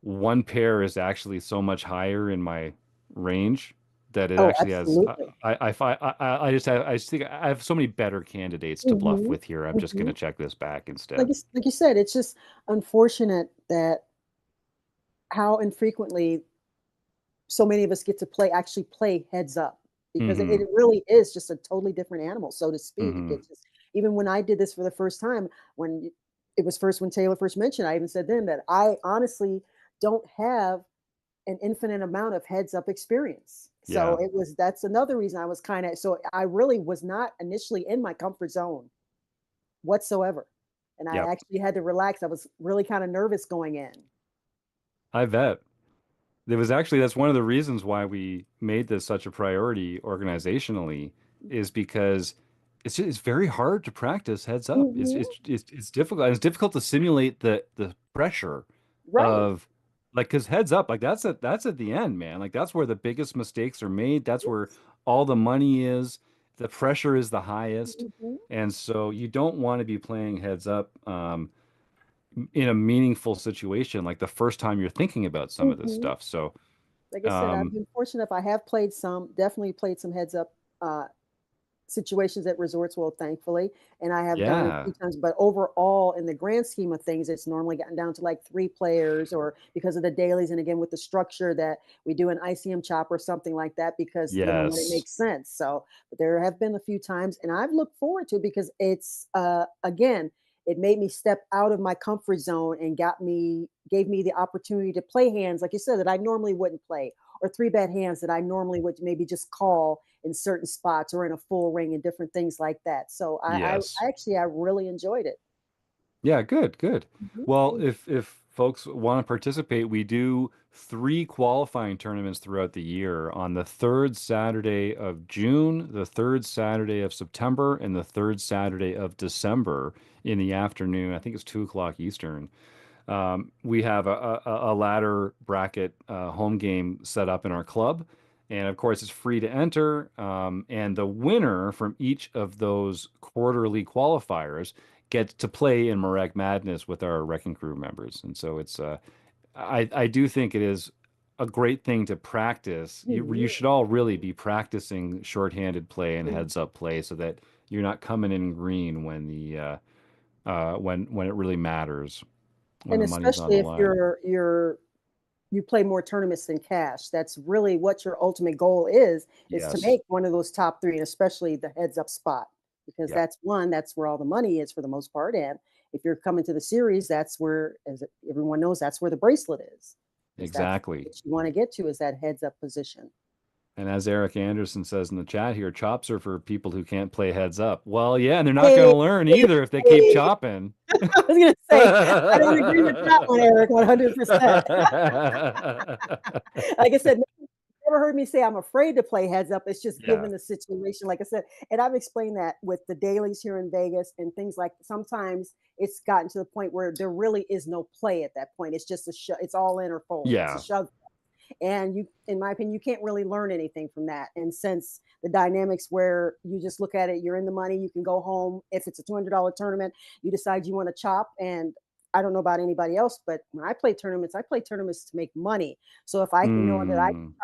one pair is actually so much higher in my range that it Oh, actually has. absolutely. I just have. I just think I have so many better candidates to bluff Hmm. with here. I'm just going Hmm. to check this back Like instead. you, like you said, it's just unfortunate that how infrequently so many of us get to actually play heads up, because it Hmm. really is just a totally different animal, so to speak. Hmm. It's just, even when I did this for the first time, it was first when Taylor first mentioned, I even said then that I honestly don't have an infinite amount of heads up experience. So Yeah. that's another reason I was kind of, so I really was not initially in my comfort zone whatsoever. And I Yep. actually had to relax. I was really kind of nervous going in. I bet. There was actually that's one of the reasons why we made this such a priority organizationally is because it's very hard to practice heads up. Hmm. It's difficult. It's difficult to simulate the pressure Right. of like because heads up like that's at the end, man. Like that's where the biggest mistakes are made. That's where Yes. all the money is. The pressure is the highest, Hmm. and so you don't want to be playing heads up in a meaningful situation like the first time you're thinking about some of this Hmm. stuff. So. Like I said, I've Um, been fortunate. If I have played some, definitely played some heads up uh, situations at Resorts World, thankfully, and I have done it a yeah, few times. But overall, in the grand scheme of things, it's normally gotten down to like three players, or because of the dailies, and again with the structure that we do an ICM chop or something like that, because when it yes, makes sense. So, but there have been a few times, and I've looked forward to it because it's again. It made me step out of my comfort zone and gave me the opportunity to play hands, like you said, that I normally wouldn't play, or three bet hands that I normally would maybe just call in certain spots or in a full ring and different things like that. So yes. I actually, I really enjoyed it. Yeah, good, good. Mhm. Well, And if folks want to participate, we do three qualifying tournaments throughout the year on the third Saturday of June, the third Saturday of September, and the third Saturday of December in the afternoon. I think it's 2 o'clock Eastern. We have a ladder bracket home game set up in our club. And of course, it's free to enter. And the winner from each of those quarterly qualifiers gets to play in MaREC Madness with our Wrecking Crew members. And so I do think it is a great thing to practice. You mhm, should all really be practicing shorthanded play and mhm. heads up play so that you're not coming in green when when it really matters, when And the money's on especially the if line. you play more tournaments than cash. That's really what your ultimate goal is to Yes. make one of those top three, and especially the heads up spot, because Yep. that's where all the money is for the most part. And if you're coming to the series, that's where, as everyone knows, that's where the bracelet is that's Exactly. what you want to get to, is that heads up position. And as Eric Anderson says in the chat here, chops are for people who can't play heads up. Well, yeah, and they're not going Hey, to learn hey, either if they keep hey. chopping. I was gonna say, I don't agree with that one, Eric, 100%. Like I said, you never heard me say I'm afraid to play heads up. It's just Yeah. given the situation, like I said, and I've explained that with the dailies here in Vegas and things like, sometimes it's gotten to the point where there really is no play at that point. It's just it's all in or fold. It's a Yeah. shove. And you, in my opinion, you can't really learn anything from that. And since the dynamics where you just look at it, you're in the money, you can go home. If it's a $200 tournament, you decide you want to chop. And I don't know about anybody else, but when I play tournaments to make money. So if I can know that I Mm.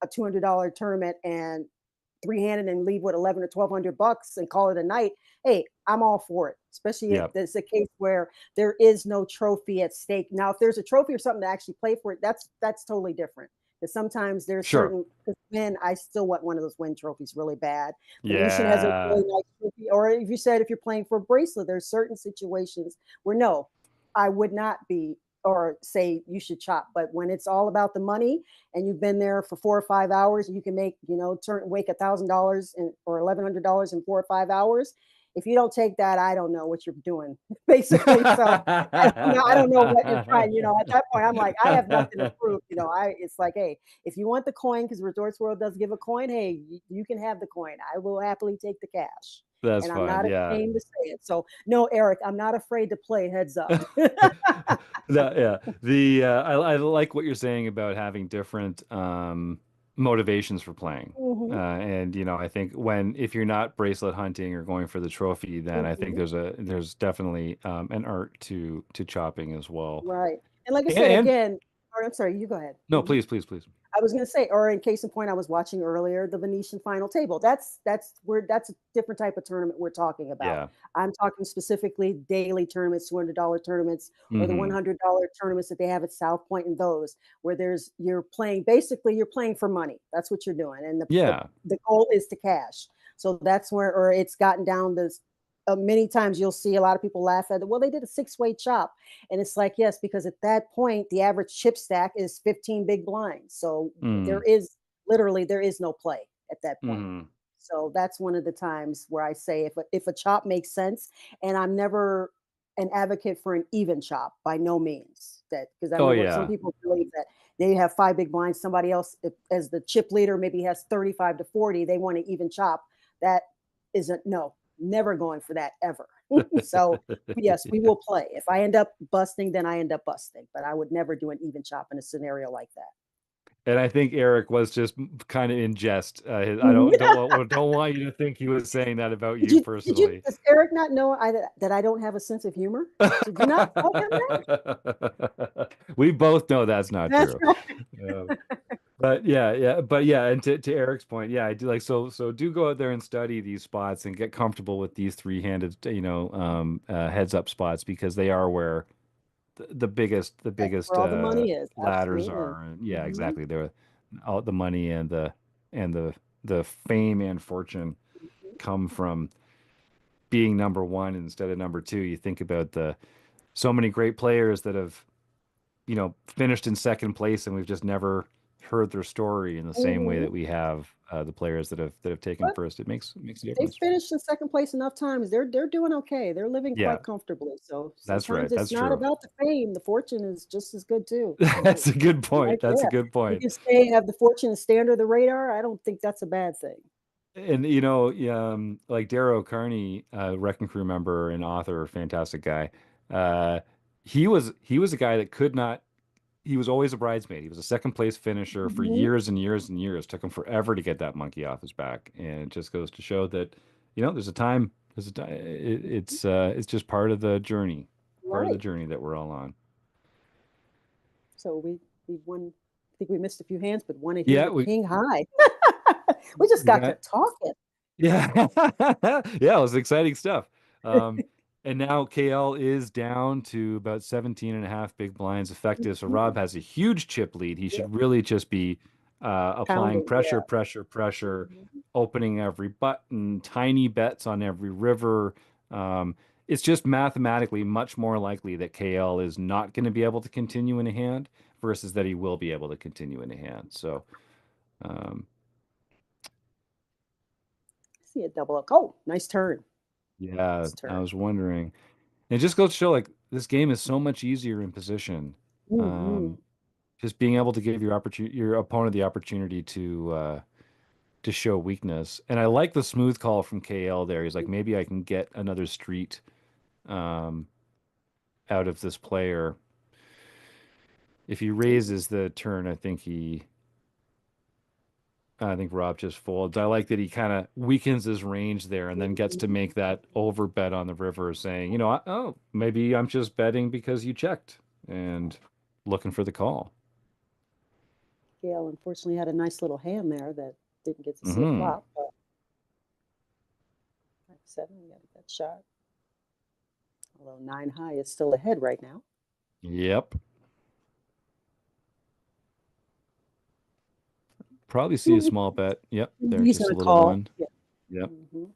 a $200 tournament and three-handed and leave with 11 or 1200 bucks and call it a night, hey, I'm all for it, especially if Yep. there's a case where there is no trophy at stake. Now if there's a trophy or something to actually play for it, that's totally different, because sometimes there's Sure. certain, because win, I still want one of those win trophies really bad. Venetian has a Yeah. really nice trophy, or if you said if you're playing for a bracelet, there's certain situations where no, I would not be, or say you should chop. But when it's all about the money and you've been there for 4 or 5 hours, you can make, turn wake $1,000 or $1,100 in 4 or 5 hours. If you don't take that, I don't know what you're doing, basically. So I don't know what you're trying. At that point, I'm like, I have nothing to prove. It's like, hey, if you want the coin, because Resorts World does give a coin, hey, you can have the coin. I will happily take the cash, That's and I'm fine. not Yeah. ashamed to say it. So no, Eric, I'm not afraid to play heads up. Yeah. I like what you're saying about having different motivations for playing. Hmm. And I think if you're not bracelet hunting or going for the trophy, then I think Hmm. there's definitely an art to chopping as well. Right. And like I said, And again, or I'm sorry, you go ahead. no, Mhm. please, please, please. I was going to say, or in case in point, I was watching earlier the Venetian final table. That's a different type of tournament we're talking about. Yeah. I'm talking specifically daily tournaments, $200 tournaments, or the Hmm. $100 tournaments that they have at South Point, and those where you're playing basically you're playing for money. That's what you're doing, and Yeah. the goal is to cash. So that's where, or it's gotten down this. Many times you'll see a lot of people laugh at it. Well, they did a six-way chop. And it's like, yes, because at that point, the average chip stack is 15 big blinds. So Mm. there is no play at that point. Hmm. So that's one of the times where I say if a chop makes sense, and I'm never an advocate for an even chop by no means. That because I Oh know what some yeah. people believe that they have five big blinds, somebody else as the chip leader maybe has 35 to 40, they want an even chop. That isn't no, never going for that ever. So yes, we will play. If I end up busting, then I end up busting, but I would never do an even chop in a scenario like that. And I think Eric was just kind of in jest. I Mhm. don't want you to think he was saying that about Did you you did you personally. does Eric not know that I don't have a sense of humor? Did you not tell him that? We both know that's not That's true. right. Um, but yeah, and to Eric's point, yeah, I do like so do go out there and study these spots and get comfortable with these three-handed, heads up spots because they are where the That's biggest where all the money is, ladders absolutely. are. And yeah, Mhm, exactly. They're all the money and the fame and fortune mhm. come from being number one instead of number two. You think about the so many great players that have finished in second place, and we've just never heard their story in the same way Mhm. that we have the players that have taken But first. It makes a they difference. finished in second place enough times. They're doing okay. They're living Yeah, quite comfortably. So that's sometimes right. it's That's not true. about the fame. The fortune is just as good too. That's a good Right point. That's a there. good You point. can stay have the fortune and stay under the radar. I don't think that's a bad thing. And like Darrow Carney, Wrecking Crew member and author, fantastic guy. Uh, he was a guy that could not. He was always a bridesmaid. He was a second place finisher for Mhm. years and years and years. Took him forever to get that monkey off his back, and it just goes to show that there's a time. There's a time. It's just part of the Right. journey that we're all on. So we won. I think we missed a few hands, but won a hand Yeah, of we king high. We just we got to got talking. Yeah. Yeah, it was exciting stuff. Um, and now KL is down to about 17 and a half big blinds effective. So Rob Mhm. has a huge chip lead. He Yeah, should really just be applying pounding. pressure, Yeah. pressure, pressure, Mhm. opening every button, tiny bets on every river. It's just mathematically much more likely that KL is not going to be able to continue in a hand versus that he will be able to continue in a hand. So, um, See a double up. Oh, nice turn. yeah, Nice I turn. was wondering. And it just goes to show like this game is so much easier in position. Mhm. Um, just being able to give your opponent the opportunity to show weakness. And I like the smooth call from KL there. He's like, maybe I can get another street um, out of this player. If he raises the turn, I think Rob just folds. I like that he kind of weakens his range there and then gets to Mhm. make that over bet on the river, saying, oh, maybe I'm just betting because you checked and looking for the call. Gail unfortunately had a nice little hand there that didn't get to see a Hmm. flop, but 7, we got a good shot. Although 9 high is still ahead right now. Yep. Probably see a Mhm. small bet. Yep. There, He's just a gonna little call. one. Yeah. Yep. Mhm.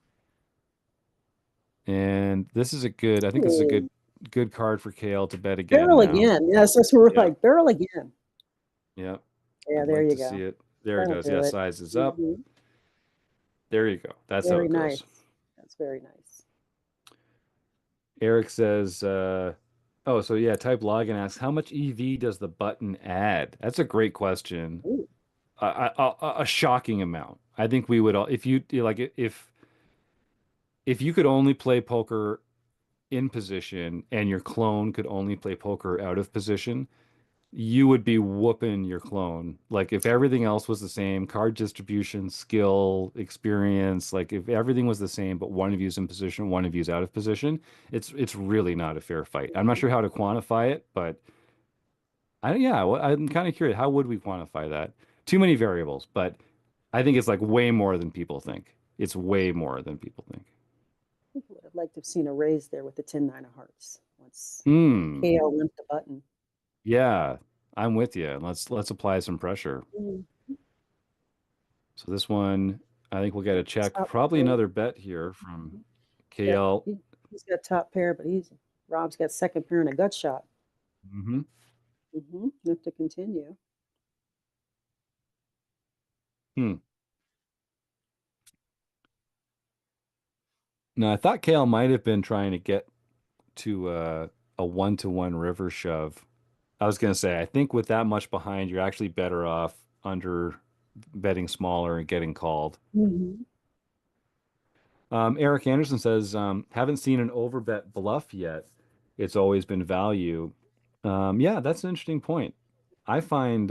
And I think this is a Ooh, good card for KL to bet again barrel now. again. Yes, that's what we're Yep. like. Barrel again. Yep. Yeah, I'd there like you to see go. it. There it That'll goes. do Yeah, it. size is up. Mhm. There you go. That's how Very it goes. nice. That's very nice. Eric says, oh, so yeah, type login asks, how much EV does the button add? That's a great question. Ooh. A shocking amount. I think we would all, if you like, if you could only play poker in position and your clone could only play poker out of position, you would be whooping your clone. Like if everything else was the same, card distribution, skill, experience, like if everything was the same, but one of you's in position, one of you's out of position, it's really not a fair fight. I'm not Mhm. sure how to quantify it, but I'm kind of curious. How would we quantify that? Too many variables, but I think it's like way more than people think. It's way more than people think. I would have liked to have seen a raise there with the 10-9 of hearts once Hmm. KO limped the button. Yeah, I'm with you. Let's apply some pressure. Mm. So this one, I think we'll get a check. Top Probably pair. another bet here from Yeah, KL. he's got top pair, but Rob's got second pair and a gut shot. Hmm. Have to continue. Hmm. Now I thought KL might have been trying to get to a one-to-one river shove. I was gonna say, I think with that much behind, you're actually better off under betting smaller and getting called. Mhm. Eric Anderson says, haven't seen an overbet bluff yet. It's always been value. Yeah, that's an interesting point. I find,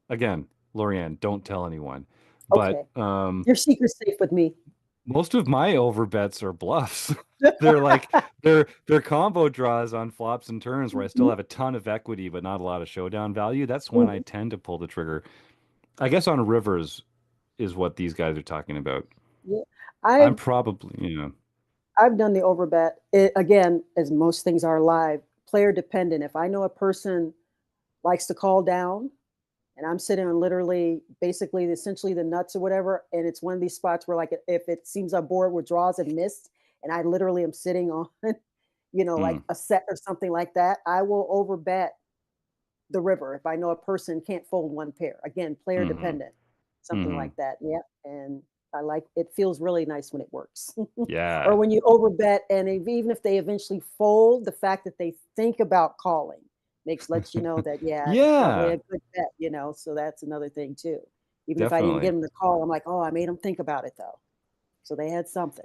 again, Lorianne, don't tell anyone, but Okay, your secret's safe with me. most of my overbets are bluffs. They're like they're combo draws on flops and turns where I still Mhm. have a ton of equity but not a lot of showdown value. That's when I Mhm. tend to pull the trigger. I guess on rivers is what these guys are talking about. Yeah. I'm I've probably, I've done the overbet. It, again, as most things are live, player dependent. If I know a person likes to call down and I'm sitting on literally basically essentially the nuts or whatever, and it's one of these spots where like if it seems I'm bored with draws and missed, and I literally am sitting on, like mm, a set or something like that, I will overbet the river if I know a person can't fold one pair. Again, player hmm dependent, something hmm like that. Yeah, and I like it. Feels really nice when it works, or Yeah. when you overbet and even if they eventually fold, the fact that they think about calling lets you know that yeah, it's probably Yeah, a good bet. So that's another thing too. Even if I didn't get definitely. them to call, I'm like, oh, I made them think about it though, so they had something.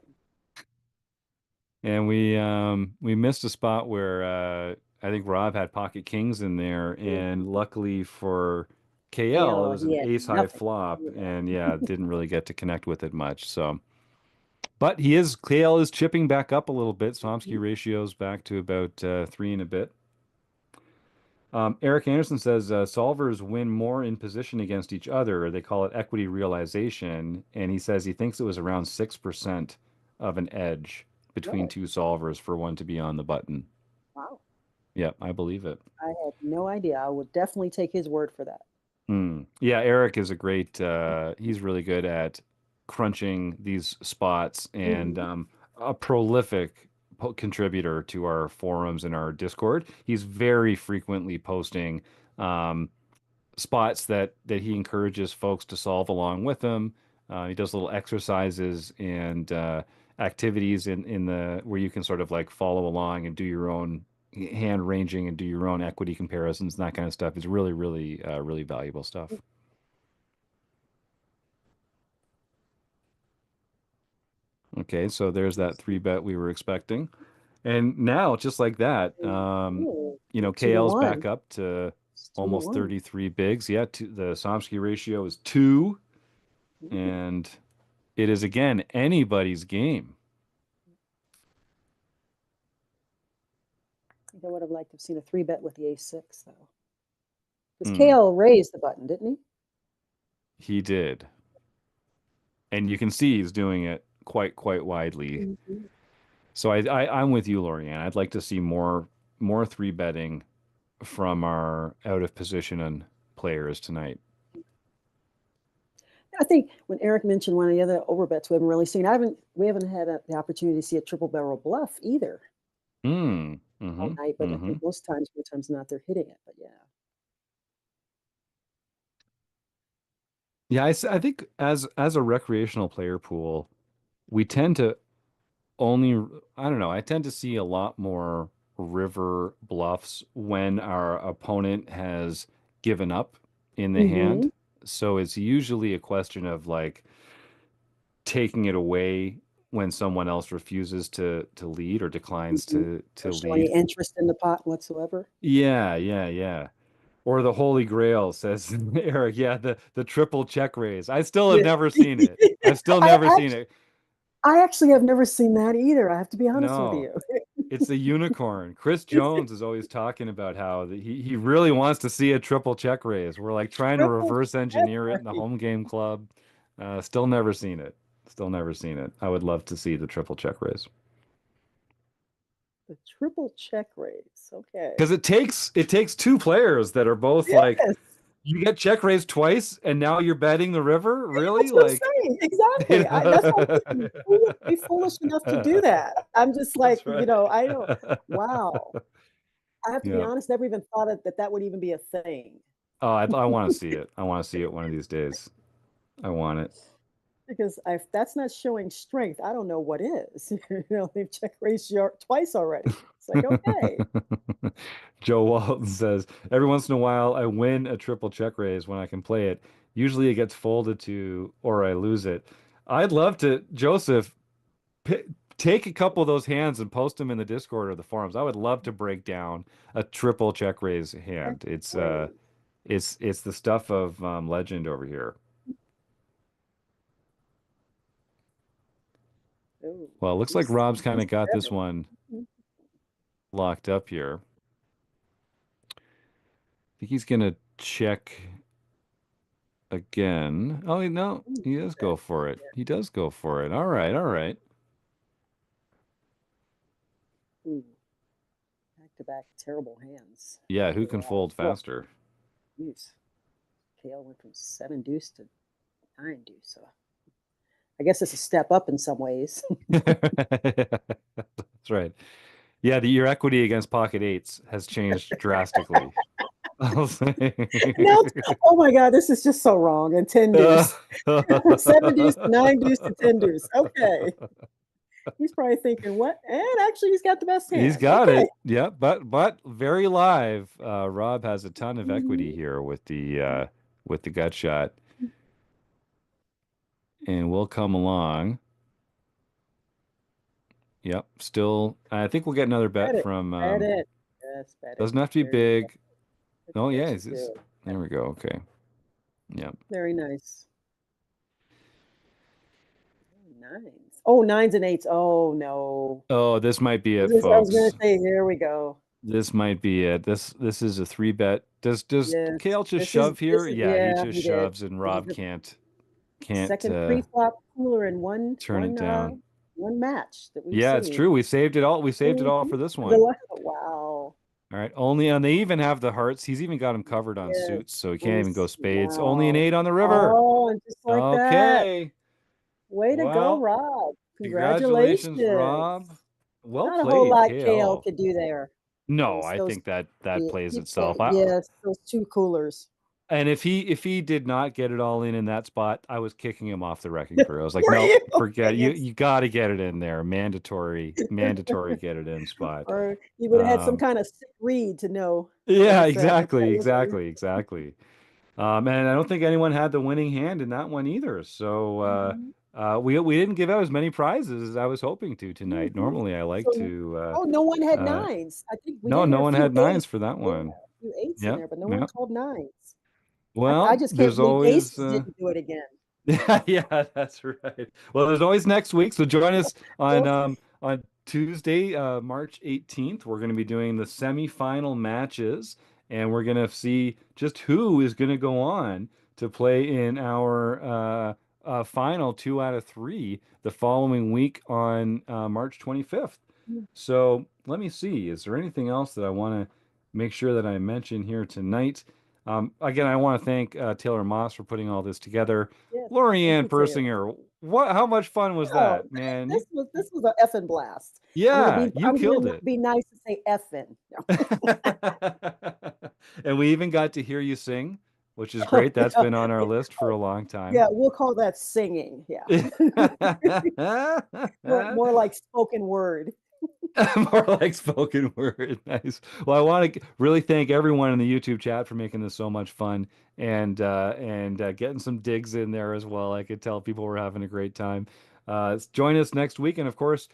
And we missed a spot where I think Rob had pocket kings in there, and Mhm. luckily for KL, it Hell, was he an had ace high nothing. flop, Yeah. and yeah, didn't really get to connect with it much. So, but KL is chipping back up a little bit. Somsky Mhm. ratio's back to about three and a bit. Eric Anderson says solvers win more in position against each other. They call it equity realization, and he says he thinks it was around 6% of an edge between Really? two solvers for one to be on the button. Wow. Yep, I believe it. I had no idea. I would definitely take his word for that. Hmm. Yeah, Eric is a great, he's really good at crunching these spots and Mhm. a prolific contributor to our forums and our Discord. He's very frequently posting um, spots that he encourages folks to solve along with him. He does little exercises and activities in the where you can sort of like follow along and do your own hand ranging and do your own equity comparisons and that kind of stuff. It's really, really, really valuable stuff. Okay, so there's that three bet we were expecting. And now, just like that, Oh, two to KL's back one. up to It's two to almost one. 33 bigs. Yeah, the Somsky ratio is two, Mhm. and it is again anybody's game. I think I would have liked to have seen a three bet with the ace six though, because Hmm, KL raised the button, didn't he did. And you can see he's doing it quite he? widely. Mhm. So I'm with you, Lorianne. I'd like to see more three betting from our out of position and players tonight. I think when Eric mentioned one of the other overbets we haven't really seen, we haven't had the opportunity to see a triple barrel bluff either Hmm. all Mm-hmm. night. But I Mm-hmm. think more times than not, they're hitting it. But yeah. Yeah, I think as a recreational player pool, we tend to only, I don't know, I tend to see a lot more river bluffs when our opponent has given up in the hand. Hmm. So it's usually a question of like taking it away when someone else refuses to lead or declines Hmm. to Or show any lead. interest in the pot whatsoever. Yeah, yeah, yeah. Or the Holy Grail, says Eric. Yeah, the triple check raise. I still have Yeah. never seen it. I've still I never seen actually, it. I actually have never seen that either. I have to be honest with No, you. it's the unicorn. Chris Jones is always talking about how he really wants to see a triple check raise. We're like trying to Triple reverse check engineer it in the raise. home game club. Still never seen it. Still never seen it. I would love to see the triple check raise. The triple check raise. Okay. Because it takes two players that are both like Yes. you get check raised twice and now you're betting the river? Really? That's what I'm Like saying. you Exactly. That's what I'm thinking. Who would be foolish enough to do know? that? I'm just like, That's right. I don't, wow. I have to be Yeah. honest, never even thought that that would even be a thing. Oh, I want to see it. I want to see it one of these days. I want it. Because if that's not showing strength, I don't know what is. They've check raised twice already. It's like, okay. Joe Walton says, every once in a while I win a triple check raise when I can play it. Usually it gets folded to or I lose it. I'd love to, Joseph, p take a couple of those hands and post them in the Discord or the forums. I would love to break down a triple check raise Check hand. It's raise. it's the stuff of legend over here. Oh, Well, it looks like deuce, Rob's kind deuce of got this seven. one Mm, locked up here. I think he's gonna check again. Oh, no, mm, he does check. go for it. He does go for it. All right, all right. Ooh, back-to-back terrible hands. Yeah, who For can fold Look, faster? deuce. Kale went from seven deuce to nine deuce. So I guess it's a step up in some ways. That's right. Yeah, your equity against pocket eights has changed drastically. I'll say. Now, oh my God, this is just so wrong. And 10 deuce. Seven deuce to nine deuce to 10 deuce. Okay. He's probably thinking, what? And actually, he's got the best He's hand. got Okay. it. Yeah, but very live. Rob has a ton of equity Mhm. here with the gut shot, and we'll come along. Yep, still. I think we'll get another Bet bet it. from. Bet it. Yes, bet it. Doesn't have to be There you go. big. Oh yeah, That's good. there we go. Okay. Yep. Very nice. Nines. Oh, nines and eights. Oh, no. Oh, this might be it, I was going folks. to say, here we go. This might be it. This is a three bet. Does Yes. Kale just shove here? Yeah, he Yeah, just he did. shoves, and This is Rob the can't second pre-flop cooler in turn it down. one match that we've Yeah, it's seen. true. We saved it all. We saved it all Mhm. for this one. Wow. All right. Only and they even have the hearts. He's even got him covered on Yes. suits, so he can't even go Yes. spades. Only an Wow. eight on the river. Oh, and just like that. Okay. Way to go, Well, Rob. congratulations, Congratulations. Rob. Well Not a whole played, lot Kale Kale. could do there. No, Those I those think that plays he itself. played, yes, those two coolers. And if he did not get it all in that spot, I was kicking him off the wrecking crew. I was like, Were nope, you? forget it. Yes. You got to get it in there. Mandatory get it in spot. Or you would have had some Um, kind of sick read to know where yeah, to set. But that exactly, was exactly, exactly. And I don't think anyone had the winning hand in that one either. So mhm, we didn't give out as many prizes as I was hoping to tonight. mhm. Normally, I like So, to. oh, no one had Uh, nines. I think we no, did hear no a one few had nines eights. for that Yeah, one. a few eights in Yep, there, but no one yep. called nines. I Well, just can't there's believe always. aces didn't do it again. Yeah, yeah, that's right. Well, there's always next week. So join us Well, on Tuesday, March 18th. We're going to be doing the semifinal matches, and we're going to see just who is going to go on to play in our final 2 out of 3 the following week on March 25th. So let me see. Is there anything else that I want to make sure that I mention here tonight? Again, I want to thank Taylor Moss for putting all this together. yes. Thank Lorianne you, Taylor. Persinger, what? How much fun was Oh, that, man? this was a effing blast. Yeah, you I'm killed gonna it. be nice and say effing. And we even got to hear you sing, which is Oh, great. That's yeah. been on our Yeah. list for Oh, a long time. yeah, we'll call that singing. Yeah. More like spoken word. More like spoken word. Nice. Well, I want to really thank everyone in the YouTube chat for making this so much fun and getting some digs in there as well. I could tell people were having a great time. Join us next week. And of course,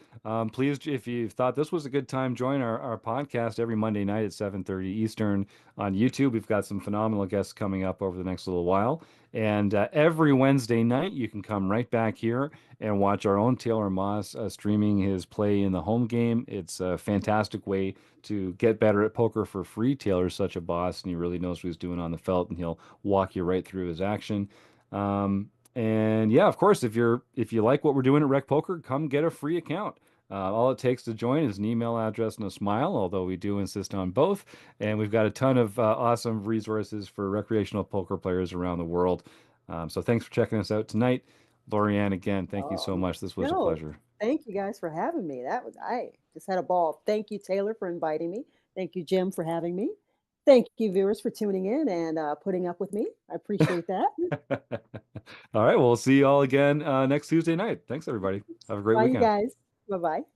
please, if you thought this was a good time, join our podcast every Monday night at 7:30 Eastern on YouTube. We've got some phenomenal guests coming up over the next little while. And every Wednesday night, you can come right back here and watch our own Taylor Moss streaming his play in the home game. It's a fantastic way to get better at poker for free. Taylor's such a boss, and he really knows what he's doing on the felt, and he'll walk you right through his action. And yeah, of course, if you like what we're doing at Rec Poker, come get a free account. All it takes to join is an email address and a smile, although we do insist on both. And we've got a ton of awesome resources for recreational poker players around the world. So thanks for checking us out tonight. Lorianne, again, thank you so Oh, much. This was a no, pleasure. thank you guys for having me. I just had a ball. Thank you, Taylor, for inviting me. Thank you, Jim, for having me. Thank you, viewers, for tuning in and putting up with me. I appreciate that. All right, we'll see you all again next Tuesday night. Thanks, everybody. Have a great Bye, you weekend. guys. Bye bye.